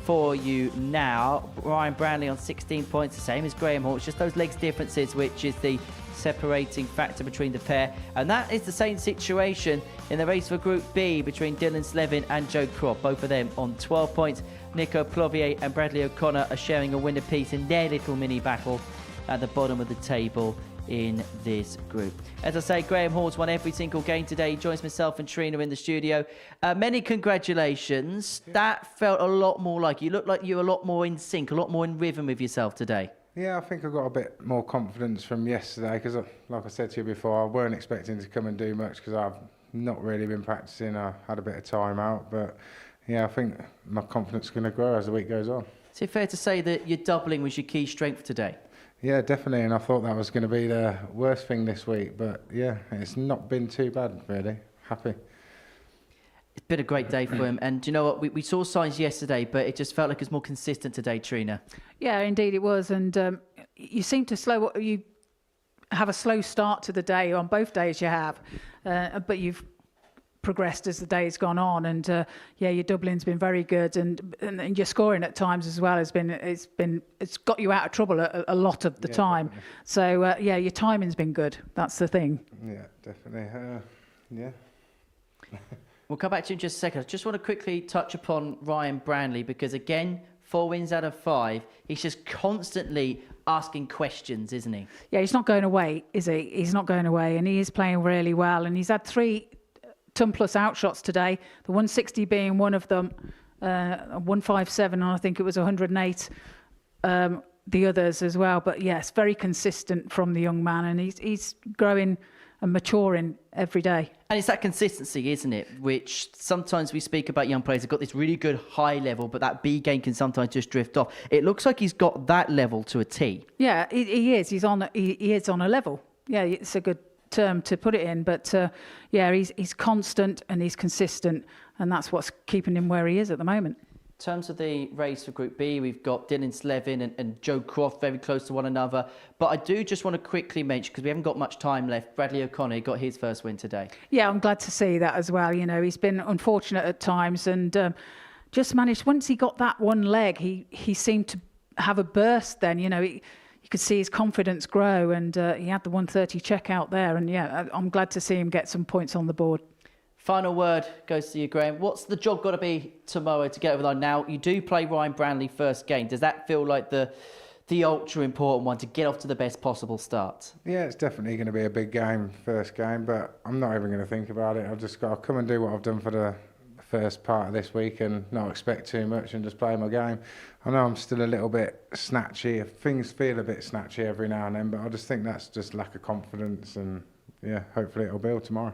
for you now. Ryan Bradley on 16 points, the same as Graham Hall. It's just those legs differences which is the separating factor between the pair, and that is the same situation in the race for Group B between Dylan Slevin and Joe Croft. Both of them on 12 points. Nico Plovier and Bradley O'Connor are sharing a win apiece in their little mini battle at the bottom of the table in this group. As I say, Graham Hall's won every single game today. He joins myself and Trina in the studio. Many congratulations. That felt a lot more like you looked like you were a lot more in sync, a lot more in rhythm with yourself today. Yeah, I think I got a bit more confidence from yesterday because, like I said to you before, I weren't expecting to come and do much because I've not really been practicing. I had a bit of time out, but yeah, I think my confidence is going to grow as the week goes on. Is it fair to say that your doubling was your key strength today? Yeah, definitely, and I thought that was going to be the worst thing this week, but yeah, it's not been too bad, really. Happy. It's been a great day for him, and you know what? We saw signs yesterday, but it just felt like it was more consistent today, Trina. Yeah, indeed it was, and you seem to you have a slow start to the day on both days you have, but you've progressed as the day's gone on, and yeah, your doubling's been very good, and your scoring at times as well has been it's got you out of trouble a lot of the time. Definitely. So yeah, your timing's been good. That's the thing. Yeah, definitely. Yeah. We'll come back to you in just a second. I just want to quickly touch upon Ryan Bradley because, again, 4 wins out of 5. He's just constantly asking questions, isn't he? Yeah, he's not going away, is he? He's not going away, and he is playing really well. And he's had 3 ton-plus outshots today, the 160 being one of them, 157, and I think it was 108, the others as well. But, yes, very consistent from the young man, and he's growing and maturing every day. And it's that consistency, isn't it? Which sometimes we speak about young players have got this really good high level, but that B game can sometimes just drift off. It looks like he's got that level to a T. Yeah, he is. He is on a level. Yeah, it's a good term to put it in. But yeah, he's constant and he's consistent, and that's what's keeping him where he is at the moment. In terms of the race for Group B, we've got Dylan Slevin and Joe Croft very close to one another. But I do just want to quickly mention, because we haven't got much time left, Bradley O'Connor got his first win today. Yeah, I'm glad to see that as well. You know, he's been unfortunate at times and just managed, once he got that one leg, he seemed to have a burst then. You know, you could see his confidence grow, and he had the 130 check out there. And yeah, I'm glad to see him get some points on the board. Final word goes to you, Graham. What's the job got to be tomorrow to get over the line? Now, you do play Ryan Bradley first game. Does that feel like the ultra important one to get off to the best possible start? Yeah, it's definitely going to be a big game, first game, but I'm not even going to think about it. I've just got to come and do what I've done for the first part of this week and not expect too much and just play my game. I know I'm still a little bit snatchy. Things feel a bit snatchy every now and then, but I just think that's just lack of confidence, and yeah, hopefully it'll build tomorrow.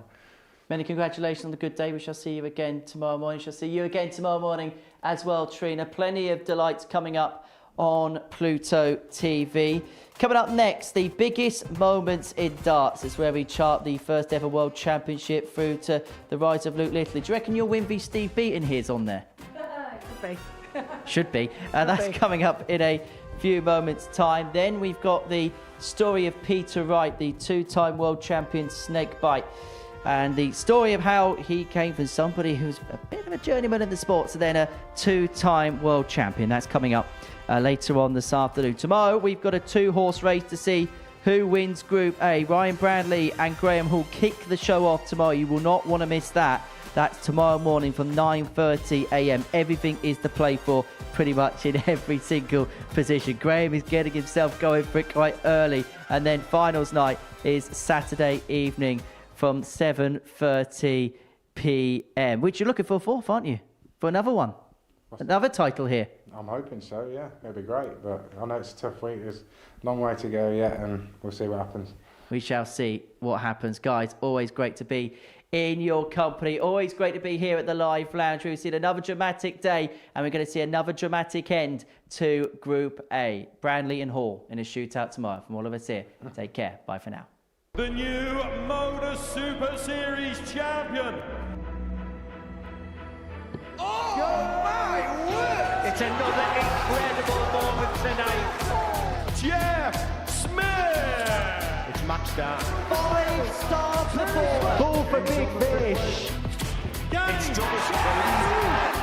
Many congratulations on the good day. We shall see you again tomorrow morning. Shall see you again tomorrow morning as well, Trina. Plenty of delights coming up on Pluto TV. Coming up next, the biggest moments in darts. It's where we chart the first ever World Championship through to the rise of Luke Littley. Do you reckon your win v Steve Beaton here's on there? Could be. Should be. That's coming up in a few moments' time. Then we've got the story of Peter Wright, the 2-time world champion snakebite. And the story of how he came from somebody who's a bit of a journeyman in the sport to then a 2-time world champion. That's coming up later on this afternoon. Tomorrow, we've got a 2-horse race to see who wins Group A. Ryan Bradley and Graham Hall kick the show off tomorrow. You will not want to miss that. That's tomorrow morning from 9:30 a.m. Everything is to play for pretty much in every single position. Graham is getting himself going for it quite early. And then finals night is Saturday evening from 7:30 p.m, which you're looking for fourth, aren't you? For another one. Another title here. I'm hoping so, yeah. It'll be great, but I know it's a tough week. There's a long way to go yet, and we'll see what happens. We shall see what happens. Guys, always great to be in your company. Always great to be here at the Live Lounge. We've seen another dramatic day, and we're going to see another dramatic end to Group A. Bradley and Hall in a shootout tomorrow. From all of us here, take care. Bye for now. The new Modus Super Series champion, Oh my word! It's another incredible moment tonight. Jeff Smith. It's match start. 5-star performance. Ball for big fish. Game It's double.